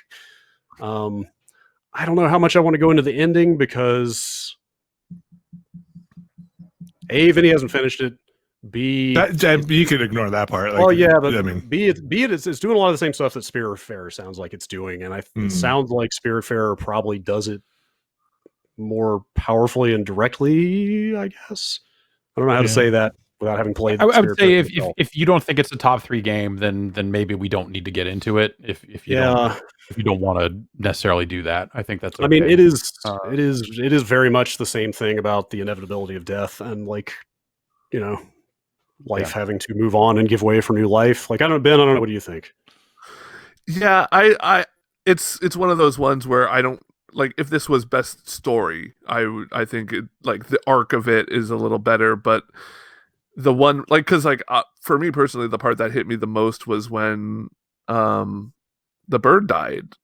I don't know how much I want to go into the ending because A, Vinny hasn't finished it. B, That you could ignore that part. Like, well, yeah, but I mean, B, it's doing a lot of the same stuff that Spiritfarer sounds like it's doing, and it sounds like Spiritfarer probably does it more powerfully and directly. I guess I don't know how to say that without having played. I would say Spiritfarer if you don't think it's a top 3 game, then maybe we don't need to get into it. If you don't want to necessarily do that, I think that's okay. I mean, it is very much the same thing about the inevitability of death and like, life having to move on and give way for new life. Like, Ben, I don't know. What do you think? Yeah, it's one of those ones where I don't like. If this was best story, I think like the arc of it is a little better, but the one because for me personally, the part that hit me the most was when the bird died.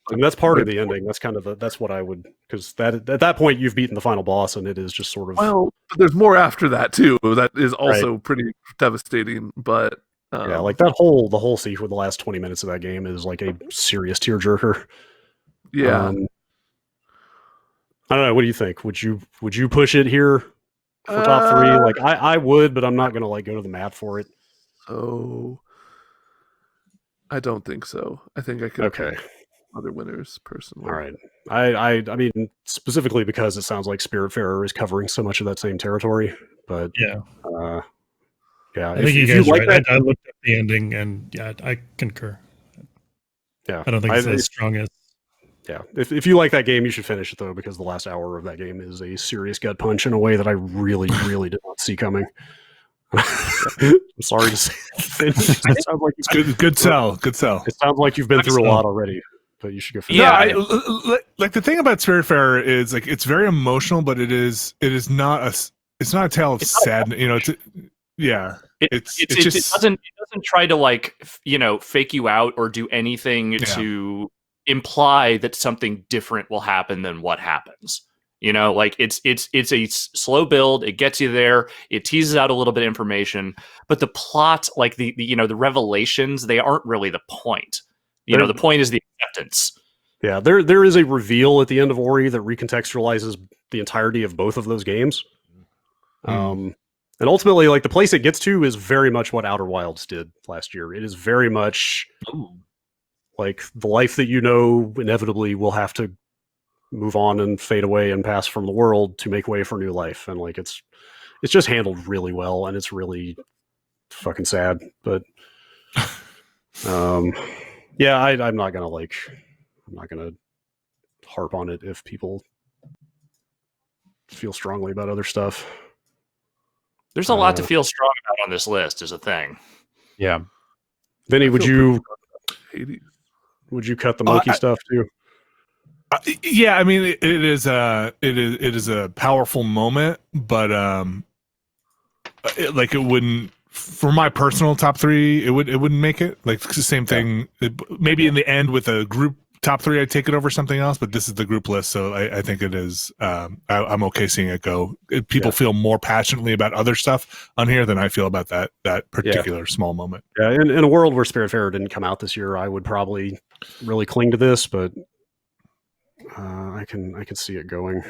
I mean, that's part of the ending. That's kind of that's what I would, because at that point you've beaten the final boss, and it is just sort of. Well, but there's more after that too. That is also pretty devastating. But like the whole sequence with the last 20 minutes of that game is like a serious tearjerker. Yeah. I don't know. What do you think? Would you push it here for top 3? Like I would, but I'm not gonna like go to the mat for it. So I don't think so. I think I could. Okay. Other winners personally. All right. I mean, specifically because it sounds like Spiritfarer is covering so much of that same territory, but yeah. I think you guys are right. I looked at the ending and I concur. Yeah. I don't think it's as strong as. Yeah. If you like that game, you should finish it though, because the last hour of that game is a serious gut punch in a way that I really, really did not see coming. I'm sorry to say. It sounds like it's good sell. Good sell. It sounds like you've been through a lot already. But you should go. Like the thing about Spiritfarer is like it's very emotional, but it is not a tale of sadness. It doesn't try to like fake you out or do anything to imply that something different will happen than what happens. Like it's a slow build. It gets you there. It teases out a little bit of information, but the plot, like the revelations, they aren't really the point. The point is the acceptance. Yeah, there is a reveal at the end of Ori that recontextualizes the entirety of both of those games. And ultimately, like the place it gets to is very much what Outer Wilds did last year. It is very much like the life that inevitably will have to move on and fade away and pass from the world to make way for new life. And like it's just handled really well, and it's really fucking sad. But yeah, I'm not gonna harp on it if people feel strongly about other stuff. There's a lot to feel strong about on this list, is a thing. Yeah. Vinny, would you cut the monkey stuff too? Yeah, I mean it is a powerful moment, but it wouldn't. For my personal top 3, it wouldn't make it. Like it's the same thing. Maybe in the end with a group top 3, I'd take it over something else. But this is the group list, so I think it is. I'm okay seeing it go. People feel more passionately about other stuff on here than I feel about that particular small moment. Yeah, in a world where Spiritfarer didn't come out this year, I would probably really cling to this, but I can see it going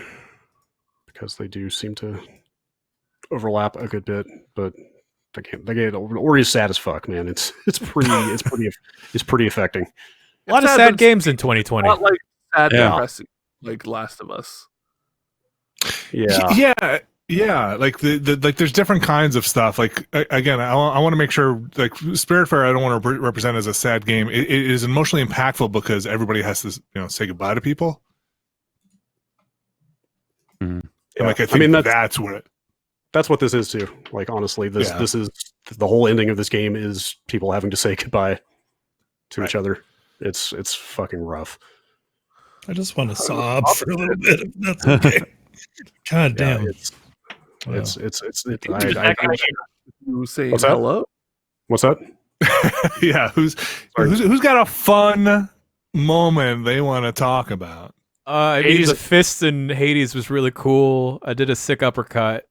because they do seem to overlap a good bit, but. The game Ori is sad as fuck, man. It's pretty affecting. A lot of sad games in 2020. Not like sad, depressing, like Last of Us. Yeah. Like like there's different kinds of stuff. Like again, I want to make sure like Spiritfarer, I don't want to represent as a sad game. It is emotionally impactful because everybody has to say goodbye to people. Mm-hmm. And like I think that's what it. That's what this is too. Like honestly, this is the whole ending of this game is people having to say goodbye to each other. It's fucking rough. I just want to sob for a little bit. If that's okay. God damn. It's you saying What's that? Hello? What's that? Yeah, who's got a fun moment they want to talk about? I mean, the fists in Hades was really cool. I did a sick uppercut.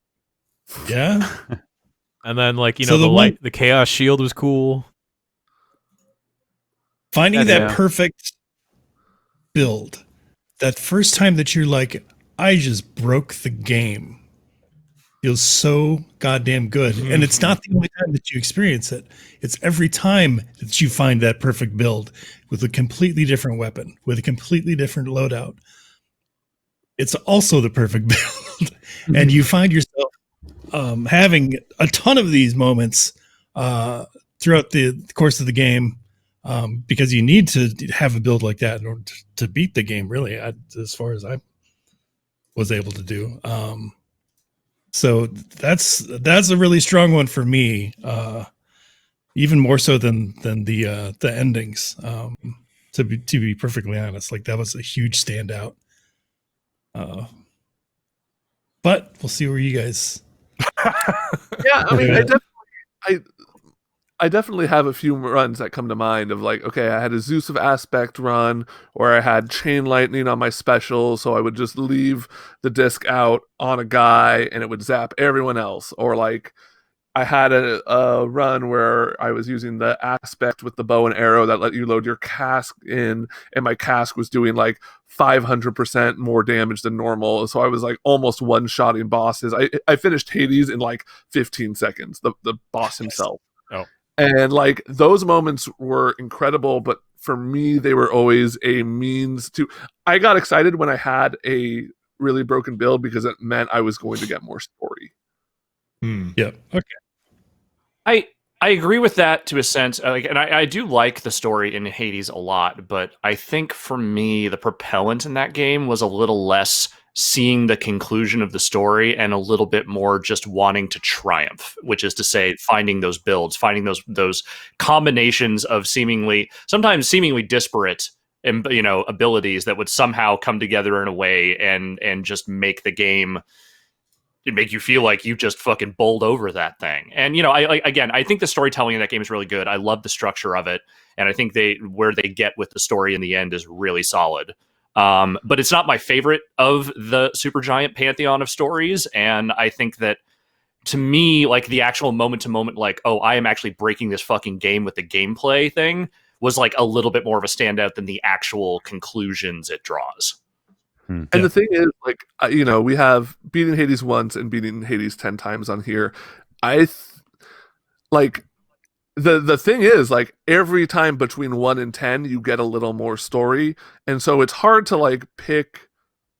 Yeah. And then the Chaos Shield was cool. Finding that perfect build. That first time that you're like, I just broke the game. feels so goddamn good. And it's not the only time that you experience it. It's every time that you find that perfect build with a completely different weapon, with a completely different loadout. It's also the perfect build. And you find yourself having a ton of these moments throughout the course of the game, because you need to have a build like that in order to beat the game, really, as far as I was able to do. So that's a really strong one for me, even more so than the endings. To be perfectly honest, like that was a huge standout. But we'll see where you guys. Yeah, I mean, I definitely have a few runs that come to mind of like, okay, I had a Zeus of Aspect run, or I had Chain Lightning on my special, so I would just leave the disc out on a guy and it would zap everyone else. Or like I had a run where I was using the Aspect with the bow and arrow that let you load your cask in, and my cask was doing like 500% more damage than normal. So I was like almost one-shotting bosses. I finished Hades in like 15 seconds, the boss himself. Oh. And like those moments were incredible, but for me, they were always a means to. I got excited when I had a really broken build because it meant I was going to get more story. Yeah. Okay. I agree with that to a sense, and I do like the story in Hades a lot, but I think for me the propellant in that game was a little less seeing the conclusion of the story and a little bit more just wanting to triumph, which is to say finding those builds, finding those combinations of sometimes seemingly disparate abilities that would somehow come together in a way and just make the game. It make you feel like you just fucking bowled over that thing. And I think the storytelling in that game is really good. I love the structure of it, and I think where they get with the story in the end is really solid. But it's not my favorite of the Supergiant pantheon of stories, and I think that to me, like the actual moment to moment, like, oh, I am actually breaking this fucking game with the gameplay thing was like a little bit more of a standout than the actual conclusions it draws. And the thing is, like, we have beating Hades once and beating Hades 10 times on here. Like, the thing is, like, every time between 1 and 10, you get a little more story. And so it's hard to, like, pick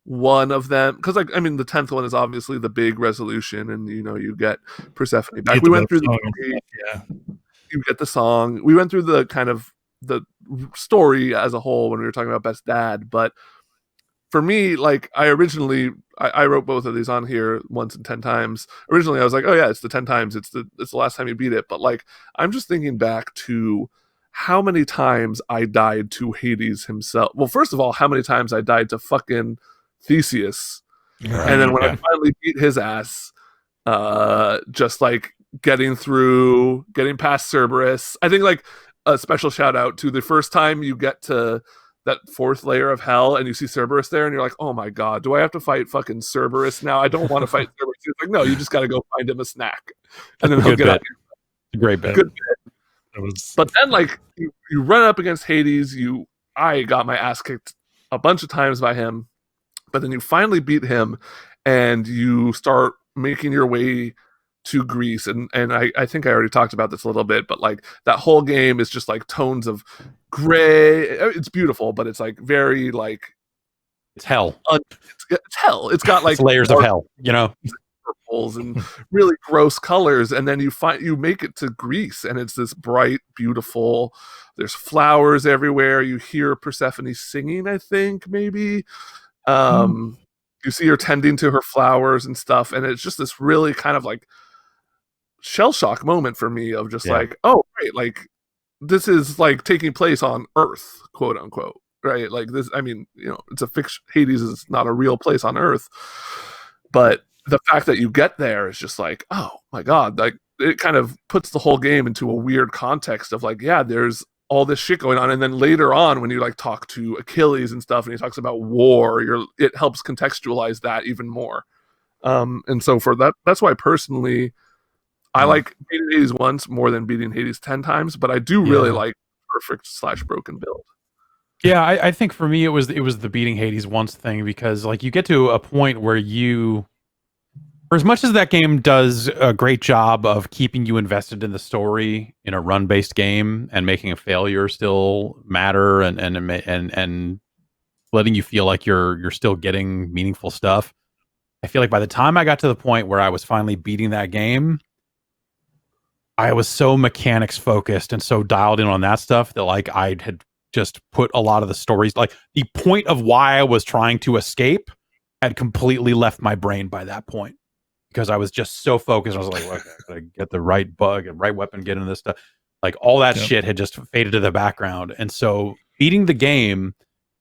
one of them. Because, like, I mean, the 10th one is obviously the big resolution, and, you get Persephone back. We went through you get the song. We went through the kind of the story as a whole when we were talking about Best Dad, but for me, like I wrote both of these on here once and 10 times. Originally, I was like, oh yeah, it's the 10 times. It's the last time you beat it. But like, I'm just thinking back to how many times I died to Hades himself. Well, first of all, how many times I died to fucking Theseus, and then when I finally beat his ass, just like getting past Cerberus. I think like a special shout out to the first time you get to that 4th layer of hell and you see Cerberus there and you're like, oh my god, do I have to fight fucking Cerberus now? I don't want to fight Cerberus. He's like, no, you just got to go find him a snack, and then he'll get out. A great bit. Good bit. But then like you run up against Hades. I got my ass kicked a bunch of times by him, but then you finally beat him and you start making your way to Greece, and I think I already talked about this a little bit, but like that whole game is just like tones of gray. It's beautiful, but it's like very like it's hell. It's hell. It's got like it's layers of hell, purples and really gross colors, and then you make it to Greece, and it's this bright, beautiful. There's flowers everywhere. You hear Persephone singing, I think maybe. You see her tending to her flowers and stuff, and it's just this really kind of like shell shock moment for me of just like, oh great, like this is like taking place on Earth, quote unquote, right? Like this, I mean, it's a fiction. Hades is not a real place on Earth, but the fact that you get there is just like, oh my god, like it kind of puts the whole game into a weird context of like, yeah, there's all this shit going on, and then later on when you like talk to Achilles and stuff and he talks about war, it helps contextualize that even more. And so for that's why personally I like beating Hades once more than beating Hades 10 times, but I do really like perfect / broken build. Yeah, I think for me it was the beating Hades once thing, because like you get to a point where you For as much as that game does a great job of keeping you invested in the story in a run-based game and making a failure still matter and letting you feel like you're still getting meaningful stuff, I feel like by the time I got to the point where I was finally beating that game, I was so mechanics focused and so dialed in on that stuff that like I had just put a lot of the stories, like the point of why I was trying to escape had completely left my brain by that point. Because I was just so focused. I was like, well, I gotta get the right bug and right weapon, get into this stuff. Like all that shit had just faded to the background. And so beating the game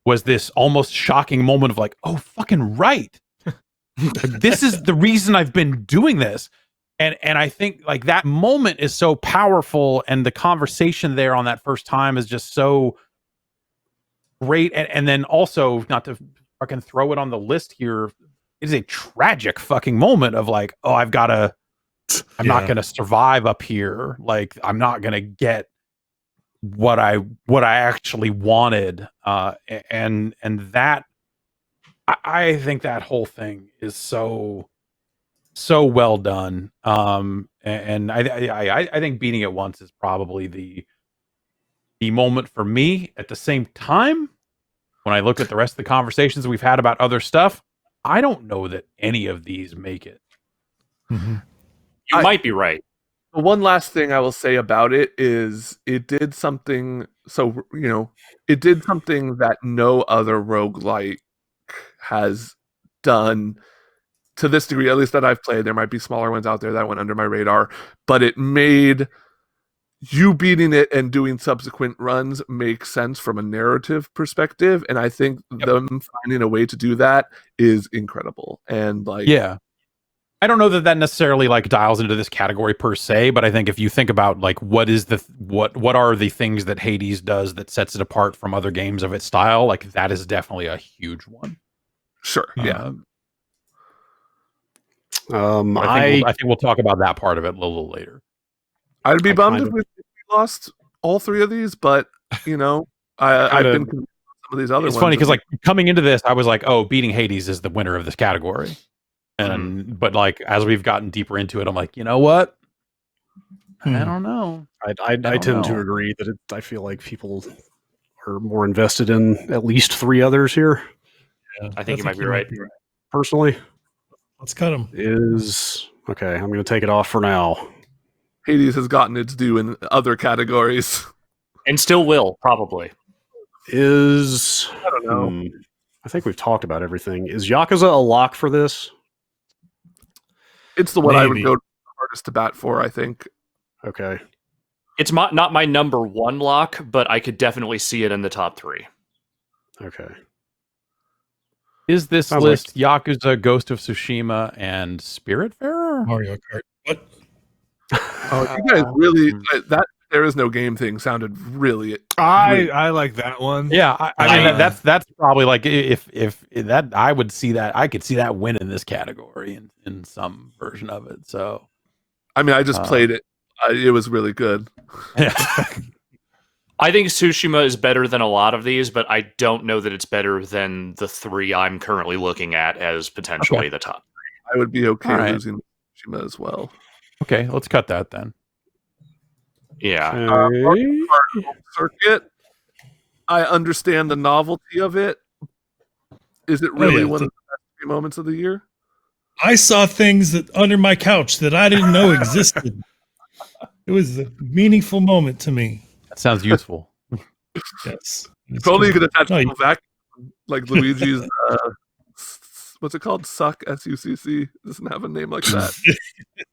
was this almost shocking moment of like, oh, fucking right. This is the reason I've been doing this. And I think like that moment is so powerful. And the conversation there on that first time is just so great. And then also, not to fucking throw it on the list here, it is a tragic fucking moment of like, oh, I'm not going to survive up here. Like, I'm not going to get what I actually wanted. And that, I think that whole thing is so well done. And I think beating it once is probably the moment for me. At the same time, when I look at the rest of the conversations we've had about other stuff, I don't know that any of these make it. Mm-hmm. You might be right. The one last thing I will say about it is it did something. So, it did something that no other roguelike has done to this degree, at least that I've played. There might be smaller ones out there that went under my radar, but it made you beating it and doing subsequent runs make sense from a narrative perspective. And I think them finding a way to do that is incredible. And like, yeah, I don't know that necessarily like dials into this category per se, but I think if you think about like what are the things that Hades does that sets it apart from other games of its style, like that is definitely a huge one. Sure. Yeah. I think we'll talk about that part of it a little later. I'd be bummed if we lost all three of these, but I've been some of these other ones. It's funny because like coming into this, I was like, oh, beating Hades is the winner of this category. And but like as we've gotten deeper into it, I'm like, you know what? I don't know. I tend to agree that I feel like people are more invested in at least three others here. Yeah, I think you might be right. Personally, let's cut them. Okay. I'm going to take it off for now. Hades has gotten its due in other categories, and still will probably. I don't know. I think we've talked about everything. Is Yakuza a lock for this? It's the one I would go hardest to bat for, I think. Okay. It's not my number one lock, but I could definitely see it in the top 3. Okay. Is this list Yakuza, Ghost of Tsushima, and Spiritfarer? Mario Kart. What? Oh, you guys really that there is no game thing sounded really. I like that one. Yeah, I mean that's probably like if that I would see that I could see that win in this category in some version of it. So, I mean, I just played it. It was really good. Yeah. I think Tsushima is better than a lot of these, but I don't know that it's better than the 3 I'm currently looking at as potentially the top 3. I would be okay losing Tsushima as well. Okay, let's cut that then. Yeah. Circuit. I understand the novelty of it. Is it really one of the best moments of the year? I saw things that under my couch that I didn't know existed. It was a meaningful moment to me. That sounds useful. Yes. If only you could attach a vacuum like Luigi's. What's it called? Suck, SUCC. Doesn't have a name like that.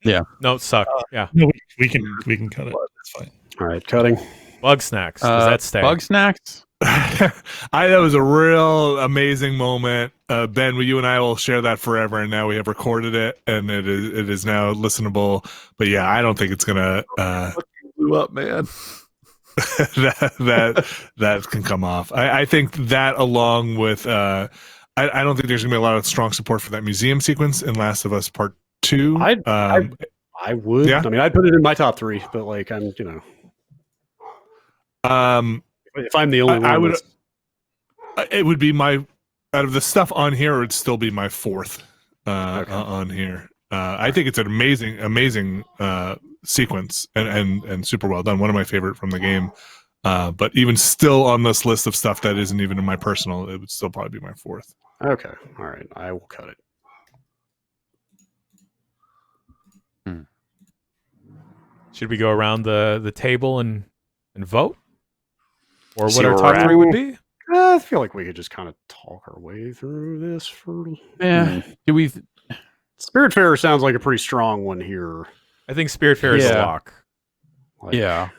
Yeah. No, suck. Yeah. No, we can cut it. That's fine. All right, cutting. Bug snacks. Does that stay? Bug snacks? That was a real amazing moment. Ben, you and I will share that forever, and now we have recorded it, and it is now listenable. But yeah, I don't think it's gonna blew up, man. that can come off. I think that along with I don't think there's gonna be a lot of strong support for that museum sequence in Last of Us Part 2. I would. Yeah? I mean, I'd put it in my top 3, but like I'm, if I'm the only one, I would. It would be my out of the stuff on here. It would still be my 4th on here. I think it's an amazing sequence and super well done. One of my favorite from the game. But even still on this list of stuff that isn't even in my personal, it would still probably be my fourth. Okay, all right, I will cut it. Should we go around the table and vote, or See what our where top we're three at. would be? I feel like we could just kind of talk our way through this for. Yeah. Do we? Spiritfarer sounds like a pretty strong one here. I think Spiritfarer is a Yeah. lock. Like, Yeah.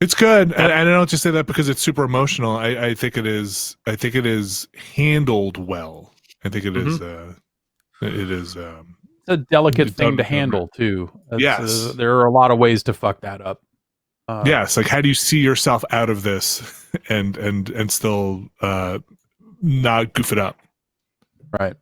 It's good, and I don't just say that because it's super emotional. I think it is. I think it is handled well. I think it is. It is. It's a delicate It's thing to done- handle too. Yes. There are a lot of ways to fuck that up. Yes, like how do you see yourself out of this and still not goof it up? Right.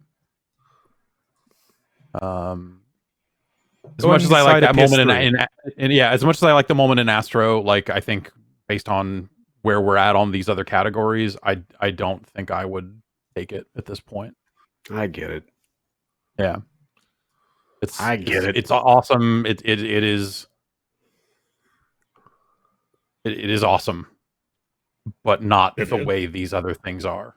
As Go much ahead as I and like decide that a moment in yeah, as much as I like the moment in Astro, like I think based on where we're at on these other categories, I don't think I would take it at this point. I get it. Yeah. I get it. It's awesome. It is awesome, but not the way these other things are.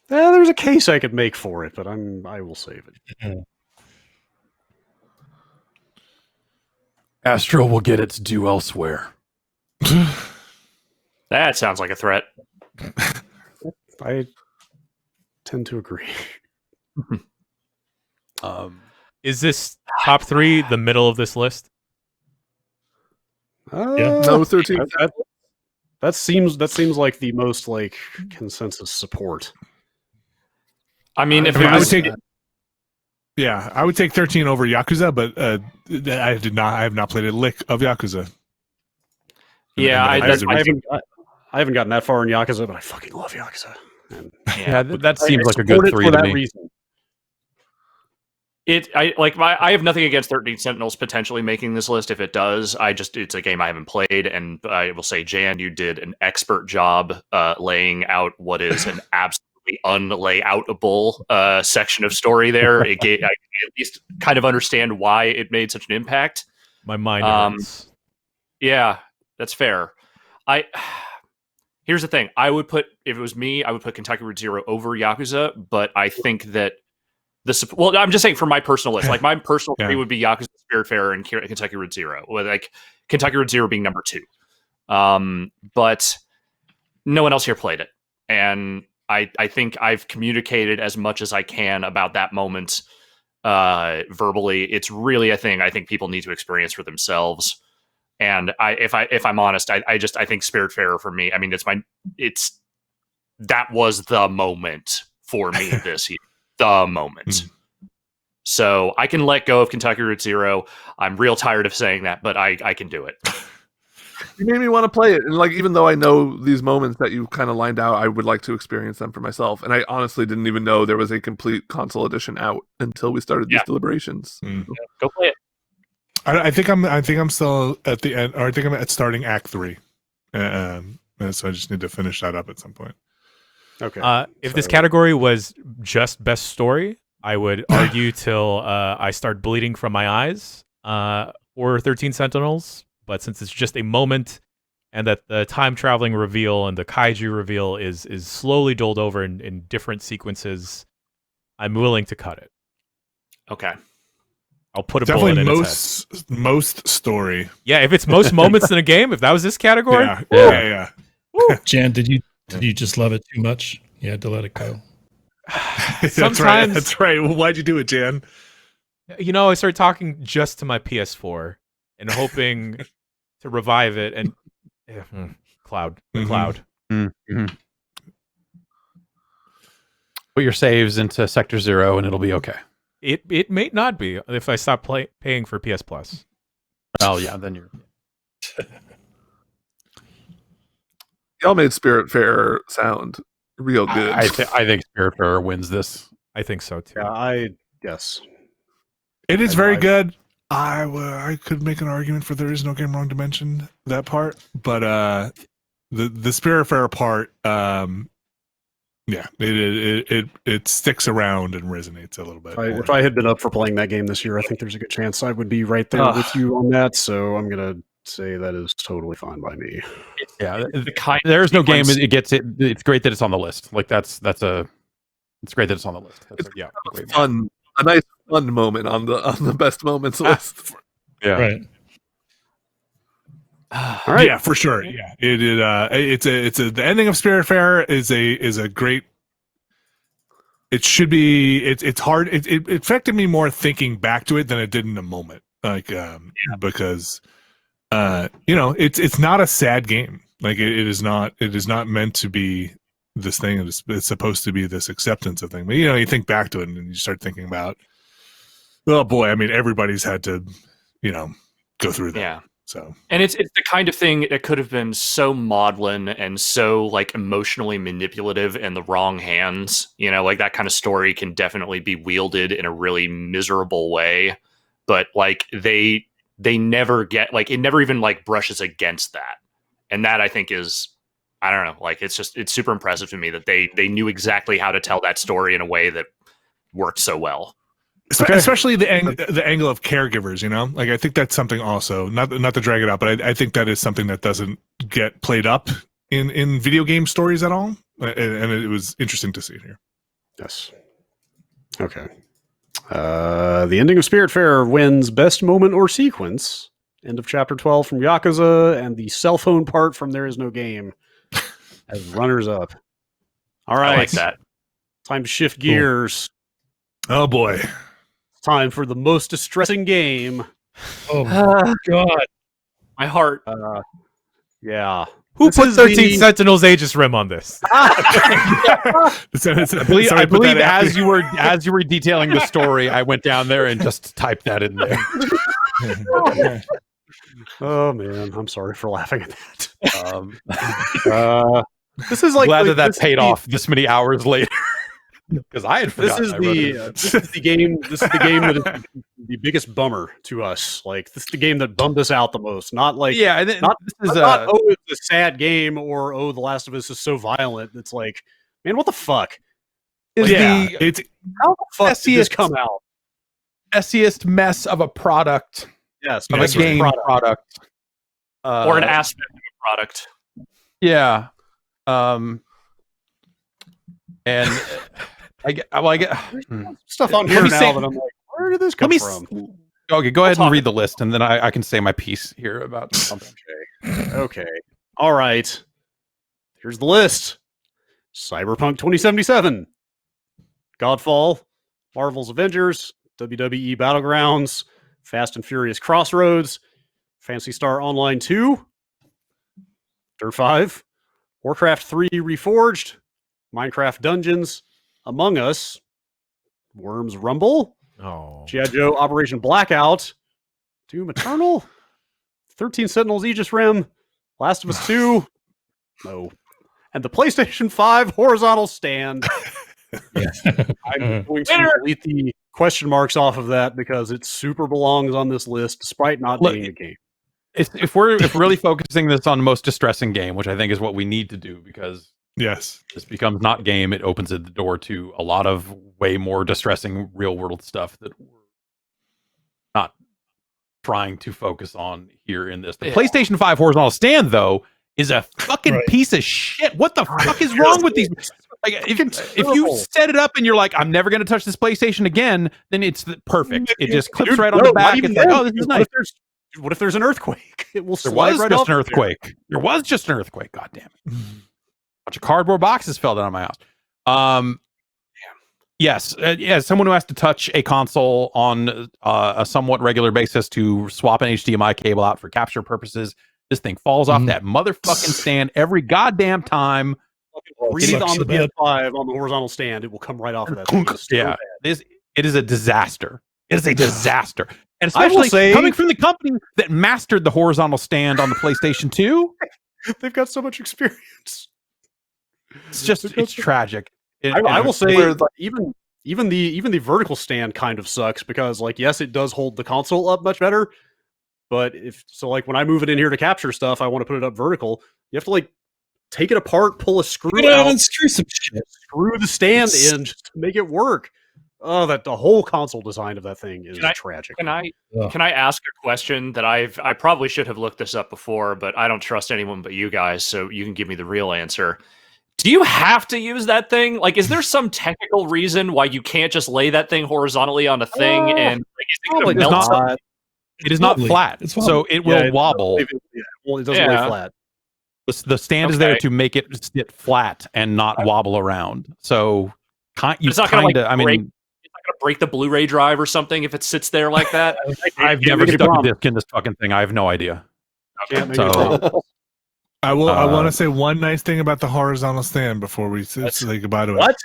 There's a case I could make for it, but I will save it. Astro will get its due elsewhere. That sounds like a threat. I tend to agree. Is this top three the middle of this list? No, 13. That seems like the most like consensus support. I mean, if I mean, it I would was, take. Yeah, I would take 13 over Yakuza, but I have not played a lick of Yakuza. yeah, I that's haven't gotten that far in Yakuza, but I fucking love Yakuza. And Yeah, that seems I like a support good it three for to that me. reason. I have nothing against 13 Sentinels potentially making this list if it does. It's a game I haven't played, and I will say, Jan, you did an expert job laying out what is an absolutely unlayoutable section of story there. I can at least kind of understand why it made such an impact. My mind hurts. Yeah, that's fair. Here's the thing. If it was me, I would put Kentucky Route Zero over Yakuza, but I think that I'm just saying for my personal list, like my personal three would be Yakuza, Spiritfarer, and Kentucky Route Zero, with like Kentucky Route Zero being number 2. But no one else here played it, and I think I've communicated as much as I can about that moment verbally. It's really a thing I think people need to experience for themselves. And if I'm honest, I think Spiritfarer for me, I mean, that was the moment for me this year. The moment. So I can let go of Kentucky Route Zero. I'm real tired of saying that, but I can do it. You made me want to play it, and like even though I know these moments that you kind of lined out, I would like to experience them for myself. And I honestly didn't even know there was a complete console edition out until we started these deliberations. Go play it. I think I'm still at the end, or I think I'm at starting Act 3, and so I just need to finish that up at some point. Okay. If this category was just best story, I would argue till I start bleeding from my eyes, or 13 Sentinels. But since it's just a moment, and that the time traveling reveal and the kaiju reveal is slowly doled over in different sequences, I'm willing to cut it. Okay. I'll put a bullet Definitely in its head. most story. Yeah, if it's most moments in a game, if that was this category, Yeah. Jan, did you just love it too much? You had to let it go. Sometimes- That's right. Well, why'd you do it, Jan? You know, I started talking just to my PS4 and hoping to revive it, and cloud. Mm-hmm. Put your saves into Sector 0 and it'll be okay. It may not be if I stop paying for PS Plus. Oh yeah, then you're. Y'all made Spiritfarer sound real good. I think Spiritfarer wins this. I think so too. Yeah, yes. It is very good. I could make an argument for there is no game wrong dimension, that part, but the Spiritfarer part, Yeah, it sticks around and resonates a little bit. If I had been up for playing that game this year, I think there's a good chance I would be right there with you on that. So I'm gonna say that is totally fine by me. Yeah, The kind there's no game. sequence- It gets it. It's great that it's on the list. Like it's great that it's on the list. Great. A nice fun moment on the best moments list. Yeah. Right. All right. Yeah, for sure. Yeah, the ending of Spiritfarer is a great. It should be. It's hard. It affected me more thinking back to it than it did in the moment. Because it's not a sad game. Like it is not. It is not meant to be this thing. It's supposed to be this acceptance of thing. But you think back to it and you start thinking about. Oh boy! I mean, everybody's had to, go through that. Yeah. So, and it's the kind of thing that could have been so maudlin and so like emotionally manipulative in the wrong hands. Like that kind of story can definitely be wielded in a really miserable way. But like they never get like it never even like brushes against that. And that I think is, I don't know, like it's super impressive to me that they knew exactly how to tell that story in a way that worked so well. Especially the angle of caregivers, like I think that's something also not to drag it out, but I think that is something that doesn't get played up in video game stories at all, and it was interesting to see it here. Yes. Okay. The ending of Spiritfarer wins best moment or sequence. End of chapter 12 from Yakuza, and the cell phone part from There Is No Game as runners up. All right. I like that. Time to shift gears. Oh boy. Time for the most distressing game. Oh my god. My heart. Yeah. Who This put is 13 Sentinels Aegis Rim on this? I believe as you were detailing the story, I went down there and just typed that in there. Oh man, I'm sorry for laughing at that. This is like Glad like, that this paid is off this many hours later. Because I had This forgotten. is I wrote it. this is the game. This is the game that is the biggest bummer to us. Like this is the game that bummed us out the most. Not like Yeah, and not, this is not oh it's a sad game or oh The Last of Us is so violent. It's like man, what the fuck? is it's How the fuck did this messiest- come out? messiest mess of a product, Yes, of That's a right. game product. Or an aspect of a product. Yeah. And I get Stuff on Let here me now say- that I'm like, where did this come let me from? okay, go ahead talk and read the list, and then I can say my piece here about something. Okay. All right. Here's the list. Cyberpunk 2077. Godfall. Marvel's Avengers. WWE Battlegrounds. Fast and Furious Crossroads. Phantasy Star Online 2. Dirt 5. Warcraft 3 Reforged. Minecraft Dungeons. Among Us. Worms Rumble. Oh. G.I. Joe Operation Blackout. Doom Eternal. 13 Sentinels Aegis Rim. Last of Us 2. No. And the PlayStation 5 horizontal stand. I'm going to delete the question marks off of that because it super belongs on this list despite not Look, being a game. If we're really focusing this on most distressing game, which I think is what we need to do, because yes. this becomes not game, it opens the door to a lot of way more distressing real world stuff that we're not trying to focus on here in this. The PlayStation 5 horizontal stand, though, is a fucking piece of shit. What the fuck is wrong with these? Like, if you set it up and you're like, I'm never going to touch this PlayStation again, then it's perfect. It just clips right on the back. It's like, oh, this is nice. What if there's an earthquake? It will There slide was right just off an there. earthquake. There was just an earthquake. God damn it. Bunch of cardboard boxes fell down on my house. Yes. Someone who has to touch a console on a somewhat regular basis to swap an HDMI cable out for capture purposes. This thing falls off that motherfucking stand every goddamn time. Breathe Sucks on the so bad. PS5 on the horizontal stand. It will come right off of that. thing. It's so Yeah. bad. It is a disaster. It is a disaster. And I will especially say- coming from the company that mastered the horizontal stand on the PlayStation 2, They've got so much experience. it's tragic. I will say Where, like, even the vertical stand kind of sucks because like yes it does hold the console up much better, but like when I move it in here to capture stuff I want to put it up vertical, you have to like take it apart, pull a screw Get out out, and screw some shit. screw the stand in just to make it work. Oh, that the whole console design of that thing is tragic. Can I Ugh. can I ask a question that I probably should have looked this up before, but I don't trust anyone but you guys, so you can give me the real answer. Do you have to use that thing? Like, is there some technical reason why you can't just lay that thing horizontally on a thing and like, is it Probably gonna melt not. It is not wobbly. flat, It's so wobbly. it will wobble. Well, it doesn't lay Yeah. flat. The stand is there Okay. to make it sit flat and not wobble around. So you It's not gonna, like, kind of, I mean, it's not gonna break the Blu-ray drive or something if it sits there like that? I've Can't never make any stuck a promise. disc in this fucking thing. I have no idea. Can't make So- any promise. I want Uh, to say one nice thing about the horizontal stand before we say goodbye to it. What?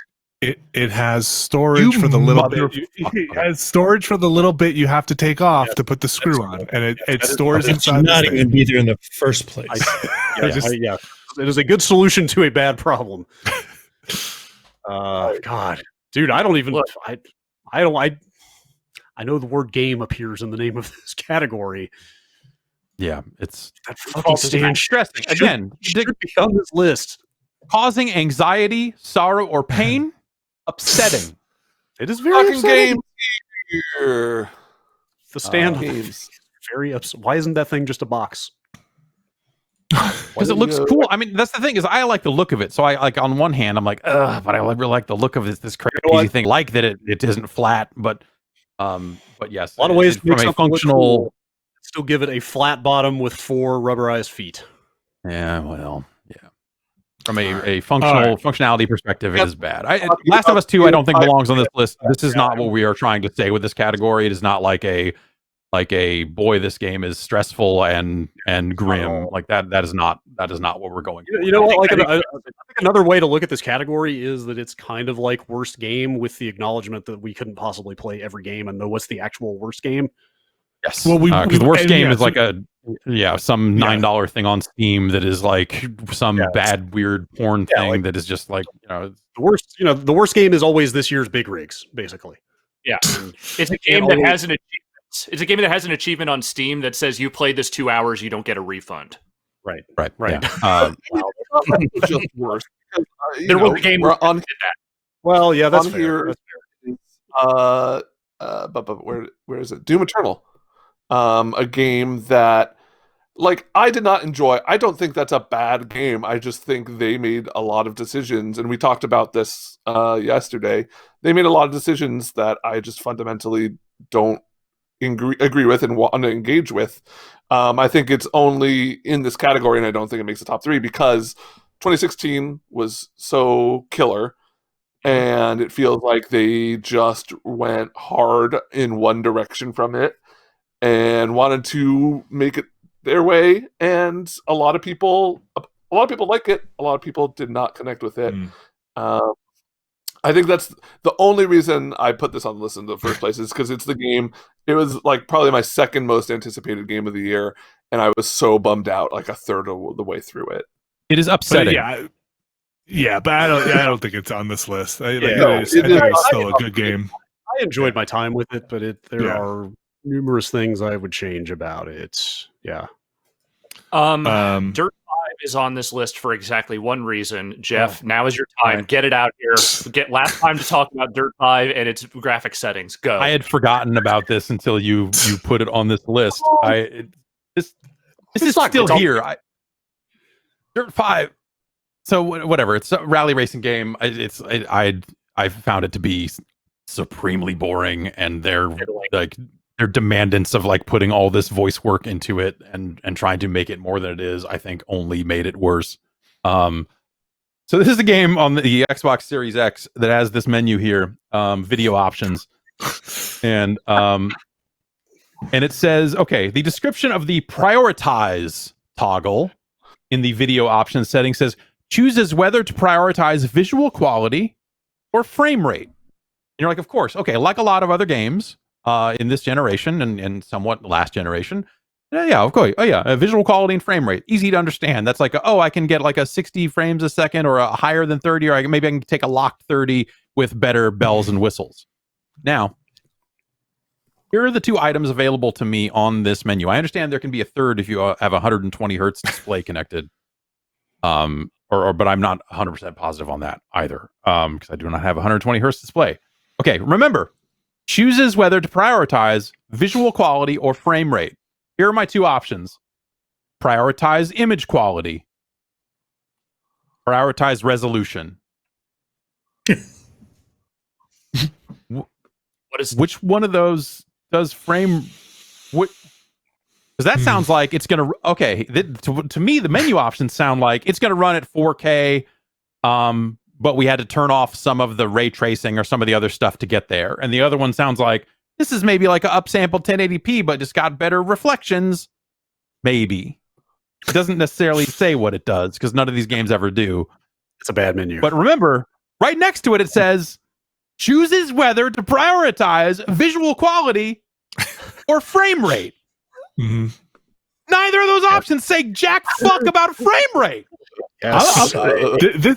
It has storage You for the little bit. motherfucker. It has storage for the little bit you have to take off to put the screw on, and it that is- stores It should inside the not stand. even be there in the first place. Yeah, it is a good solution to a bad problem. God, dude, I don't even. Look. I don't. I know the word game appears in the name of this category. Yeah, it's That fucking stand stressing. should- Again, should be on this list. causing anxiety, sorrow, or pain, upsetting. It is very Fucking upsetting. game here. The stand Games. very upset. Why isn't that thing just a box? Because it looks cool. I mean, that's the thing is I like the look of it. So I like on one hand, I'm like, but I really like the look of this crazy what? thing. Like that it isn't flat, but yes, A lot of ways to make from a something look functional. cool. Still give it a flat bottom with 4 rubberized feet. Yeah, well, yeah. From a functional functionality perspective, it Yep. is bad. Last of Us 2, I don't think belongs on this list. This is not what we are trying to say with this category. It is not like a boy, this game is stressful and grim. Like that is not what we're going for. You know what? Like, I think another way to look at this category is that it's kind of like worst game with the acknowledgement that we couldn't possibly play every game and know what's the actual worst game. Yes. Well, because the worst and game yeah, is like some Yeah. $9 thing on Steam that is like some bad weird porn Yeah, thing like- that is just like The worst game is always this year's Big Rigs, basically. Yeah. And It's a game that has an achievement. It's a game that has an achievement on Steam that says you played this 2 hours, you don't get a refund. right. right. Right. Yeah. It's just worse. Because, There was a game we're that on did that. Well, yeah, that's on fair. here. But where is it? Doom Eternal. A game that, like, I did not enjoy. I don't think that's a bad game. I just think they made a lot of decisions, and we talked about this yesterday. They made a lot of decisions that I just fundamentally don't agree with and want to engage with. I think it's only in this category, and I don't think it makes the top 3 because 2016 was so killer. And it feels like they just went hard in one direction from it and wanted to make it their way. And a lot of people like it. A lot of people did not connect with it. I think that's the only reason I put this on the list in the first place is because it's the game. It was like probably my second most anticipated game of the year, and I was so bummed out like a third of the way through it. It is But upsetting. but I don't think it's on this list. I think No, it's it is. still a good game. I enjoyed my time with it, but there Yeah. are numerous things I would change about it. Yeah. Dirt 5 is on this list for exactly one reason. Jeff, now is your time. Get it out here. Get last time to talk about Dirt 5 and its graphic settings. Go. I had forgotten about this until you put it on this list. This is still here. Dirt 5. So whatever. It's a rally racing game. I found it to be supremely boring, and their demandance of like putting all this voice work into it and trying to make it more than it is, I think only made it worse. So this is a game on the Xbox Series X that has this menu here, video options, and it says, okay, the description of the prioritize toggle in the video options setting says chooses whether to prioritize visual quality or frame rate. And you're like, of course, okay, like a lot of other games in this generation and somewhat last generation. Yeah, of course. Oh yeah, visual quality and frame rate, easy to understand. That's like, I can get like a 60 frames a second or a higher than 30, or maybe I can take a locked 30 with better bells and whistles. Now, here are the 2 items available to me on this menu. I understand there can be a third if you have a 120 hertz display connected. but I'm not 100% positive on that either, because I do not have a 120 hertz display. Okay, remember, chooses whether to prioritize visual quality or frame rate. Here are my two options. Prioritize image quality. Prioritize resolution. Which one of those does frame? Because that sounds like it's going to. Okay, to me, the menu options sound like it's going to run at 4K. But we had to turn off some of the ray tracing or some of the other stuff to get there. And the other one sounds like this is maybe like an upsampled 1080p, but just got better reflections. Maybe. It doesn't necessarily say what it does because none of these games ever do. It's a bad menu. But remember, right next to it, it says chooses whether to prioritize visual quality or frame rate. Mm-hmm. Neither of those options say jack fuck about frame rate. Yes.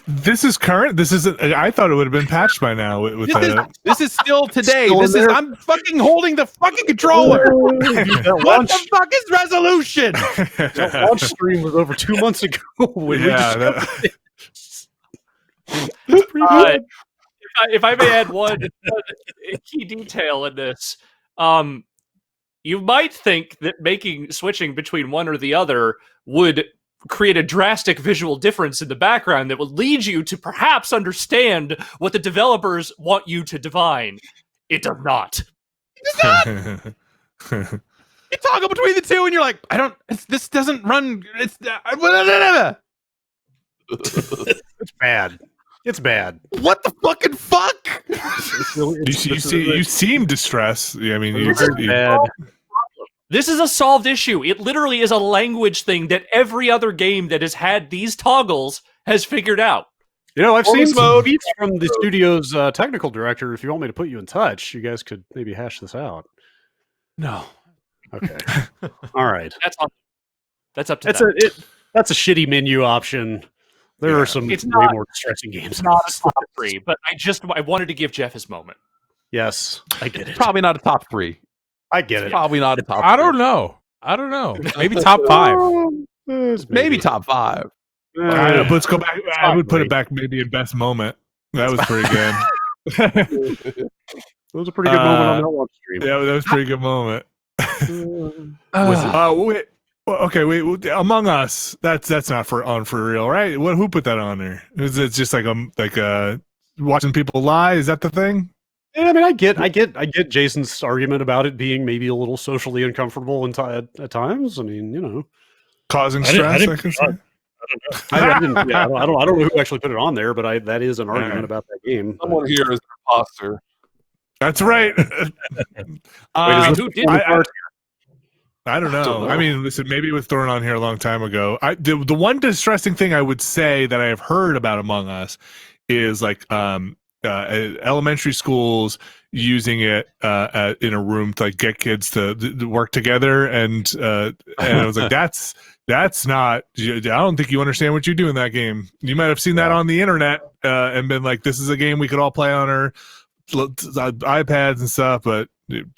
This is current. This is. I thought it would have been patched by now. This is still today. Still I'm fucking holding the fucking controller. That What the fuck is resolution? that launch stream was over 2 months ago. When If I may add one key detail in this, you might think that switching between one or the other would create a drastic visual difference in the background that would lead you to perhaps understand what the developers want you to divine. It does not. You toggle between the two, and you're like, this doesn't run. It's bad. It's bad. What the fucking fuck? You seem distressed. I mean, It's bad. This is a solved issue. It literally is a language thing that every other game that has had these toggles has figured out. You know, I've seen some tweets from the studio's technical director. If you want me to put you in touch, you guys could maybe hash this out. No. Okay. All right. That's up to them. That's a shitty menu option. There are some way more distressing games. It's not a top 3, but I wanted to give Jeff his moment. Yes, I get it. Probably not a top 3. I get it. Probably not a top 3. I don't know. Maybe top 5. Maybe top 5. Let's go back. I would put it back maybe in best moment. That was pretty good. That was a pretty good moment on that launch stream. Yeah, that was a pretty good moment. Wait. Among Us. That's not for real, right? Who put that on there? Is it just like watching people lie? Is that the thing? Yeah, I mean, I get Jason's argument about it being maybe a little socially uncomfortable at times. I mean, you know, causing stress. I don't know who actually put it on there, but that is an argument about that game. Someone here is an imposter. That's right. Who did I don't know. I mean, listen, maybe it was thrown on here a long time ago. The one distressing thing I would say that I have heard about Among Us is like elementary schools using it in a room to like get kids to work together, and I was like, that's not. I don't think you understand what you do in that game. You might have seen that on the internet and been like, this is a game we could all play on our iPads and stuff, but you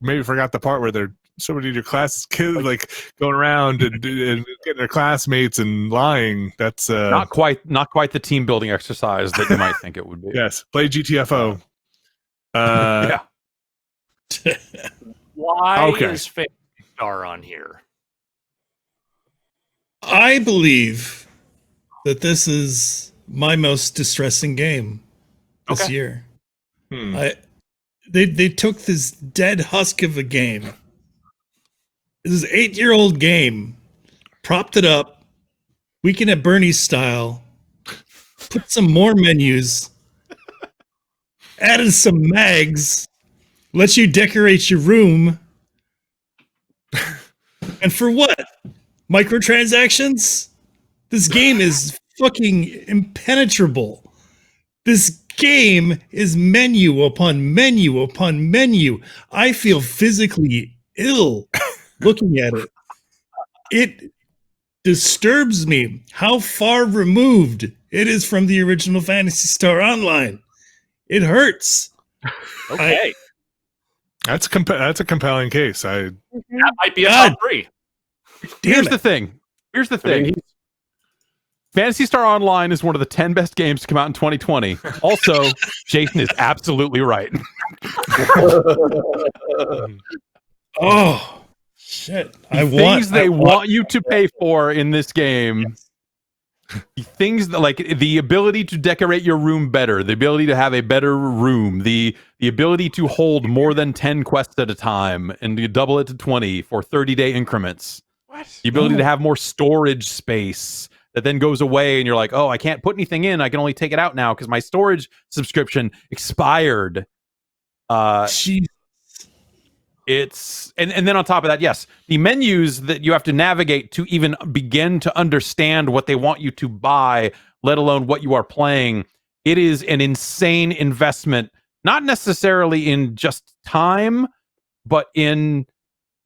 maybe forgot the part where they're somebody in your class's kids like going around and getting their classmates and lying. That's not quite the team building exercise that you might think it would be. Yes, play GTFO. Yeah. Why is Phantasy Star on here? I believe that this is my most distressing game this year. They took this dead husk of a game. This is an 8-year-old game, propped it up, Weekend at Bernie's style, put some more menus, added some mags, let you decorate your room. And for what? Microtransactions? This game is fucking impenetrable. This game is menu upon menu upon menu. I feel physically ill looking at it. It disturbs me how far removed it is from the original Phantasy Star Online. It hurts. Okay. That's a compelling case. That might be a top 3. Here's the thing. I mean, Phantasy Star Online is one of the 10 best games to come out in 2020. Also, Jason is absolutely right. Oh shit! Things they want you to pay for in this game. The things that, like the ability to decorate your room better, the ability to have a better room, the ability to hold more than 10 quests at a time and you double it to 20 for 30-day increments. What? The ability to have more storage space that then goes away and you're like, oh, I can't put anything in. I can only take it out now because my storage subscription expired. It's and then on top of that, yes, the menus that you have to navigate to even begin to understand what they want you to buy, let alone what you are playing. It is an insane investment, not necessarily in just time, but in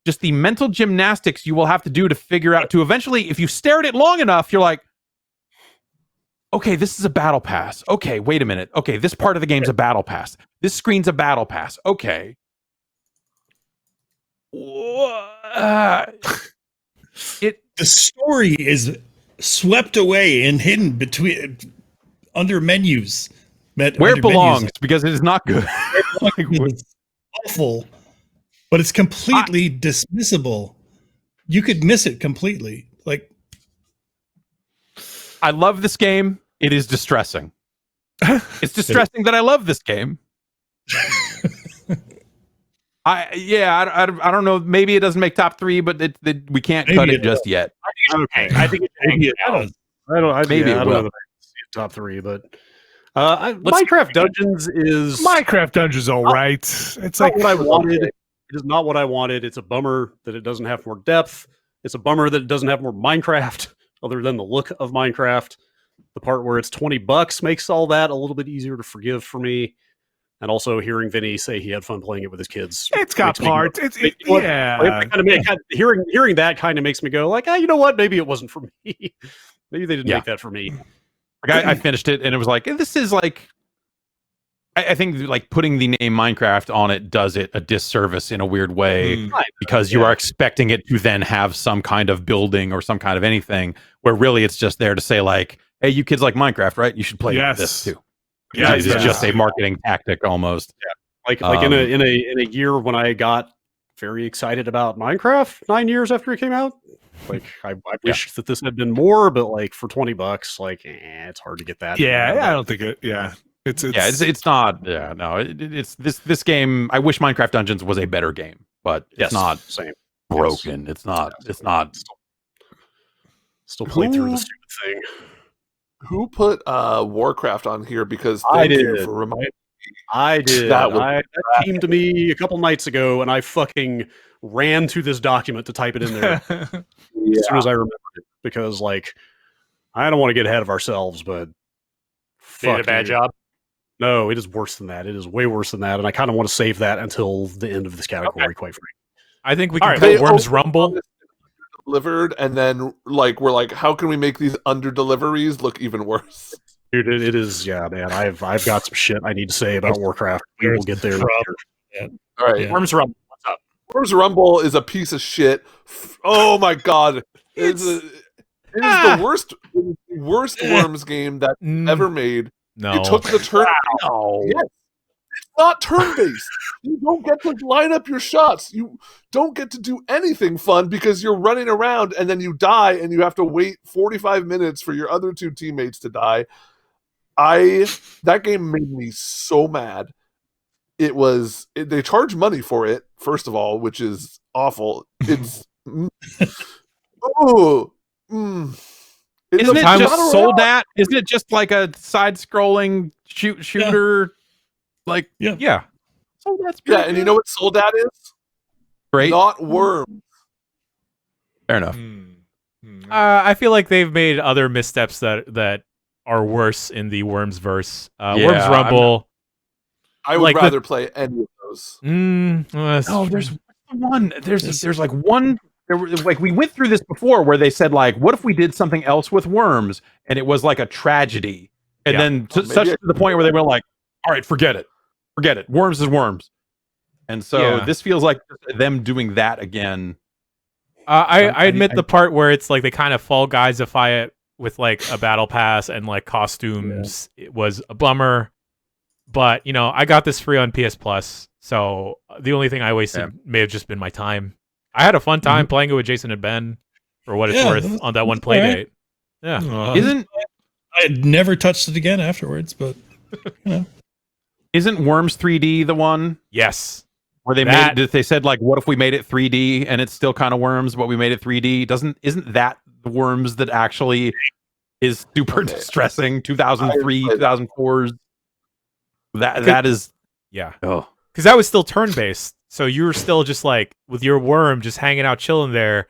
just the mental gymnastics you will have to do to figure out to eventually, if you stare at it long enough, you're like, okay, this is a battle pass. Okay, wait a minute. Okay, this part of the game's a battle pass. This screen's a battle pass. Okay. The story is swept away and hidden between under menus. Where it belongs, because it is not good. It's awful, but it's completely dismissible. You could miss it completely. Like, I love this game. It is distressing. It's distressing that I love this game. I don't know. Maybe it doesn't make top 3, but we can't cut it just yet. Okay, I think maybe it does. does. I don't know that I see it top 3, but Minecraft Dungeons is Minecraft Dungeons, all right. It's like what I wanted. It is not what I wanted. It's a bummer that it doesn't have more depth. It's a bummer that it doesn't have more Minecraft, other than the look of Minecraft. The part where it's $20 makes all that a little bit easier to forgive for me. And also hearing Vinny say he had fun playing it with his kids. It's got parts. Yeah. Hearing that kind of makes me go like, you know what? Maybe it wasn't for me. Maybe they didn't make that for me. Like I finished it and it was like, this is like, I think like putting the name Minecraft on it does it a disservice in a weird way because you are expecting it to then have some kind of building or some kind of anything where really it's just there to say like, hey, you kids like Minecraft, right? You should play this too. Yeah, it's just a marketing tactic almost. Yeah. Like in a year when I got very excited about Minecraft 9 years after it came out. Like I wish that this had been more, but like for $20, like it's hard to get that. Yeah, I don't think it. Yeah, it's not. Yeah, no, it's this game. I wish Minecraft Dungeons was a better game, but it's not broken. It's not. Still played through the stupid thing. Who put Warcraft on here? Because I did. you for reminding me. I did. That came to me a couple nights ago, and I fucking ran to this document to type it in there as soon as I remembered it. Because, like, I don't want to get ahead of ourselves, but they did a bad job. No, it is worse than that. It is way worse than that, and I kind of want to save that until the end of this category. Quite frankly, I think we can put Worms Rumble. Delivered, and then like we're like, how can we make these under deliveries look even worse? Dude, it is, yeah, man. I've got some shit I need to say about Warcraft. We will get there. Yeah. All right, Worms Rumble. What's up? Worms Rumble is a piece of shit. Oh my god, it is the worst Worms game that ever made. No, you took the turn. Yes. It's not turn-based. You don't get to line up your shots. You don't get to do anything fun because you're running around and then you die and you have to wait 45 minutes for your other two teammates to die. That game made me so mad. They charge money for it, first of all, which is awful. It's Isn't it just Soldat? Isn't it just like a side-scrolling shooter? Like, yeah. So that's and you know what Soldat is? Great. Not Worms. Fair enough. I feel like they've made other missteps that are worse in the Worms verse. Worms Rumble. I would rather play any of those. There's one. There's like one. Like we went through this before, where they said like, "What if we did something else with Worms?" And it was like a tragedy, and then such to the point where they were like, "All right, forget it. Worms is Worms." And so this feels like them doing that again. I admit the part where it's like they kind of Fall Guys-ify it with like a battle pass and like costumes. It was a bummer, but I got this free on PS Plus, so the only thing I wasted may have just been my time. I had a fun time playing it with Jason and Ben, for what it's worth, on that one play date. Yeah, I had never touched it again afterwards, but Isn't Worms 3D the one? Yes. Where they said like, what if we made it 3D and it's still kind of Worms, but we made it 3D? Isn't that the Worms that actually is super distressing? 2003, 2004's. That is, yeah. Oh, because that was still turn based, so you were still just like with your worm, just hanging out, chilling there,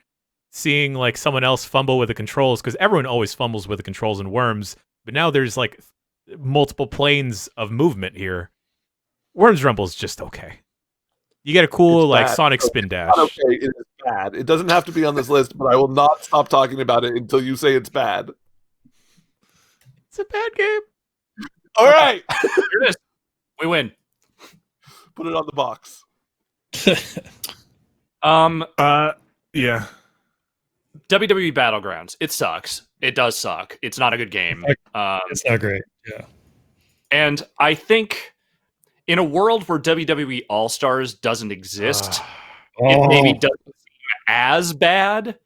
seeing like someone else fumble with the controls, because everyone always fumbles with the controls in Worms, but now there's like multiple planes of movement here. Worms Rumble is just okay. You get a cool like Sonic spin dash. Not okay, it is bad. It doesn't have to be on this list, but I will not stop talking about it until you say it's bad. It's a bad game. All right, Here it is. We win. put it on the box. Yeah. WWE Battlegrounds. It sucks. It does suck. It's not a good game. it's not great. Yeah. And I think in a world where WWE All Stars doesn't exist, it maybe doesn't seem as bad,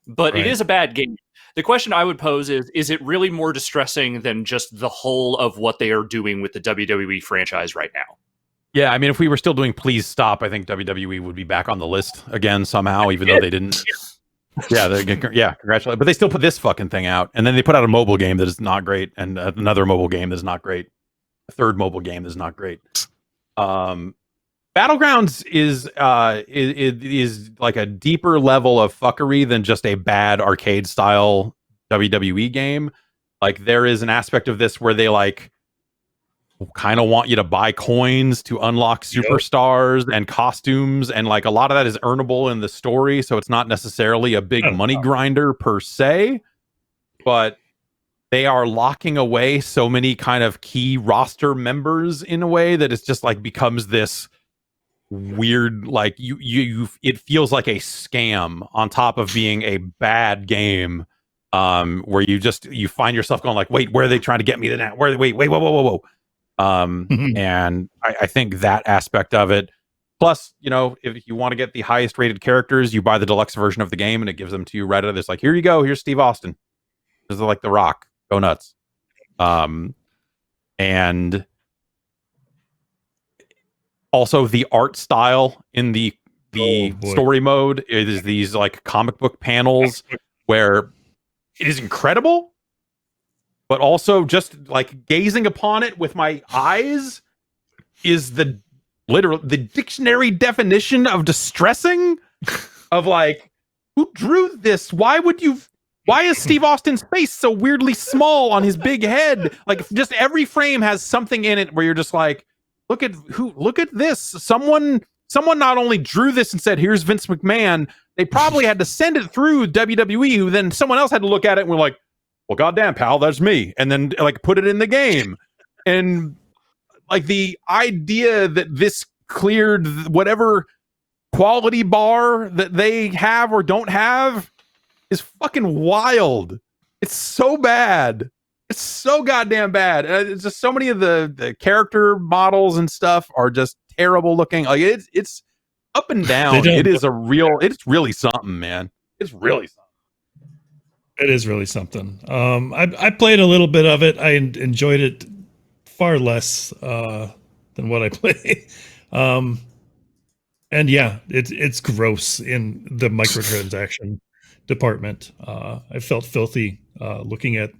but it is a bad game. The question I would pose is it really more distressing than just the whole of what they are doing with the WWE franchise right now? yeah. I mean, if we were still doing Please Stop, I think WWE would be back on the list again somehow, even though they didn't. Yeah, congratulations. But they still put this fucking thing out, and then they put out a mobile game that is not great, and another mobile game that is not great, a third mobile game that is not great. Battlegrounds is like a deeper level of fuckery than just a bad arcade style WWE game. Like there is an aspect of this where they like kind of want you to buy coins to unlock superstars and costumes, and like a lot of that is earnable in the story, so it's not necessarily a big money grinder per se, but they are locking away so many kind of key roster members in a way that it's just like becomes this weird, like you it feels like a scam on top of being a bad game, where you find yourself going like, wait, where are they trying to get me to now? Wait, whoa. And I think that aspect of it, plus, if you want to get the highest rated characters, you buy the deluxe version of the game and it gives them to you right out of this. Like, here you go. Here's Steve Austin. This is like The Rock. Go nuts. And also the art style in the story mode is these like comic book panels where it is incredible, but also just like gazing upon it with my eyes is the dictionary definition of distressing. Of like, who drew this? Why is Steve Austin's face so weirdly small on his big head? Like, just every frame has something in it where you're just like, look at this. Someone not only drew this and said, here's Vince McMahon, they probably had to send it through WWE, who then someone else had to look at it and we're like, well, goddamn, pal, that's me. And then like put it in the game. And like the idea that this cleared whatever quality bar that they have or don't have is fucking wild. It's so bad. It's so goddamn bad. And it's just so many of the character models and stuff are just terrible looking. Like it's up and down. It's really something, man. It's really something. It is really something. I played a little bit of it. I enjoyed it far less than what I play. And yeah, it's gross in the microtransaction department. I felt filthy looking at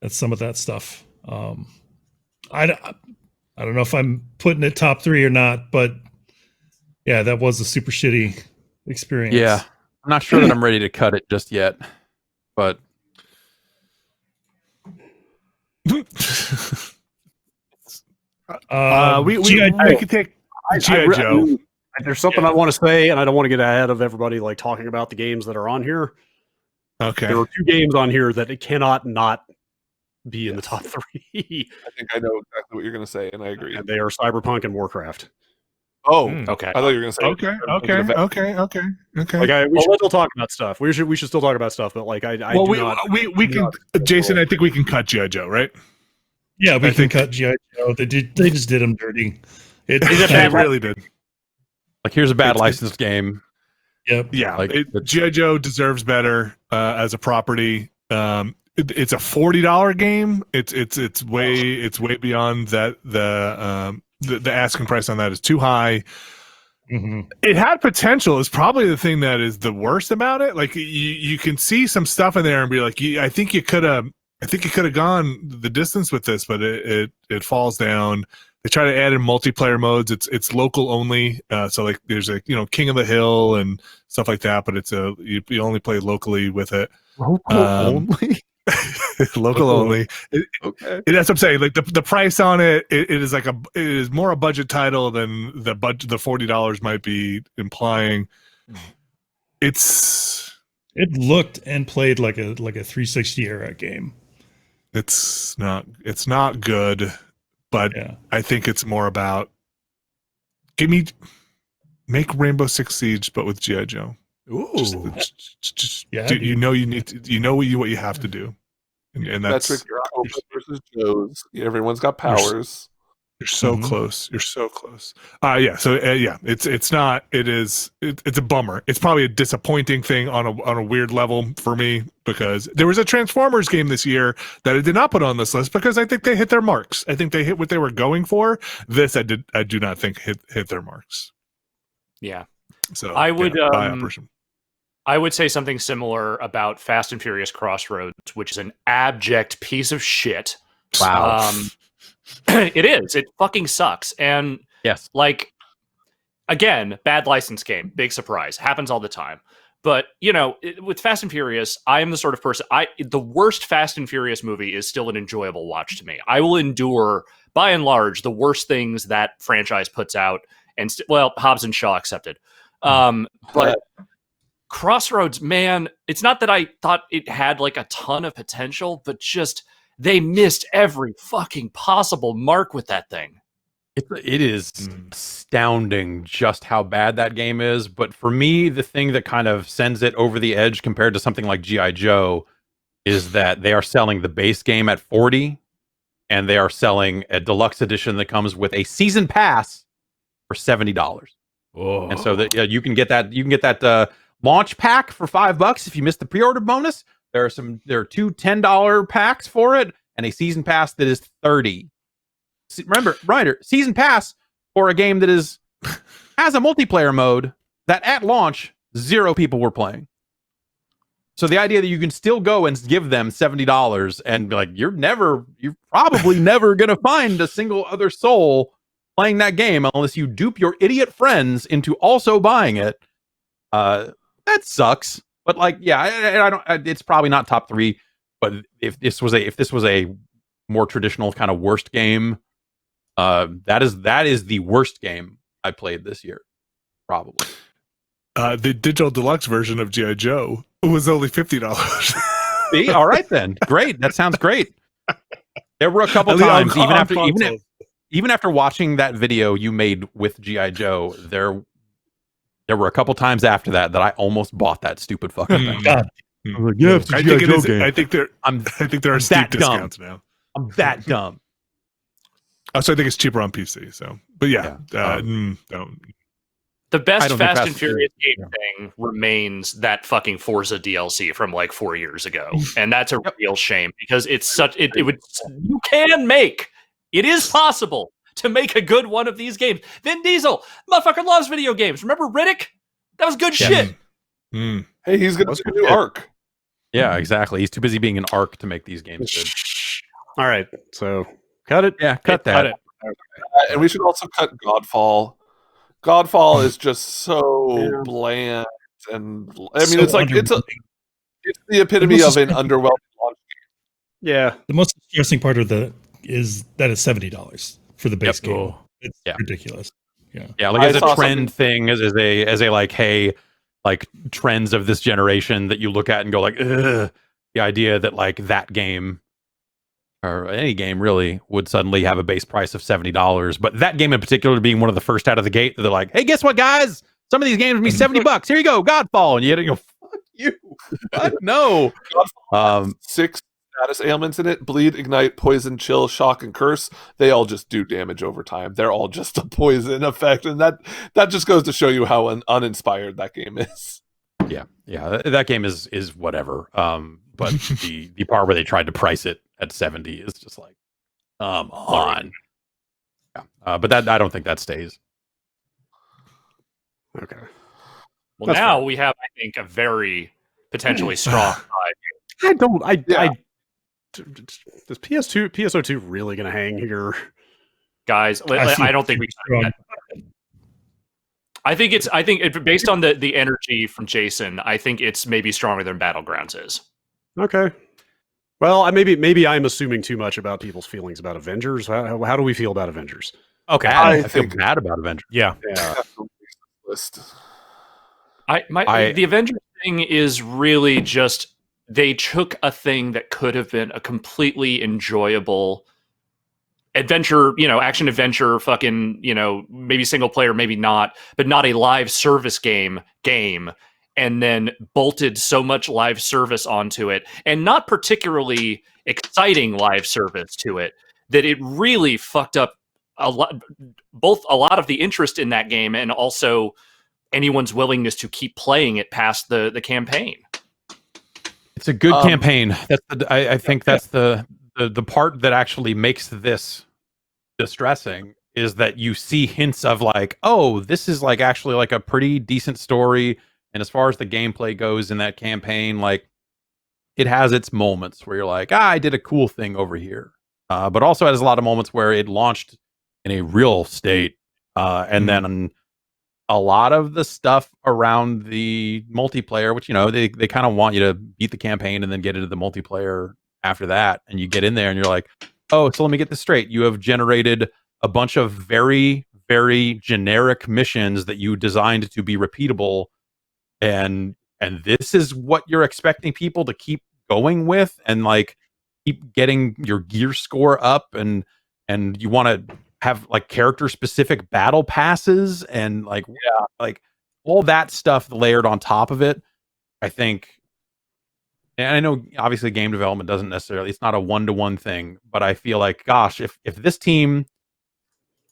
some of that stuff. I don't know if I'm putting it top 3 or not, but yeah, that was a super shitty experience. Yeah, I'm not sure that I'm ready to cut it just yet, but We could take G.I. Joe. There's something I want to say, and I don't want to get ahead of everybody like talking about the games that are on here. Okay. There are 2 games on here that it cannot not be in the top 3. I think I know exactly what you're going to say, and I agree. And they are Cyberpunk and Warcraft. Oh, Okay. I thought you were going to say Okay. Like we should still talk about stuff. We should still talk about stuff, but like I Well, do not. we can, Jason. I think we can cut GI Joe, right? Yeah, we I can think- cut GI Joe. They just did him dirty. It, They really did. Like, here's a bad It's- licensed game. Yep. Yeah, Like, GI Joe deserves better as a property. It's a $40 game. It's way beyond that. The asking price on that is too high. Mm-hmm. It had potential. Is probably the thing that is the worst about it. Like you can see some stuff in there and be like, I think you could have gone the distance with this, but it falls down. They try to add in multiplayer modes. It's local only. So like there's a King of the Hill and stuff like that, but it's you only play locally with it. Local only. Local only. Okay. That's what I'm saying. Like the price on it is like it is more a budget title than the $40 might be implying. It looked and played like a 360 era game. It's not good, but Yeah. I think it's more about make Rainbow Six Siege, but with GI Joe. Ooh. Just Yeah, do, dude. you need to, what you have to do, and that's Patrick, you're Oprah versus Joe's. Everyone's got powers. you're so Mhm. close. You're so close. Yeah. So yeah, it's not. It's a bummer. It's probably a disappointing thing on a weird level for me because there was a Transformers game this year that I did not put on this list because I think they hit their marks. I think they hit what they were going for. This I do not think hit their marks. Yeah. So I would, buy Operation. I would say something similar about Fast and Furious Crossroads, which is an abject piece of shit. Wow. It is. It fucking sucks. And Yes. like, again, bad license game. Big surprise. Happens all the time. But, with Fast and Furious, I am the sort of person, the worst Fast and Furious movie is still an enjoyable watch to me. I will endure, by and large, the worst things that franchise puts out. And, Hobbs and Shaw accepted. But Crossroads, man, it's not that I thought it had like a ton of potential, but just they missed every fucking possible mark with that thing. It is astounding just how bad that game is. But for me, the thing that kind of sends it over the edge compared to something like G.I. Joe is that they are selling the base game at $40, and they are selling a deluxe edition that comes with a season pass for $70. Oh. And so that you can get that launch pack for $5 if you missed the pre-order bonus. There are two $10 packs for it, and a season pass that is $30. Remember, Ryder, season pass for a game that has a multiplayer mode that at launch 0 people were playing. So the idea that you can still go and give them $70 and be like, you're probably never gonna find a single other soul playing that game unless you dupe your idiot friends into also buying it. That sucks. But like, yeah, I don't. It's probably not top 3. But if this was a more traditional kind of worst game, that is the worst game I played this year, probably. The digital deluxe version of G.I. Joe was only $50. See, all right then, great. That sounds great. There were a couple times, even after watching that video you made with G.I. Joe, there were a couple times after that I almost bought that stupid fucking thing. God. I'm like, yeah, it's a G.I. Joe game. I think there are steep that dumb. discounts now. I'm that dumb. Also, I think it's cheaper on PC. So, but yeah. Yeah. The best I don't think Fast and Fast- Furious game yeah. thing remains that fucking Forza DLC from like 4 years ago, and that's a real shame because it's such it would you can make it is possible to make a good one of these games. Vin Diesel, motherfucker, loves video games. Remember Riddick? That was good shit. Mm. Hey, he's going to do a new arc. Yeah, exactly. He's too busy being an arc to make these games good. All right, so cut it. Yeah, cut that. Cut it. And we should also cut Godfall. Godfall is just so bland, and I mean, So it's like it's the epitome of an underwhelming launch. Yeah, The most distressing part of is that it's $70 for the base game. Oh. It's Yeah. ridiculous. Yeah. Yeah, like I as a saw trend thing, as a like, hey, like trends of this generation that you look at and go like, ugh, the idea that like that game or any game really would suddenly have a base price of $70. But that game in particular being one of the first out of the gate, they're like, hey, guess what, guys? Some of these games will be $70. Here you go, Godfall. And you had to go, fuck you. What? No. Godfall 6 status ailments in it: bleed, ignite, poison, chill, shock, and curse. They all just do damage over time. They're all just a poison effect, and that just goes to show you how uninspired that game is. Yeah, that game is whatever. But the part where they tried to price it at 70 is just like, come on. Yeah. But that I don't think that stays. Okay. Well, That's now fair. we have, I think, a very potentially strong side. I don't. Yeah. Is PSO2 really going to hang here? Guys. I see I don't think we. strong. I think based on the energy from Jason, I think it's maybe stronger than Battlegrounds is. Okay. Well, maybe I'm assuming too much about people's feelings about Avengers. How do we feel about Avengers? Okay. I feel think- bad about Avengers. Yeah. Yeah. List. The Avengers thing is really just they took a thing that could have been a completely enjoyable adventure, action adventure, fucking, maybe single player, maybe not, but not a live service game, and then bolted so much live service onto it, and not particularly exciting live service to it, that it really fucked up a lot of the interest in that game, and also anyone's willingness to keep playing it past the campaign. It's a good campaign. That's I think that's the part that actually makes this distressing, is that you see hints of like, oh, this is like actually like a pretty decent story. And as far as the gameplay goes in that campaign, like it has its moments where you're like, I did a cool thing over here. But also has a lot of moments where it launched in a real state. And then a lot of the stuff around the multiplayer, which, they kind of want you to beat the campaign and then get into the multiplayer after that. And you get in there and you're like, oh, so let me get this straight. You have generated a bunch of very, very generic missions that you designed to be repeatable. And this is what you're expecting people to keep going with and like keep getting your gear score up, and you want to have like character specific battle passes and like all that stuff layered on top of it. I think, and I know obviously game development doesn't necessarily, it's not a one-to-one thing, but I feel like, gosh, if this team,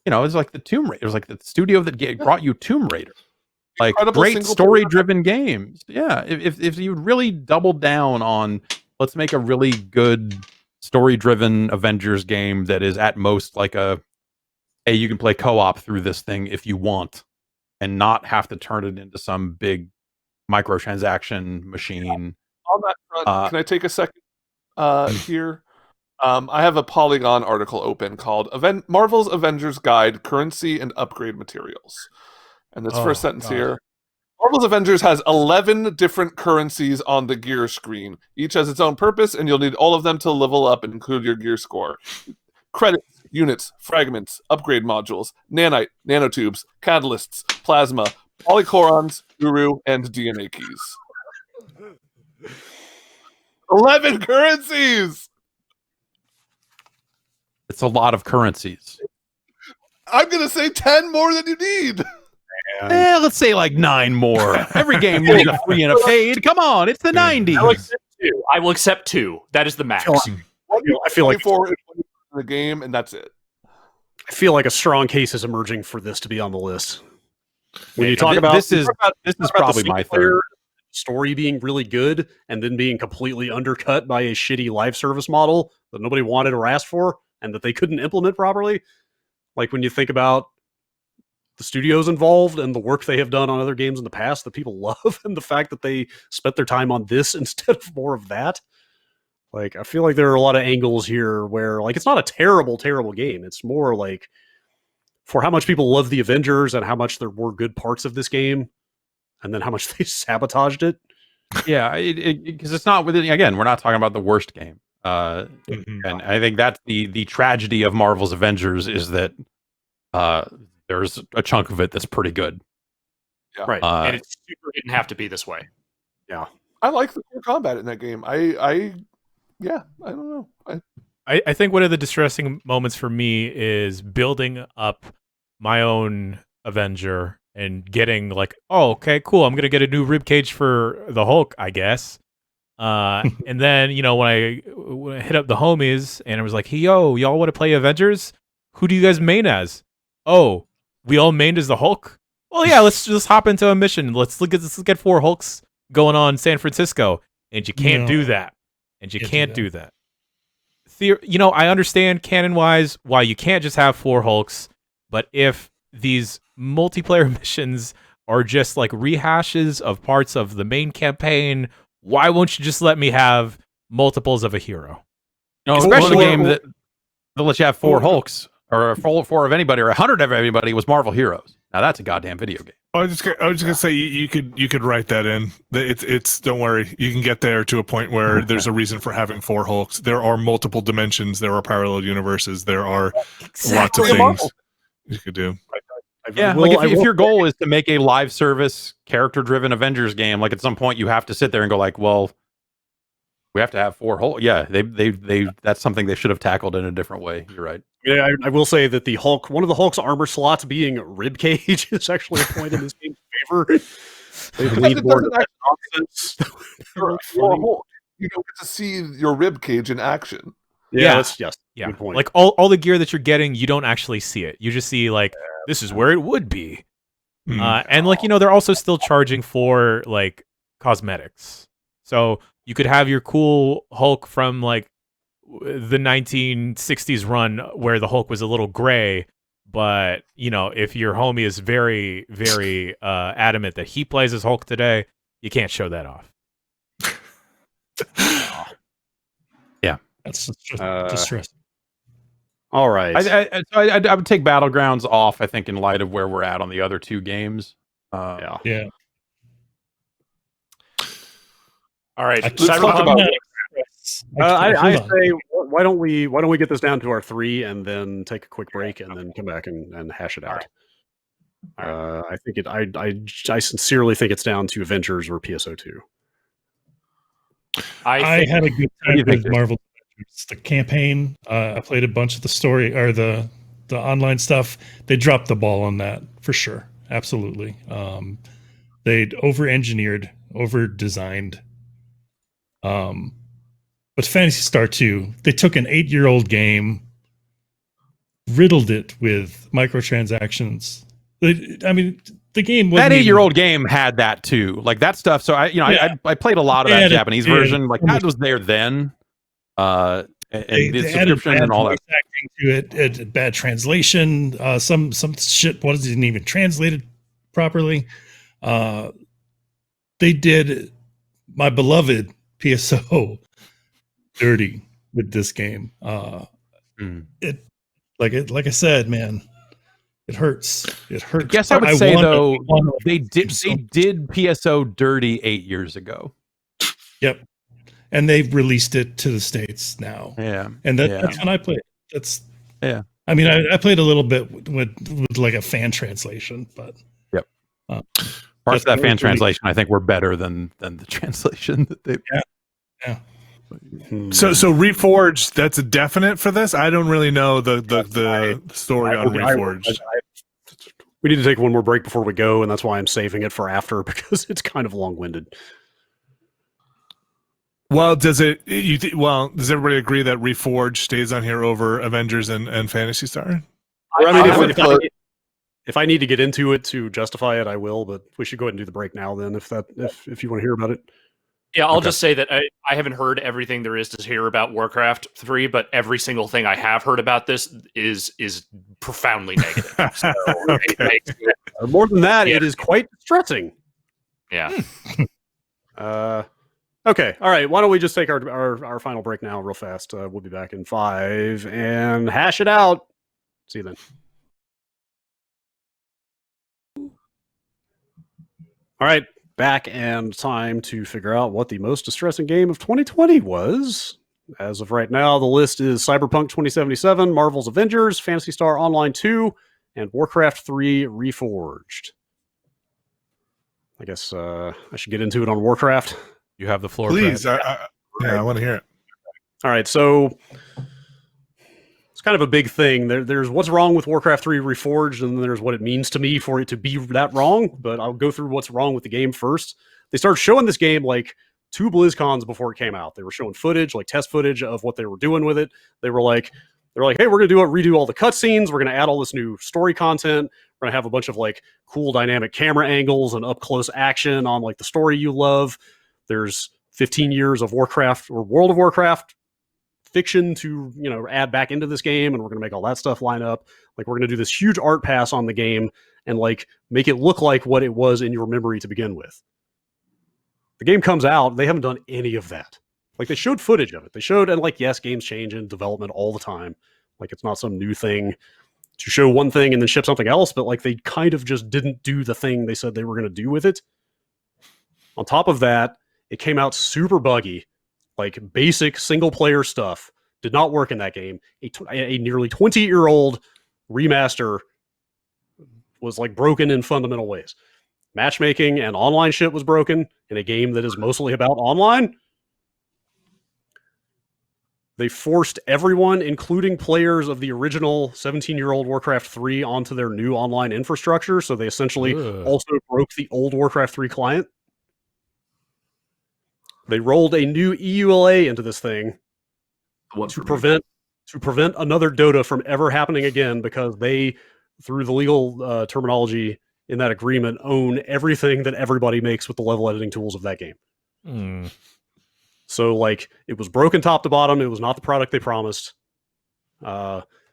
it's like the Tomb Raider, it was like the studio that brought you Tomb Raider. Like Incredible great single story-driven games. Yeah, if you really doubled down on, let's make a really good story-driven Avengers game that is at most like hey, you can play co-op through this thing if you want, and not have to turn it into some big microtransaction machine. On that front, can I take a second here? I have a Polygon article open called Marvel's Avengers Guide, Currency and Upgrade Materials. And this first sentence here. Marvel's Avengers has 11 different currencies on the gear screen. Each has its own purpose, and you'll need all of them to level up and include your gear score. Credits, units, fragments, upgrade modules, nanite, nanotubes, catalysts, plasma, polychorons, uru, and DNA keys. 11 currencies! It's a lot of currencies. I'm going to say 10 more than you need. Let's say like 9 more. Every game needs a free and a paid. Come on, it's the 90s. I will accept 2. That is the max. I feel like 24 in the game, and that's it. I feel like a strong case is emerging for this to be on the list. When you talk Th- about this is probably my third. Story being really good and then being completely undercut by a shitty live service model that nobody wanted or asked for and that they couldn't implement properly. Like when you think about the studios involved and the work they have done on other games in the past that people love, and the fact that they spent their time on this instead of more of that. Like, I feel like there are a lot of angles here where, like, it's not a terrible, terrible game. It's more like, for how much people love the Avengers and how much there were good parts of this game, and then how much they sabotaged it. Yeah, because it's not within. Again, we're not talking about the worst game. And I think that's the tragedy of Marvel's Avengers, is that there's a chunk of it that's pretty good. Yeah. Right. And it super didn't have to be this way. Yeah. I like the core combat in that game. I don't know. I think one of the distressing moments for me is building up my own Avenger and getting like, oh, okay, cool. I'm gonna get a new rib cage for the Hulk, I guess. And then when I hit up the homies and I was like, hey, yo, y'all want to play Avengers? Who do you guys main as? Oh, we all mained as the Hulk. Well, yeah, let's just hop into a mission. Let's get 4 Hulks going on San Francisco, and you can't do that. And you can't do that. I understand canon-wise why you can't just have 4 Hulks, but if these multiplayer missions are just like rehashes of parts of the main campaign, why won't you just let me have multiples of a hero? Especially a game that lets you have 4 Hulks, or 4 of anybody, or 100 of anybody was Marvel Heroes. Now that's a goddamn video game. I was just gonna say you could write that in. It's don't worry, you can get there to a point where there's a reason for having 4 Hulks. There are multiple dimensions. There are parallel universes. There are lots of things you could do. Yeah, if your goal is to make a live service character-driven Avengers game, like at some point you have to sit there and go like, well, we have to have 4 Hulk. Yeah, they that's something they should have tackled in a different way. You're right. Yeah, I will say that the Hulk, one of the Hulk's armor slots being ribcage is actually a point in this game's favor. They've leaned more into that nonsense. You don't get to see your rib cage in action. Yeah. Good point. Like all the gear that you're getting, you don't actually see it. You just see like this is where it would be. And like they're also still charging for like cosmetics. So you could have your cool Hulk from like the 1960s run where the Hulk was a little gray, but if your homie is very, very adamant that he plays as Hulk today, you can't show that off. Yeah, that's distressing. All right, I would take Battlegrounds off. I think in light of where we're at on the other 2 games. Yeah. All right, let's talk about. I say, why don't we get this down to our 3 and then take a quick break and then come back and hash it out. I think I sincerely think it's down to Avengers or PSO2. I had a good time with Marvel Avengers. The campaign, I played a bunch of the story or the online stuff. They dropped the ball on that for sure. Absolutely. They'd over-engineered, over-designed. But Phantasy Star 2, they took an 8-year-old game, riddled it with microtransactions. I mean, the game wasn't that 8-year-old game had that too, like that stuff. So I played a lot of that Japanese version. Like that was there then. And the subscription and all that. Acting to it, bad translation. Some shit wasn't even translated properly. They did my beloved PSO dirty with this game. It like I said, man, it hurts. It hurts. I guess I would say though they did PSO dirty 8 years ago. Yep, and they've released it to the States now. Yeah, and that's when I played. That's yeah. I mean, I played a little bit with like a fan translation, but yep. Parts of that fan translation, I think, were better than the translation that they. Yeah. So Reforged, that's a definite for this. I don't really know the story on Reforged. We need to take one more break before we go, and that's why I'm saving it for after because it's kind of long-winded. Well, does everybody agree that Reforged stays on here over Avengers and Phantasy Star? If I need to get into it to justify it, I will. But we should go ahead and do the break now. Then, if you want to hear about it. Yeah, I'll just say that I haven't heard everything there is to hear about Warcraft 3, but every single thing I have heard about this is profoundly negative. So okay. More than that, it is quite distressing. Yeah. Okay. All right. Why don't we just take our final break now real fast? We'll be back in 5 and hash it out. See you then. All right. Back and time to figure out what the most distressing game of 2020 was. As of right now, the list is Cyberpunk 2077, Marvel's Avengers, Phantasy Star Online 2, and Warcraft 3 Reforged. I guess I should get into it on Warcraft. You have the floor. Please. I want to hear it. All right. So it's kind of a big thing. There's what's wrong with Warcraft 3 Reforged, and then there's what it means to me for it to be that wrong. But I'll go through what's wrong with the game first. They started showing this game like 2 BlizzCons before it came out. They were showing footage, like test footage of what they were doing with it. They're like, hey, we're gonna redo all the cutscenes. We're gonna add all this new story content. We're gonna have a bunch of like cool dynamic camera angles and up close action on like the story you love. There's 15 years of Warcraft or World of Warcraft fiction to add back into this game, and we're gonna make all that stuff line up. Like we're gonna do this huge art pass on the game and like make it look like what it was in your memory to begin with. The game comes out, they haven't done any of that. Like they showed footage of it. They showed, and like, yes, games change in development all the time. Like it's not some new thing to show one thing and then ship something else, but like they kind of just didn't do the thing they said they were going to do with it. On top of that, it came out super buggy. Like basic single player stuff did not work in that game. A nearly 20-year-old remaster was like broken in fundamental ways. Matchmaking and online shit was broken in a game that is mostly about online. They forced everyone, including players of the original 17-year-old Warcraft 3, onto their new online infrastructure. So they essentially also broke the old Warcraft 3 client. They rolled a new EULA into this thing to prevent another Dota from ever happening again, because they, through the legal terminology in that agreement, own everything that everybody makes with the level editing tools of that game. So, like, it was broken top to bottom. It was not the product they promised.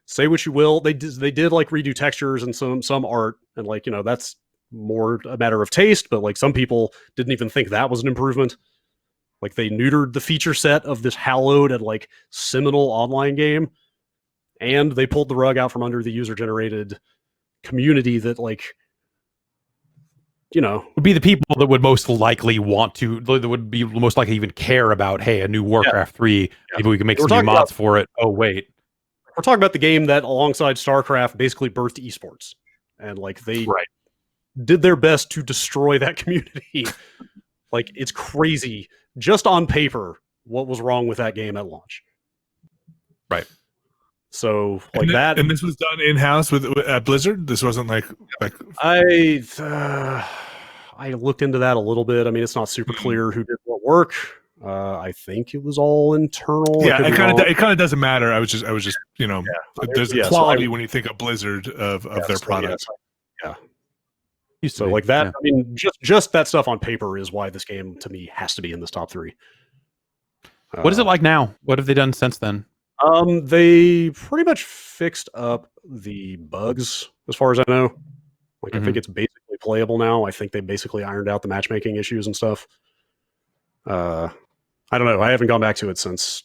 Say what you will. They did like redo textures and some art, and like, that's more a matter of taste. But like, some people didn't even think that was an improvement. Like, they neutered the feature set of this hallowed and like seminal online game, and they pulled the rug out from under the user-generated community that, like, would be the people that would most likely want to, that would be most likely even care about, hey, a new Warcraft 3, maybe we can make some new mods for it. Oh, wait. We're talking about the game that, alongside StarCraft, basically birthed esports. And, like, they did their best to destroy that community. Like, it's crazy, just on paper, what was wrong with that game at launch. Right. So, like, and this was done in-house at Blizzard? This wasn't like I looked into that a little bit. I mean, it's not super clear who did what work. I think it was all internal. Yeah, it kind of doesn't matter. I was just there's a quality when you think of Blizzard of their products. So like that, I mean, just that stuff on paper is why this game to me has to be in this top 3. What is it like now? What have they done since then? They pretty much fixed up the bugs, as far as I know. Like, I think it's basically playable now. I think they basically ironed out the matchmaking issues and stuff. I don't know. I haven't gone back to it since,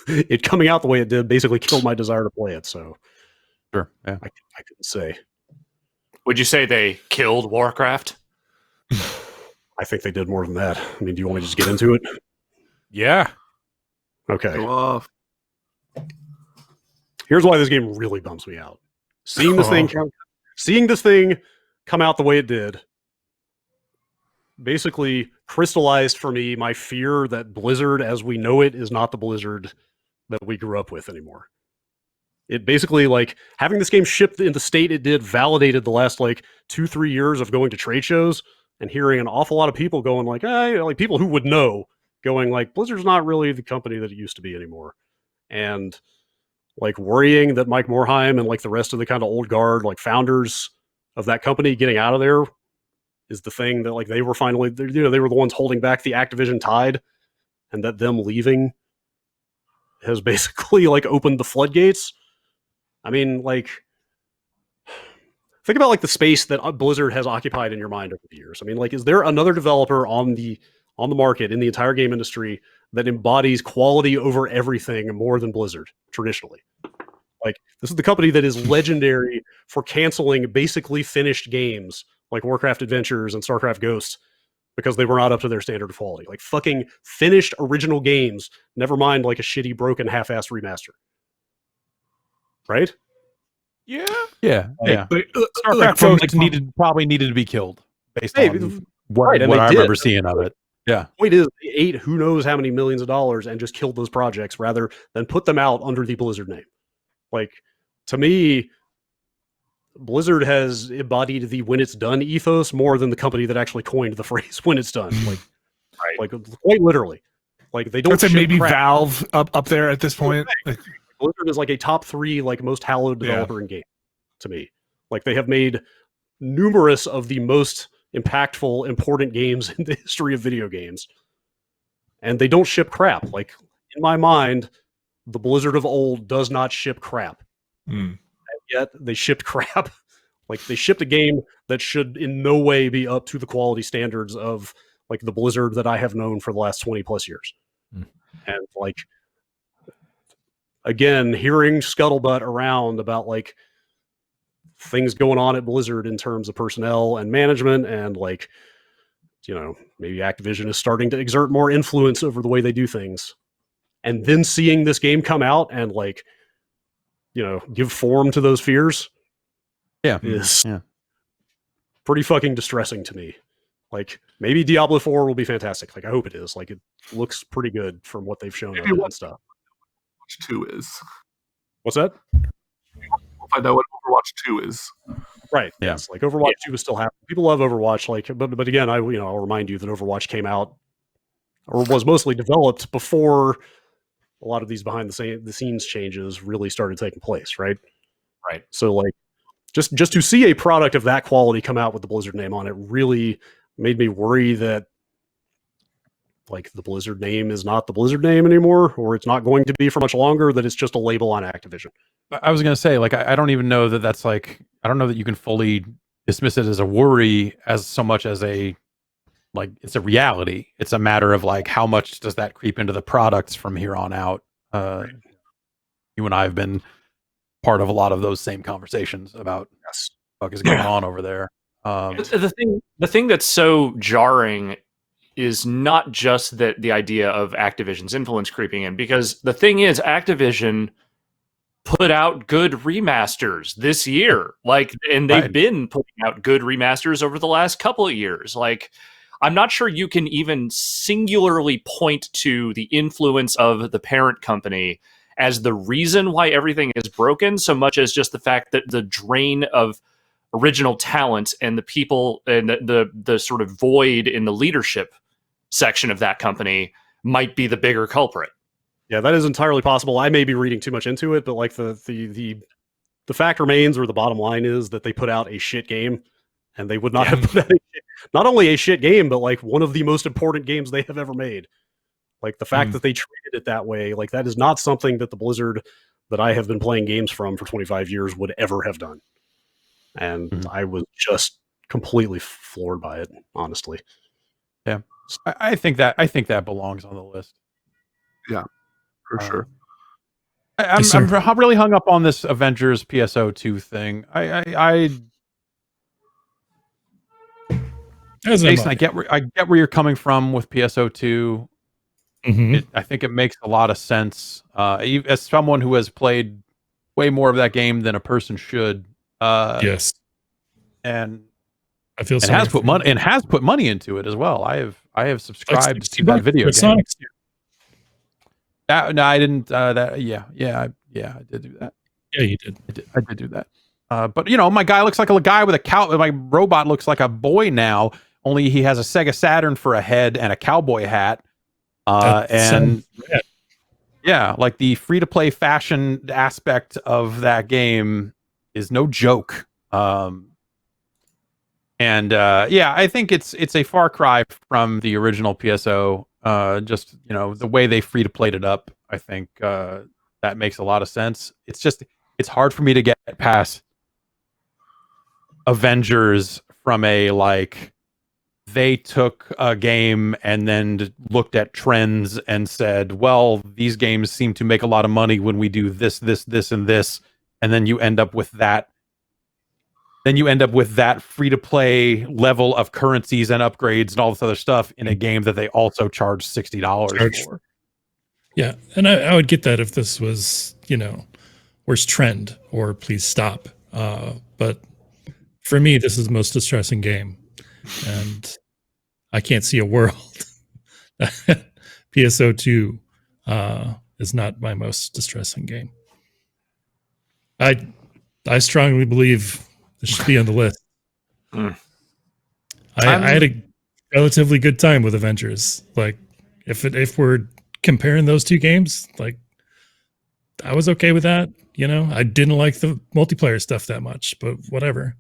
it coming out the way it did basically killed my desire to play it. So, sure, yeah. I couldn't say. Would you say they killed Warcraft? I think they did more than that. I mean, do you want me to just get into it? Yeah. Okay. Go off. Here's why this game really bums me out. Seeing this thing come out the way it did basically crystallized for me my fear that Blizzard as we know it is not the Blizzard that we grew up with anymore. It basically, like, having this game shipped in the state it did validated the last like 2-3 years of going to trade shows and hearing an awful lot of people going like, like people who would know going like, Blizzard's not really the company that it used to be anymore. And like worrying that Mike Morhaime and like the rest of the kind of old guard, like founders of that company getting out of there is the thing that like they were finally, they were the ones holding back the Activision tide, and that them leaving has basically like opened the floodgates. I mean, like, think about like the space that Blizzard has occupied in your mind over the years. I mean, like, is there another developer on the market in the entire game industry that embodies quality over everything more than Blizzard traditionally? Like, this is the company that is legendary for canceling basically finished games like Warcraft Adventures and StarCraft Ghosts because they were not up to their standard of quality. Like, fucking finished original games, never mind like a shitty, broken, half-assed remaster. Right? Yeah. Yeah. But, StarCraft Ghosts probably needed to be killed based on what I remember seeing of it. Yeah. Point is, they ate who knows how many millions of dollars and just killed those projects rather than put them out under the Blizzard name. Like, to me, Blizzard has embodied the when it's done ethos more than the company that actually coined the phrase when it's done. Like quite literally. Like, they don't I'd say ship maybe crap. Valve up there at this point. Like, Blizzard is like a top 3 like most hallowed developer in game to me. Like, they have made numerous of the most impactful, important games in the history of video games, and they don't ship crap. Like, in my mind, the Blizzard of old does not ship crap. mm. Yet they shipped crap. Like, they shipped a game that should in no way be up to the quality standards of like the Blizzard that I have known for the last 20 plus years. And like, again, hearing scuttlebutt around about like things going on at Blizzard in terms of personnel and management, and like, you know, maybe Activision is starting to exert more influence over the way they do things. And then seeing this game come out and like, you know, give form to those fears is pretty fucking distressing to me. Like, maybe Diablo 4 will be fantastic. Like, I hope it is. Like, it looks pretty good from what they've shown of it and stuff. Overwatch 2 is. What's that? We'll find out what Overwatch 2 is. Right. Yeah. Yes. Like, Overwatch 2 is still happening. People love Overwatch. Like, but again, I'll remind you that Overwatch came out or was mostly developed before a lot of these behind the scenes changes really started taking place. Right. Right. So like, just to see a product of that quality come out with the Blizzard name on it really made me worry that like the Blizzard name is not the Blizzard name anymore, or it's not going to be for much longer, that it's just a label on Activision. I was going to say, like, I don't even know that that's like, I don't know that you can fully dismiss it as a worry as so much as a, like, it's a reality. It's a matter of like, how much does that creep into the products from here on out? You and I have been part of a lot of those same conversations about what is going on over there. The thing that's so jarring is not just that the idea of Activision's influence creeping in, because the thing is, Activision put out good remasters this year, like, and they've been putting out good remasters over the last couple of years. Like, I'm not sure you can even singularly point to the influence of the parent company as the reason why everything is broken, so much as just the fact that the drain of original talent and the people and the sort of void in the leadership section of that company might be the bigger culprit. Yeah, that is entirely possible. I may be reading too much into it, but like the fact remains, or the bottom line is, that they put out a shit game, and they would not have put out not only a shit game, but like one of the most important games they have ever made. Like, the fact that they treated it that way, like, that is not something that the Blizzard that I have been playing games from for 25 years would ever have done. And I was just completely floored by it, honestly. Yeah, I think that belongs on the list. Yeah, for sure. I'm really hung up on this Avengers PSO2 thing. Jason, I get where you're coming from with PSO2. I think it makes a lot of sense. As someone who has played way more of that game than a person should. Yes, and I feel and has put money into it as well. I have subscribed to that video game. No, I didn't. I did do that. Yeah, you did. I did do that. But you know, my guy looks like a guy with a cow. My robot looks like a boy now. Only he has a Sega Saturn for a head and a cowboy hat. And yeah, like the free-to-play fashion aspect of that game is no joke. I think it's a far cry from the original PSO. Just, you know, the way they free-to-played it up, I think that makes a lot of sense. It's hard for me to get past Avengers from a, like, they took a game and then looked at trends and said, well, these games seem to make a lot of money when we do this, and this. And then you end up with that. Then you end up with that free-to-play level of currencies and upgrades and all this other stuff in a game that they also charge $60 for. Yeah, and I would get that if this was, you know, where's trend or please stop. But for me, this is the most distressing game. And I can't see a world PSO2 is not my most distressing game. I strongly believe it should be on the list. Mm. I had a relatively good time with Avengers. Like, if we're comparing those two games, like, I was okay with that. You know, I didn't like the multiplayer stuff that much, but whatever.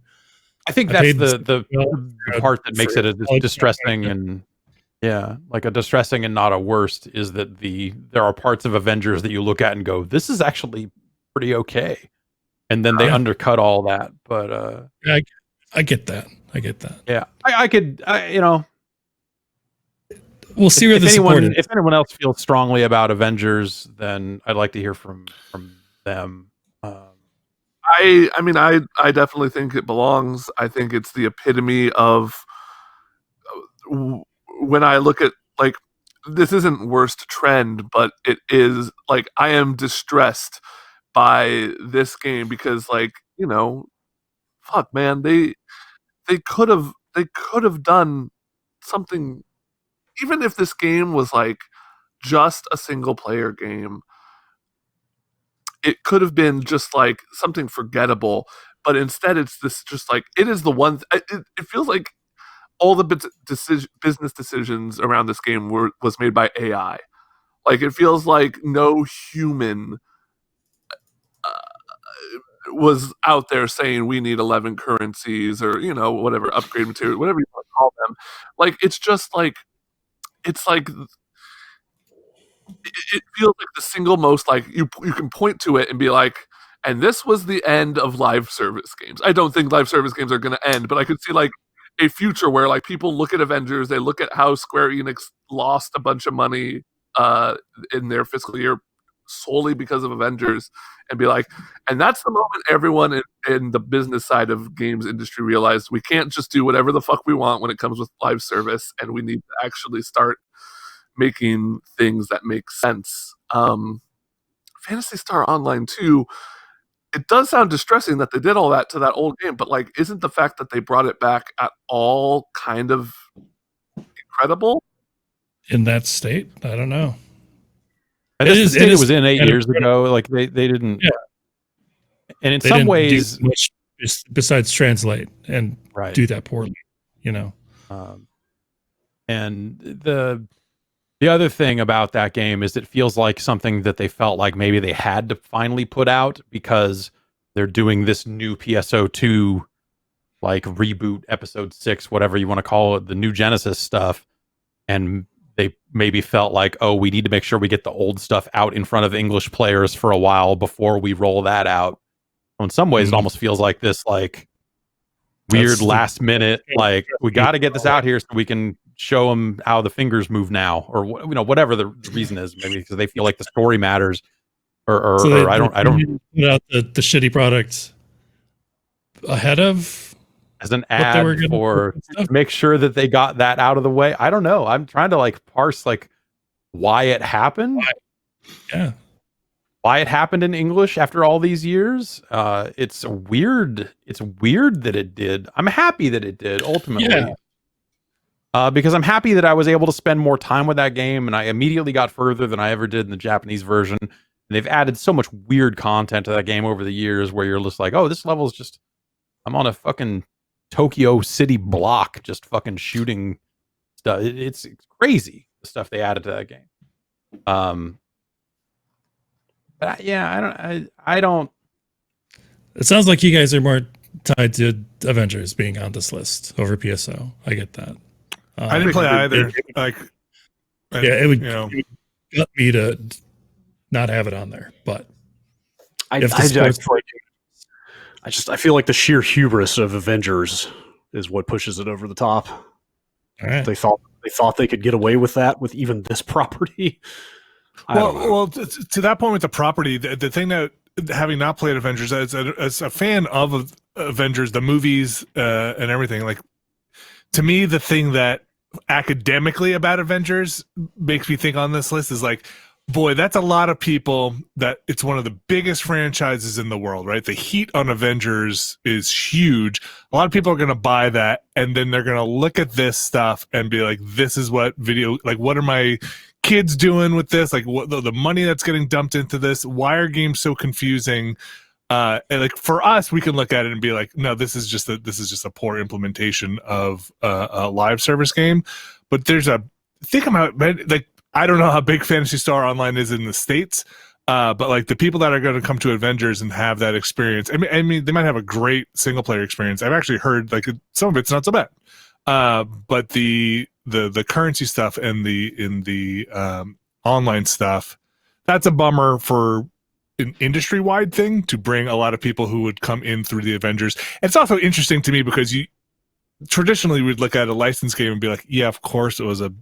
I think I that's paid the part that makes it a for- distressing and like a distressing and not a worst is that there are parts of Avengers that you look at and go, this is actually pretty okay, and then they undercut all that. But I get that. I get that. yeah, I could, We'll see where the support is. if anyone else feels strongly about Avengers, then I'd like to hear from them. I mean, I definitely think it belongs. I think it's the epitome of when I look at, like, this isn't worst trend, but it is, like, I am distressed by this game because, like, you know, fuck, man, they could have done something. Even if this game was like just a single player game, it could have been just like something forgettable. But instead, it's this just like, it is the one. It feels like all the business decisions around this game was made by AI. Like, it feels like no human was out there saying we need 11 currencies or, you know, whatever upgrade material, whatever you want to call them. Like, it's just like, it's like, it feels like the single most, like, you can point to it and be like, and this was the end of live service games. I don't think live service games are going to end, but I could see like a future where, like, people look at Avengers, they look at how Square Enix lost a bunch of money in their fiscal year solely because of Avengers, and be like, and that's the moment everyone in the business side of games industry realized we can't just do whatever the fuck we want when it comes with live service, and we need to actually start making things that make sense. Phantasy Star Online 2, it does sound distressing that they did all that to that old game, but, like, isn't the fact that they brought it back at all kind of incredible? In that state, I don't know. And It this is- state it is was in 8 kind of years ago. Like they didn't. Yeah. And in They some didn't ways, do much besides translate and right. do that poorly. You know. And the other thing about that game is it feels like something that they felt like maybe they had to finally put out because they're doing this new PSO2, like, reboot, episode 6, whatever you want to call it, the new Genesis stuff. And they maybe felt like, oh, we need to make sure we get the old stuff out in front of English players for a while before we roll that out. So in some ways, it almost feels like this, like, weird last minute, like, we got to get this out here so we can show them how the fingers move now, or, you know, whatever the reason is, maybe because they feel like the story matters, or I don't put out the shitty product ahead of as an what they ad were gonna for do and to make sure that they got that out of the way. I don't know. I'm trying to, like, parse, like, why it happened. Yeah. Why it happened in English after all these years. It's weird. It's weird that it did. I'm happy that it did ultimately. Yeah. Because I'm happy that I was able to spend more time with that game, and I immediately got further than I ever did in the Japanese version. And they've added so much weird content to that game over the years where you're just like, oh, this level is just, I'm on a fucking Tokyo City block just fucking shooting stuff. It's crazy, the stuff they added to that game. But I don't. It sounds like you guys are more tied to Avengers being on this list over PSO. I get that. I didn't play either. It would, you know, gut me to not have it on there, but I feel like the sheer hubris of Avengers is what pushes it over the top. All right. They thought they could get away with that with even this property. Well, to that point with the property, the thing that, having not played Avengers, as a fan of Avengers, the movies and everything, like, to me, the thing that academically about Avengers makes me think on this list is like, boy, that's a lot of people. That it's one of the biggest franchises in the world, right? The heat on Avengers is huge. A lot of people are going to buy that, and then they're going to look at this stuff and be like, "This is what video like. What are my kids doing with this? Like, what the money that's getting dumped into this? Why are games so confusing?" And like for us, we can look at it and be like, "No, this is just a poor implementation of a live service game." But think about like. I don't know how big Phantasy Star Online is in the States, but like the people that are going to come to Avengers and have that experience, I mean, they might have a great single player experience. I've actually heard like some of it's not so bad, but the currency stuff and the online stuff, that's a bummer for an industry wide thing to bring a lot of people who would come in through the Avengers. It's also interesting to me because traditionally we'd look at a licensed game and be like, yeah, of course it was a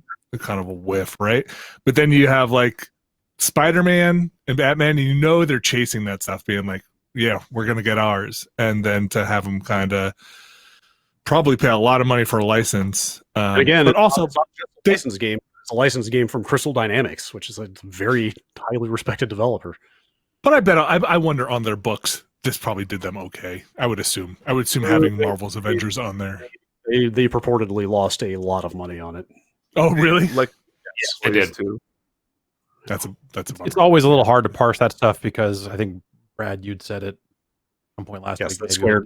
kind of a whiff, right? But then you have like Spider-Man and Batman, and they're chasing that stuff, being like, yeah, we're gonna get ours. And then to have them kind of probably pay a lot of money for a license. Again, but also it's not just a licensed game. It's a licensed game from Crystal Dynamics, which is a very highly respected developer. But I wonder on their books, this probably did them okay. I would assume having Marvel's Avengers on there. They purportedly lost a lot of money on it. Oh, really? Like, It did. too. That's a bummer. It's always a little hard to parse that stuff because I think Brad, you'd said it at some point last Yes, week. that maybe.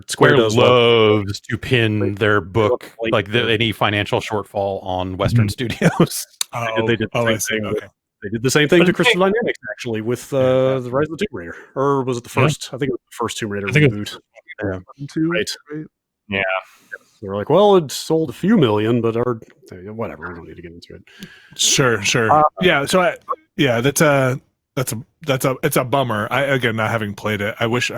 Square does loves to pin their book, like any financial shortfall on Western studios. They did the I same see. thing. Okay. They did the same thing to Crystal Dynamics actually with the Rise of the Tomb Raider, or was it the first? I think it was the first Tomb Raider I think reboot. Right. Right. They're like, well, it sold a few million, but whatever. We don't need to get into it. Sure. Yeah. So that's a bummer. Again, not having played it, I wish.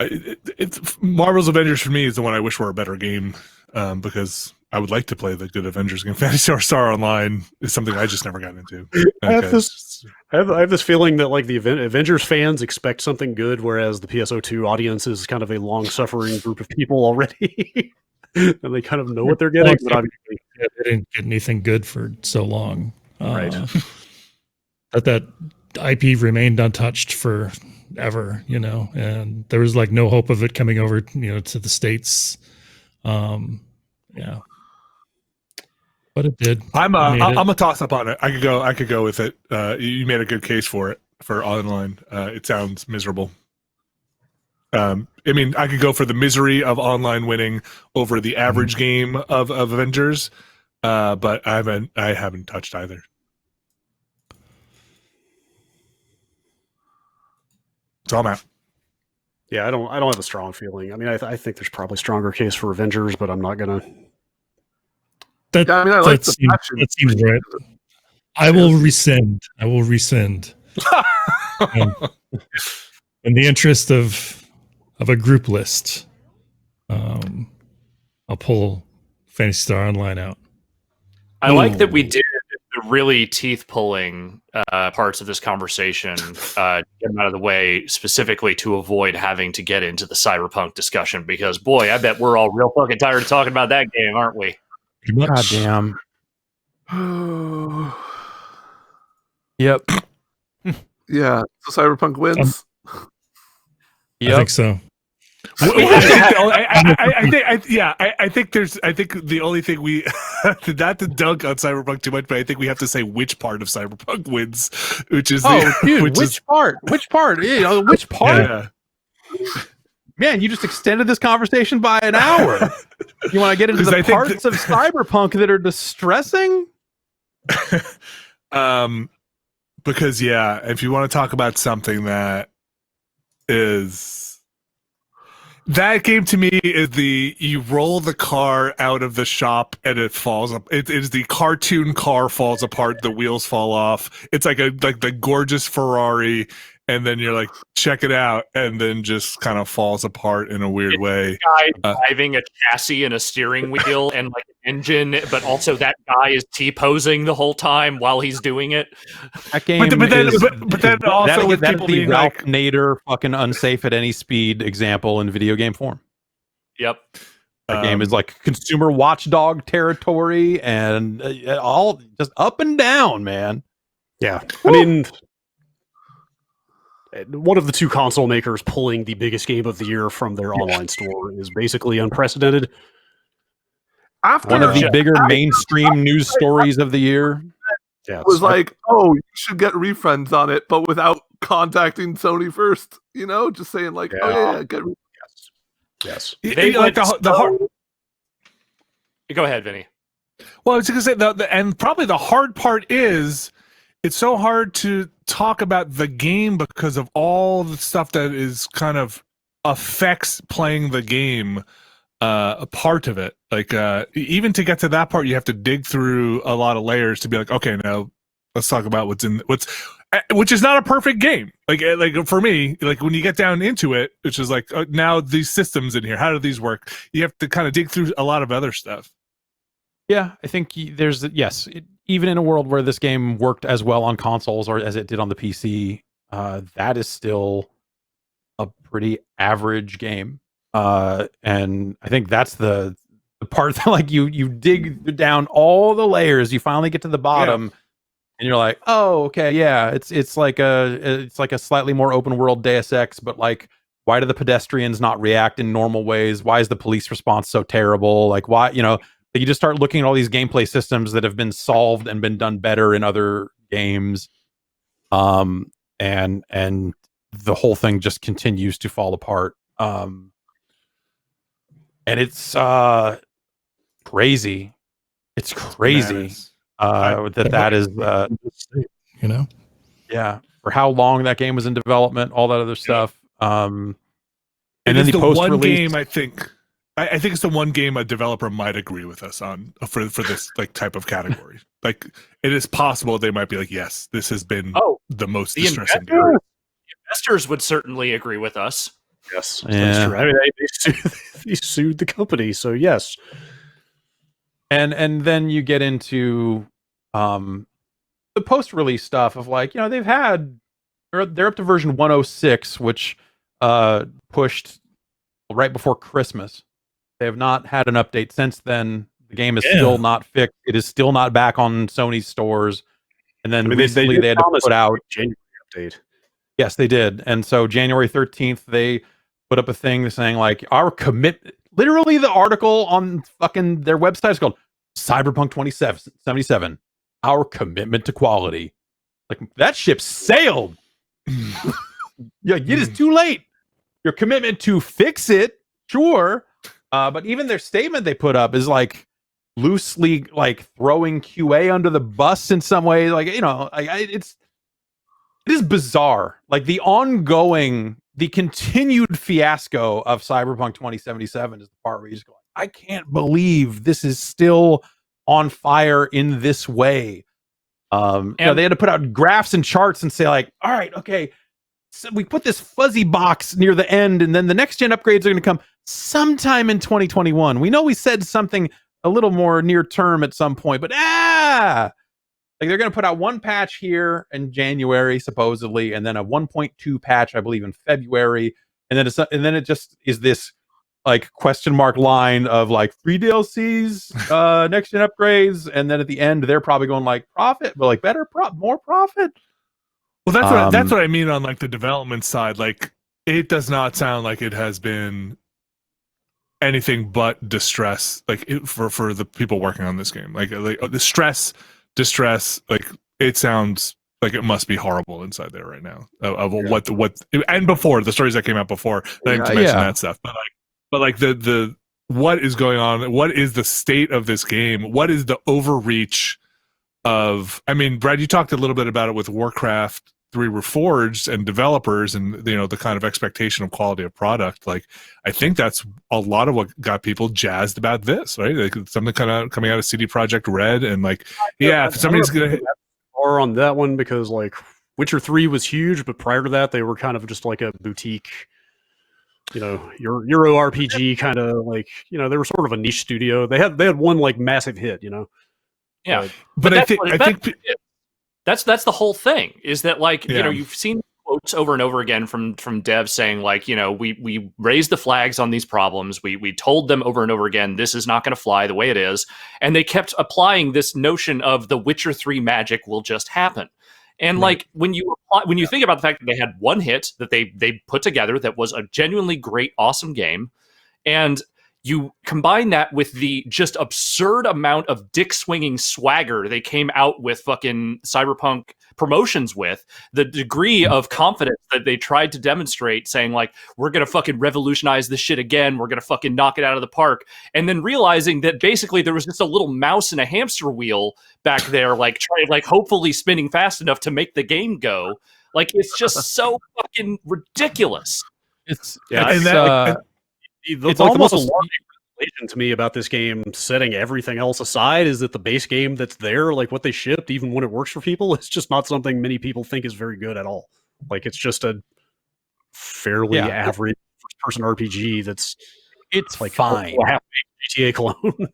It's Marvel's Avengers for me is the one I wish were a better game, because I would like to play the good Avengers game. Phantasy Star Online is something I just never got into. I have this feeling that like the Avengers fans expect something good, whereas the PSO2 audience is kind of a long-suffering group of people already, and they kind of know what they're getting. But obviously, They didn't get anything good for so long. Right. That IP remained untouched forever, and there was like no hope of it coming over, to the States. Yeah. But it did. I'm a toss up on it. I could go with it. You made a good case for it for online. It sounds miserable. I mean, I could go for the misery of online winning over the average game of Avengers, but I haven't touched either. So I'm out. yeah, I don't have a strong feeling. I mean, I think there's probably stronger case for Avengers, but I'm not gonna. That, Yeah, I mean, I like the passion. that seems right. I will rescind. In the interest of a group list, I'll pull Phantasy Star Online out. I like that we did the really teeth-pulling parts of this conversation, get them out of the way, specifically to avoid having to get into the Cyberpunk discussion, because, boy, I bet we're all real fucking tired of talking about that game, aren't we? Pretty much. God damn. Yep. Yeah. So Cyberpunk wins. I think so. I think the only thing we not to dunk on Cyberpunk too much, but I think we have to say which part of Cyberpunk wins, which is which part? Which part? Which part? Yeah. Man, you just extended this conversation by an hour. You want to get into the parts of Cyberpunk that are distressing? Because if you want to talk about something that is that game to me is you roll the car out of the shop and it falls up. It is the cartoon car falls apart, the wheels fall off. It's like the gorgeous Ferrari, and then you're like, check it out, and then just kind of falls apart in a weird way. Guy driving a chassis and a steering wheel and like an engine, but also that guy is T-posing the whole time while he's doing it. That game but then also with people the being Ralph like, Nader fucking unsafe at any speed example in video game form. Yep. That game is like consumer watchdog territory, and all just up and down, man. Yeah, I mean, one of the two console makers pulling the biggest game of the year from their online store is basically unprecedented. One of the bigger mainstream news stories of the year. Yeah, It was like, oh, you should get refunds on it, but without contacting Sony first. You know, just saying like, oh yeah, get refunds. Yes. They like the hard. Go ahead, Vinny. Well, I was going to say and probably the hard part is it's so hard to talk about the game because of all the stuff that is kind of affects playing the game. A part of it, like even to get to that part, you have to dig through a lot of layers to be like, okay, now let's talk about which is not a perfect game. Like for me, like when you get down into it, which is like now these systems in here, how do these work? You have to kind of dig through a lot of other stuff. Yeah, I think there's even in a world where this game worked as well on consoles or as it did on the PC, that is still a pretty average game. And I think that's the part that like you dig down all the layers, you finally get to the bottom, and you're like, oh, okay, yeah, it's like a slightly more open world Deus Ex, but like, why do the pedestrians not react in normal ways? Why is the police response so terrible? Like, why, you just start looking at all these gameplay systems that have been solved and been done better in other games, and the whole thing just continues to fall apart. And it's crazy. It's crazy that is yeah, for how long that game was in development, all that other stuff. And then the one game I think it's the one game a developer might agree with us on for this like type of category. Like it is possible they might be like, yes, this has been the most distressing game. Investors would certainly agree with us. Yes, yeah. That's true. I mean, they sued the company, so yes. And then you get into the post-release stuff of like, they're up to version 106, which pushed right before Christmas. They have not had an update since then. The game is still not fixed. It is still not back on Sony's stores. And then recently they had to put out January update. Yes, they did. And so January 13th, they put up a thing saying like our commit. Literally, the article on fucking their website is called Cyberpunk 2077. Our commitment to quality. Like that ship sailed. Yeah, it is too late. Your commitment to fix it, sure, but even their statement they put up is like loosely like throwing QA under the bus in some way. Like it is bizarre. Like the continued fiasco of Cyberpunk 2077 is the part where you just go, I can't believe this is still on fire in this way. And they had to put out graphs and charts and say like, all right, okay, so we put this fuzzy box near the end, and then the next gen upgrades are going to come sometime in 2021. We know we said something a little more near term at some point, but like they're going to put out one patch here in January, supposedly, and then a 1.2 patch, I believe, in February, and then it just is this like question mark line of like free DLCs, next gen upgrades, and then at the end they're probably going like profit, but like more profit. Well, that's what I mean on like the development side. Like it does not sound like it has been anything but distress, like for the people working on this game. Like the distress, like it sounds like it must be horrible inside there right now. What and before the stories that came out before, I didn't mention that stuff. But like the what is going on? What is the state of this game? What is the overreach of? I mean, Brad, you talked a little bit about it with Warcraft 3 Reforged and developers, and the kind of expectation of quality of product. Like, I think that's a lot of what got people jazzed about this, right? Like something coming out of CD Projekt Red, and like, if somebody's gonna or on that one because like Witcher 3 was huge, but prior to that, they were kind of just like a boutique. Your Euro RPG kind of like, they were sort of a niche studio. They had one like massive hit, Yeah, but I think that's the whole thing. Is that like you've seen quotes over and over again from devs saying like, we raised the flags on these problems. We told them over and over again, this is not going to fly the way it is. And they kept applying this notion of the Witcher 3 magic will just happen. And like when you think about the fact that they had one hit that they put together that was a genuinely great, awesome game, and you combine that with the just absurd amount of dick swinging swagger they came out with fucking Cyberpunk promotions with, the degree of confidence that they tried to demonstrate, saying like, we're going to fucking revolutionize this shit again. We're going to fucking knock it out of the park. And then realizing that basically there was just a little mouse in a hamster wheel back there, like trying, like hopefully spinning fast enough to make the game go. Like, it's just so fucking ridiculous. It's It's like almost the most alarming revelation to me about this game, setting everything else aside, is that the base game that's there, like what they shipped, even when it works for people, it's just not something many people think is very good at all. Like, it's just a fairly average first-person RPG that's like fine. half GTA clone.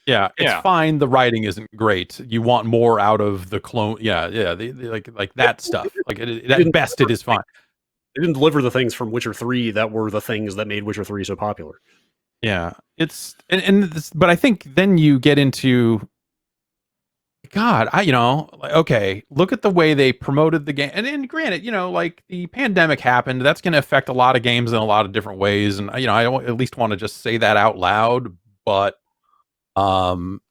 It's fine. The writing isn't great. You want more out of the clone. Like that stuff. Like at best, it is fine. They didn't deliver the things from Witcher 3 that were the things that made Witcher 3 so popular. Yeah, it's but I think then you get into God. Okay, look at the way they promoted the game. And granted, like the pandemic happened. That's going to affect a lot of games in a lot of different ways. And I don't at least want to just say that out loud. But look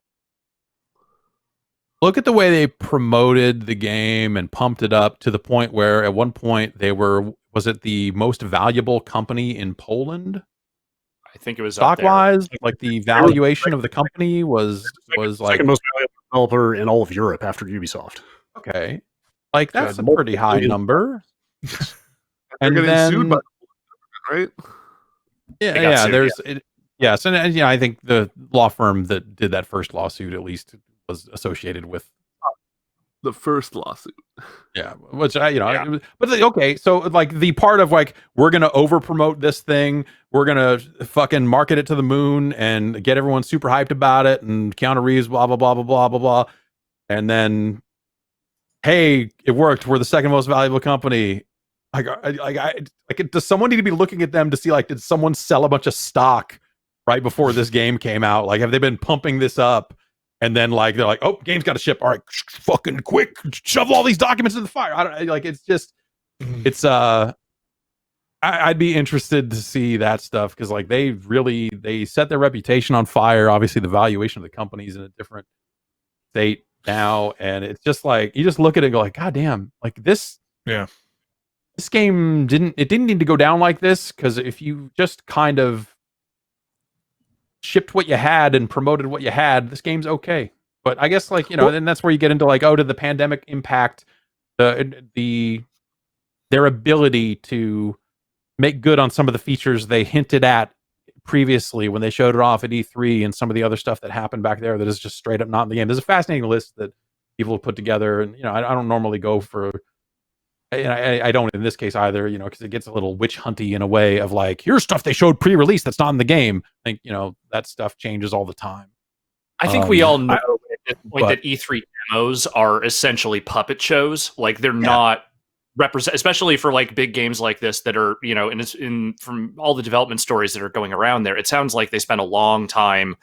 at the way they promoted the game and pumped it up to the point where at one point they were. Was it the most valuable company in Poland? I think it was stock-wise. Like the valuation of the company was like second most valuable developer in all of Europe after Ubisoft. Okay, like that's a pretty high number. And getting then, sued by, right? Yeah. Yes, and I think the law firm that did that first lawsuit at least was associated with the first lawsuit. Yeah, which but okay, so like the part of like we're gonna over promote this thing, we're gonna fucking market it to the moon and get everyone super hyped about it, and Keanu Reeves, blah blah blah blah blah blah blah, and then hey, it worked. We're the second most valuable company. Does someone need to be looking at them to see like did someone sell a bunch of stock right before this game came out? Like, have they been pumping this up? And then like they're like, oh, game's got to ship. All right, fucking quick, shove all these documents in the fire. It's just, it's I'd be interested to see that stuff because like they set their reputation on fire. Obviously, the valuation of the company's in a different state now, and it's just like you just look at it and go like, God damn, like this. Yeah. This game didn't need to go down like this because if you just kind of shipped what you had and promoted what you had, this game's okay. But I guess like then that's where you get into like, did the pandemic impact their ability to make good on some of the features they hinted at previously when they showed it off at E3 and some of the other stuff that happened back there that is just straight up not in the game. There's a fascinating list that people have put together, and I don't normally go for. And I don't in this case either, because it gets a little witch hunty in a way of like, here's stuff they showed pre-release that's not in the game. I think, that stuff changes all the time. I think we all know at this point that E3 demos are essentially puppet shows. Like they're not represent, especially for like big games like this that are, and it's from all the development stories that are going around there. It sounds like they spent a long time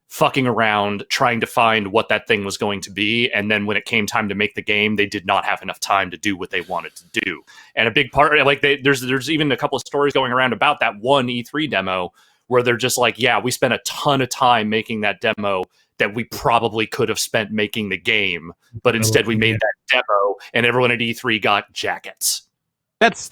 fucking around trying to find what that thing was going to be, and then when it came time to make the game, they did not have enough time to do what they wanted to do. And a big part, like there's even a couple of stories going around about that one E3 demo where they're just like, yeah, we spent a ton of time making that demo that we probably could have spent making the game, but instead we made that demo, and everyone at E3 got jackets. That's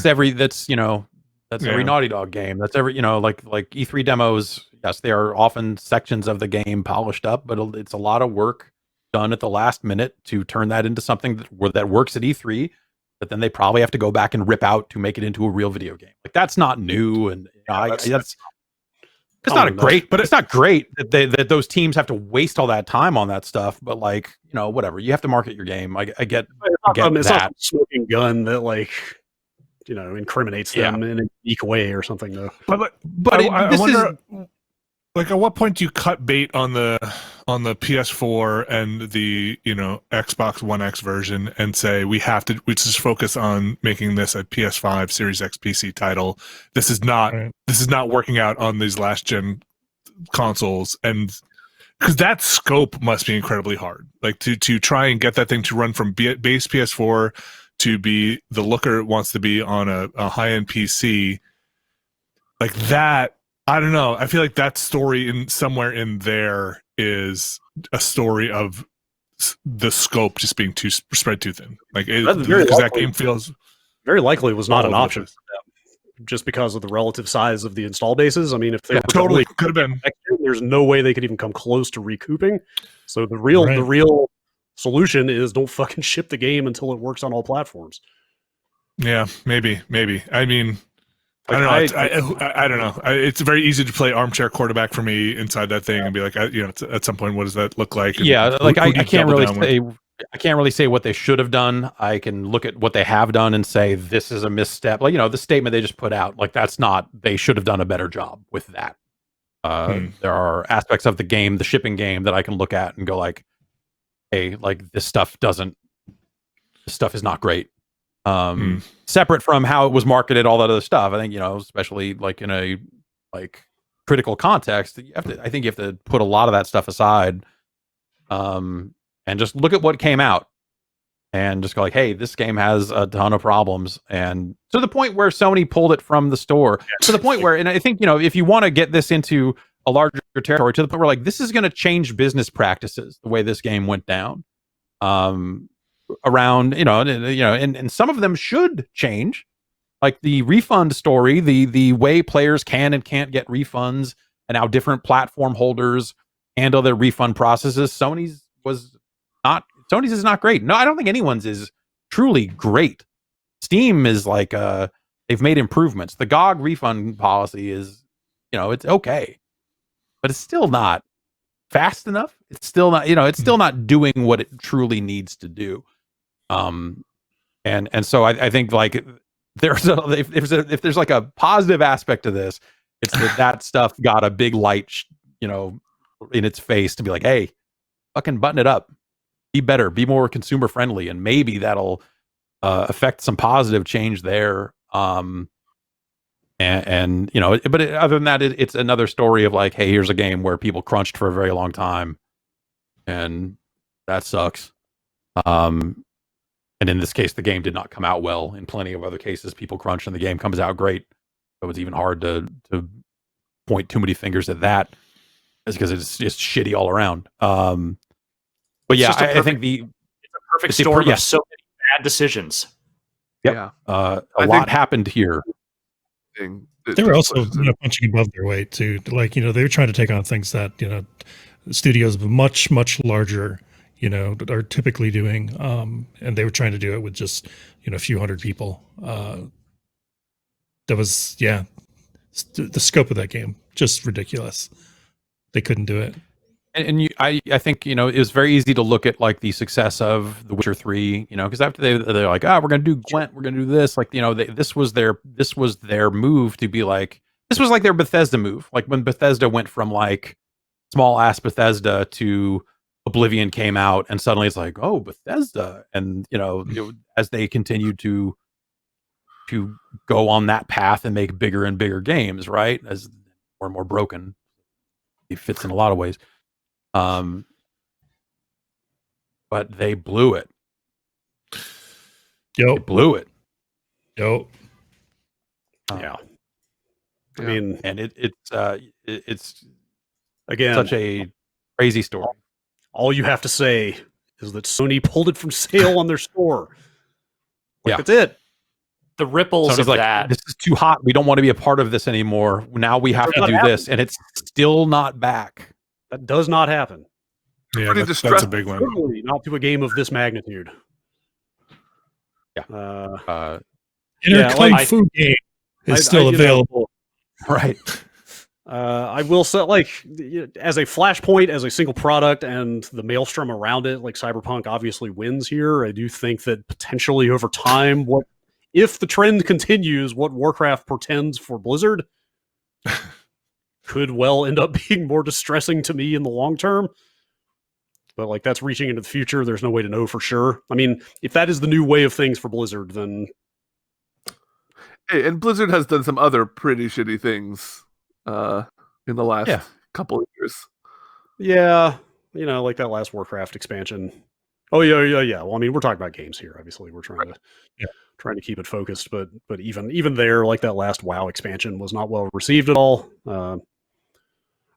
every Naughty Dog game. That's every like E3 demos. Yes, they are often sections of the game polished up, but it's a lot of work done at the last minute to turn that into something that works at E3. But then they probably have to go back and rip out to make it into a real video game. Like that's not new, and it's not great. But it's not great that those teams have to waste all that time on that stuff. But like whatever, you have to market your game. I get it's that. not a smoking gun that like incriminates them in a unique way or something though. But I wonder. Like, at what point do you cut bait on the PS4 and the Xbox One X version and say we just focus on making this a PS5 Series X PC title? This is not working out on these last gen consoles, and because that scope must be incredibly hard. Like to try and get that thing to run from base PS4 to be the looker it wants to be on a high end PC, like that. I don't know. I feel like that story somewhere in there is a story of the scope just being spread too thin. Like because that game feels very likely was not an all over option the place. for them, just because of the relative size of the install bases. I mean, if they were Totally could have been. there's no way they could even come close to recouping. So the real solution is don't fucking ship the game until it works on all platforms. Yeah, maybe. I mean, I don't know. I don't know. It's very easy to play armchair quarterback for me inside that thing and be like, at some point, what does that look like? And Yeah, like who do I you can't double really down with? say. I can't really say what they should have done. I can look at what they have done and say this is a misstep. Like the statement they just put out, like that's not. They should have done a better job with that. There are aspects of the game, the shipping game, that I can look at and go like, hey, like this stuff is not great. Separate from how it was marketed, all that other stuff. I think especially like in a critical context, I think you have to put a lot of that stuff aside, and just look at what came out, and just go like, hey, this game has a ton of problems, and to the point where Sony pulled it from the store, to the point where, and I think if you want to get this into a larger territory, to the point where like this is going to change business practices, the way this game went down. Around and some of them should change, like the refund story, the way players can and can't get refunds, and how different platform holders handle their refund processes. Sony's is not great. No, I don't think anyone's is truly great. Steam is like they've made improvements. The GOG refund policy is it's okay, but it's still not fast enough. It's still not it's still not doing what it truly needs to do. And so I think like if there's like a positive aspect to this, it's that stuff got a big light, in its face to be like, hey, fucking button it up, be better, be more consumer friendly, and maybe that'll affect some positive change there. But other than that, it's another story of like, hey, here's a game where people crunched for a very long time, and that sucks. And in this case, the game did not come out well. In plenty of other cases, people crunch and the game comes out great. So it's even hard to point too many fingers at that, because it's just shitty all around. But yeah, I think it's a perfect story of so many bad decisions. Yep. Yeah. A lot happened here. They were also punching above their weight too. Like they were trying to take on things that studios much larger are typically doing, and they were trying to do it with just a few hundred people. That was the scope of that game just ridiculous. They couldn't do it. And I think it was very easy to look at like the success of The Witcher 3, because after they're like, we're gonna do Gwent, we're gonna do this, like this was their move to be like, this was like their Bethesda move, like when Bethesda went from like small ass Bethesda to Oblivion came out, and suddenly it's like, oh, Bethesda, and as they continued to go on that path and make bigger and bigger games, right, as more and more broken, it fits in a lot of ways. But they blew it. They blew it. Yeah. I mean, and it's again such a crazy story. All you have to say is that Sony pulled it from sale on their store. That's it. The ripples Sony's of like, that. this is too hot. We don't want to be a part of this anymore. Now we have to do this, and it's still not back. That does not happen. Yeah, that's a big one. Certainly not to a game of this magnitude. Yeah. Interclaim food game is still available. Right. I will say, like, as a Flashpoint, as a single product, and the maelstrom around it, like Cyberpunk obviously wins here. I do think that potentially over time, if the trend continues, what Warcraft portends for Blizzard could well end up being more distressing to me in the long term. But like that's reaching into the future. There's no way to know for sure. I mean, if that is the new way of things for Blizzard, then Hey, and Blizzard has done some other pretty shitty things in the last couple of years. yeah, like that last Warcraft expansion. Oh yeah. Well, I mean, we're talking about games here. Obviously, we're trying to keep it focused, but even there, like that last WoW expansion was not well received at all. That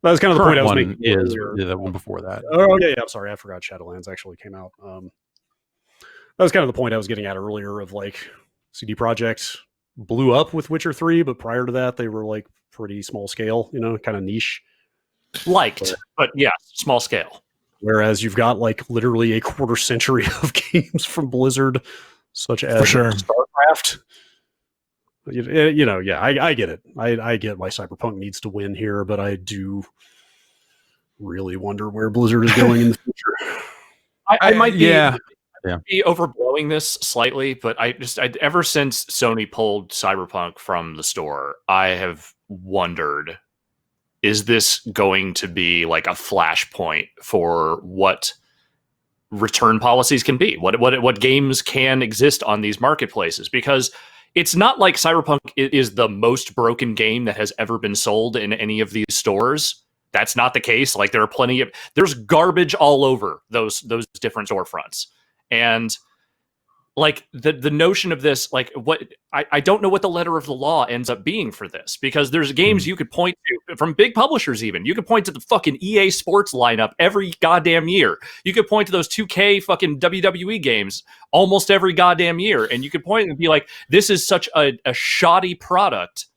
was kind of the point I was making. Is the one before that? Oh yeah. I'm sorry, I forgot Shadowlands actually came out. That was kind of the point I was getting at earlier of like CD Projekt blew up with Witcher 3, but prior to that, they were like pretty small scale, kind of niche. But yeah, small scale. Whereas you've got like literally a quarter century of games from Blizzard, such as StarCraft. I get it. I get why Cyberpunk needs to win here, but I do really wonder where Blizzard is going in the future. I might be overblowing this slightly, but I ever since Sony pulled Cyberpunk from the store, I have wondered, is this going to be like a flashpoint for what return policies can be? What games can exist on these marketplaces? Because it's not like Cyberpunk is the most broken game that has ever been sold in any of these stores. That's not the case. Like there are there's garbage all over those different storefronts. And like the notion of this, like I don't know what the letter of the law ends up being for this, because there's games you could point to from big publishers. Even you could point to the fucking EA Sports lineup every goddamn year. You could point to those 2K fucking WWE games almost every goddamn year, and you could point and be like, this is such a shoddy product.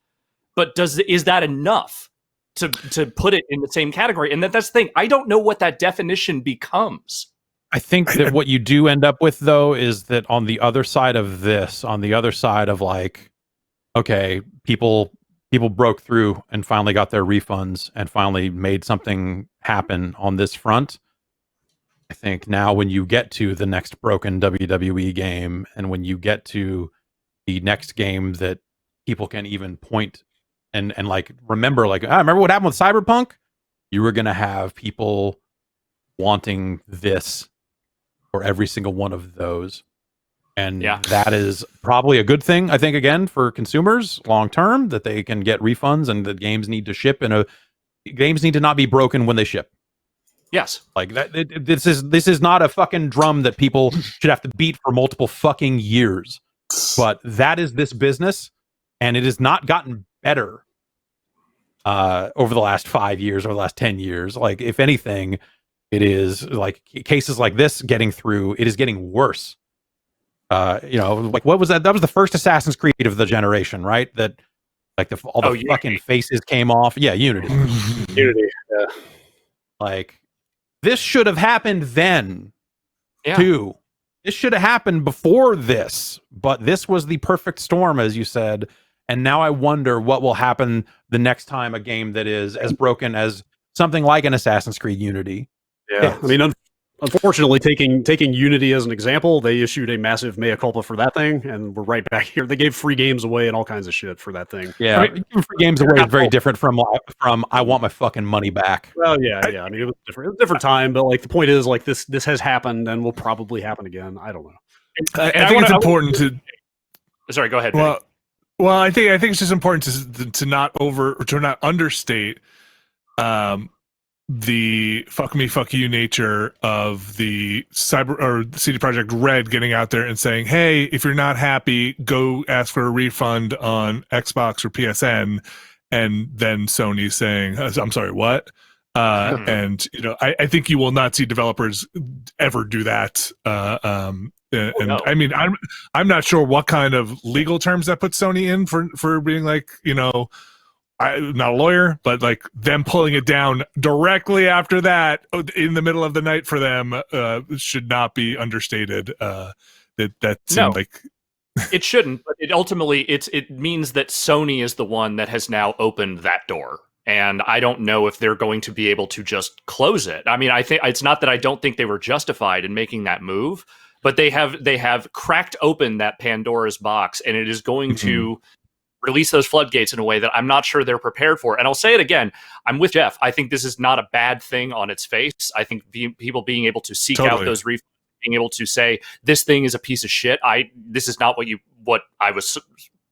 But is that enough to put it in the same category? And that's the thing. I don't know what that definition becomes. I think that what you do end up with, though, is that on the other side of this, on the other side of like, okay, people broke through and finally got their refunds and finally made something happen on this front. I think now when you get to the next broken WWE game, and when you get to the next game that people can even point and like remember, like, I remember what happened with Cyberpunk. You were going to have people wanting this for every single one of those. And that is probably a good thing, I think, again, for consumers long term, that they can get refunds and the games need to ship games need to not be broken when they ship. Yes. Like that this is not a fucking drum that people should have to beat for multiple fucking years. But that is this business, and it has not gotten better over the last 5 years or the last 10 years. Like, if anything, it is like cases like this getting through, it is getting worse. Like what was that? That was the first Assassin's Creed of the generation, right? That like all the fucking faces came off. Yeah, Unity. Unity. Yeah. Like this should have happened then, too. This should have happened before this, but this was the perfect storm, as you said. And now I wonder what will happen the next time a game that is as broken as something like an Assassin's Creed Unity. Yeah, I mean, unfortunately, taking Unity as an example, they issued a massive mea culpa for that thing, and we're right back here. They gave free games away and all kinds of shit for that thing. Yeah, giving free games away is very different from I want my fucking money back. Well, yeah. I mean, it was different. It was a different time, but like the point is, like this has happened and will probably happen again. I don't know. I think it's important to. Sorry, go ahead. Well, I think it's just important to not understate the fuck me, fuck you nature of the CD Projekt Red getting out there and saying, hey, if you're not happy, go ask for a refund on Xbox or PSN. And then Sony saying, I'm sorry, what? And, I think you will not see developers ever do that. No. I mean, I'm not sure what kind of legal terms that puts Sony in for being like, I'm not a lawyer, but like them pulling it down directly after that in the middle of the night for them should not be understated. That seemed like it shouldn't, but it ultimately it means that Sony is the one that has now opened that door. And I don't know if they're going to be able to just close it. I mean, I think it's not that I don't think they were justified in making that move, but they have cracked open that Pandora's box, and it is going to release those floodgates in a way that I'm not sure they're prepared for. And I'll say it again, I'm with Jeff. I think this is not a bad thing on its face. I think people being able to seek out those refunds, being able to say this thing is a piece of shit. This is not what I was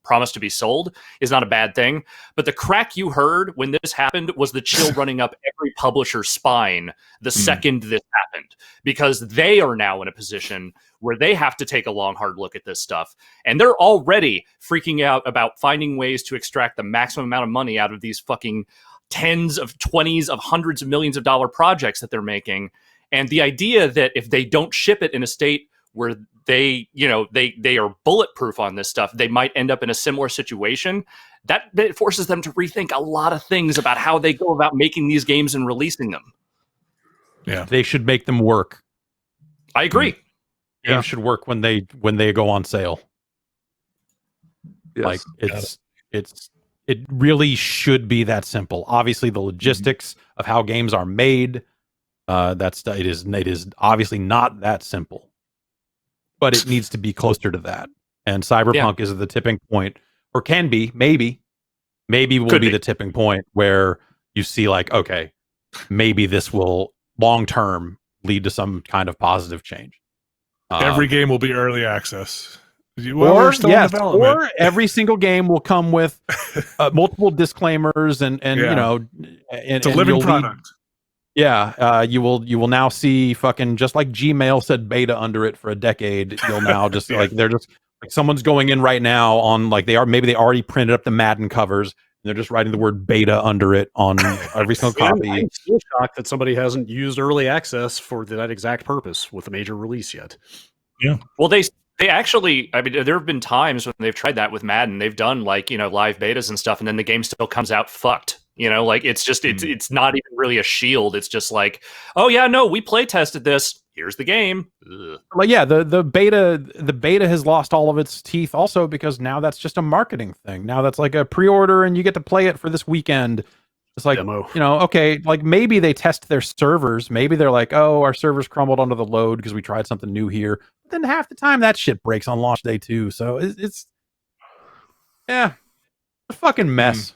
promised to be sold is not a bad thing. But the crack you heard when this happened was the chill running up every publisher's spine the second this happened, because they are now in a position where they have to take a long, hard look at this stuff. And they're already freaking out about finding ways to extract the maximum amount of money out of these fucking tens of 20s of hundreds of millions of dollar projects that they're making. And the idea that if they don't ship it in a state where they are bulletproof on this stuff, they might end up in a similar situation. That forces them to rethink a lot of things about how they go about making these games and releasing them. Yeah, they should make them work. I agree. Games should work when they go on sale. Yes. Like it really should be that simple. Obviously, the logistics of how games are made, it is obviously not that simple, but it needs to be closer to that. And Cyberpunk is the tipping point, or can be, maybe will be the tipping point where you see like, okay, maybe this will long term lead to some kind of positive change. Every game will be early access. Or every single game will come with multiple disclaimers and it's a living product. You will now see fucking, just like Gmail said beta under it for a decade. You'll now just like, they're just like, someone's going in right now on like, maybe they already printed up the Madden covers and they're just writing the word beta under it on every single copy. I'm still shocked that somebody hasn't used early access for that exact purpose with a major release yet. Yeah. Well, they actually, I mean, there have been times when they've tried that with Madden. They've done like, live betas and stuff, and then the game still comes out fucked. Like it's just, it's not even really a shield. It's just like, oh yeah, no, we play tested this. Here's the game. Ugh. Like, yeah, the beta has lost all of its teeth also because now that's just a marketing thing. Now that's like a pre-order and you get to play it for this weekend. It's like, demo. Okay, like maybe they test their servers. Maybe they're like, oh, our servers crumbled under the load because we tried something new here. But then half the time that shit breaks on launch day too. So it's a fucking mess.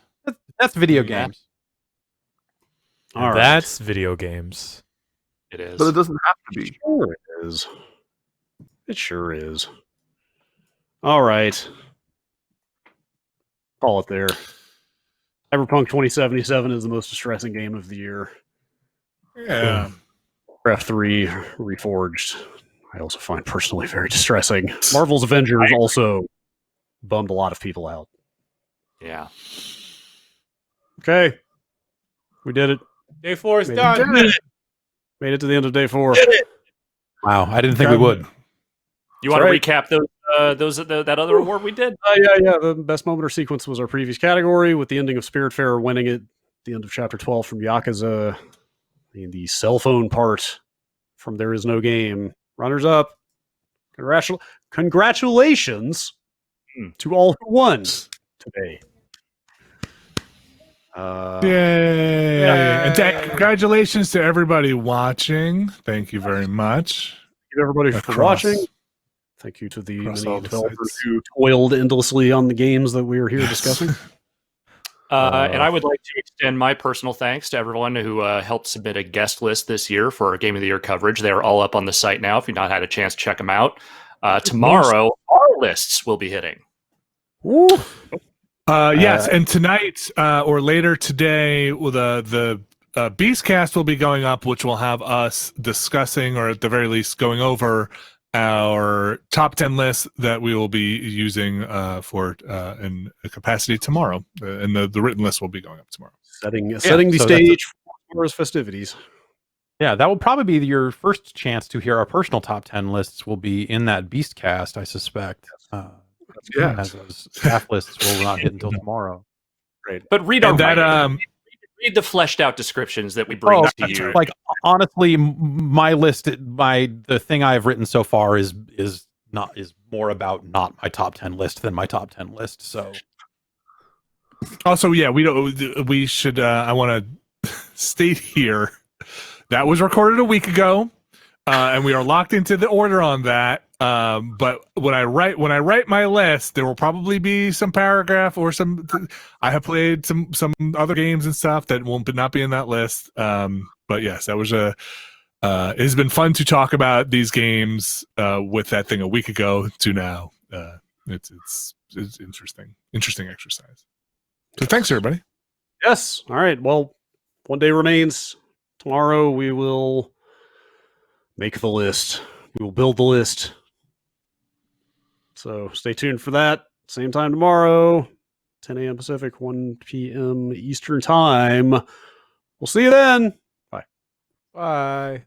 That's video games. All right. That's video games. It is. But it doesn't have to be. Sure it is. It sure is. All right. Call it there. Cyberpunk 2077 is the most distressing game of the year. Yeah. Warcraft 3 Reforged, I also find personally very distressing. Marvel's Avengers also bummed a lot of people out. Yeah. Okay. We did it. Day 4 is Made done. Made it to the end of day 4. Wow, I didn't think we would. You want right. to recap that other award we did? Yeah. The best moment or sequence was our previous category, with the ending of Spiritfarer winning it. The end of chapter 12 from Yakuza. And the cell phone part from There Is No Game. Runners up. Congratulations to all who won today. Yay! And congratulations to everybody watching. Thank you very much. Thank you everybody for watching. Thank you to the Across many all the developers sites. who toiled endlessly on the games that we were here discussing. And I would like to extend my personal thanks to everyone who helped submit a guest list this year for our Game of the Year coverage. They're all up on the site now if you've not had a chance to check them out. Tomorrow, our lists will be hitting. Woo. Yes, and tonight or later today, the Beastcast will be going up, which will have us discussing, or at the very least going over, our top 10 lists that we will be using for in a capacity tomorrow. And the written list will be going up tomorrow. Setting the so stage for tomorrow's festivities. Yeah, that will probably be your first chance to hear our personal top 10 lists. Will be in that Beastcast, I suspect. As those staff lists will not hit until tomorrow. Great. But read And our that writing. Read the fleshed out descriptions that we bring to you. Like honestly, my list, the thing I've written so far is more about not my top 10 list than my top 10 list. So also, yeah, we should. I want to state here that was recorded a week ago, and we are locked into the order on that. But when I write my list, there will probably be some paragraph or some. I have played some other games and stuff that won't not be in that list. But yes, that was it has been fun to talk about these games with that thing a week ago to now. It's interesting exercise. So thanks everybody. Yes. All right. Well, one day remains. Tomorrow we will make the list. We will build the list. So stay tuned for that. Same time tomorrow, 10 a.m. Pacific, 1 p.m. Eastern Time. We'll see you then. Bye.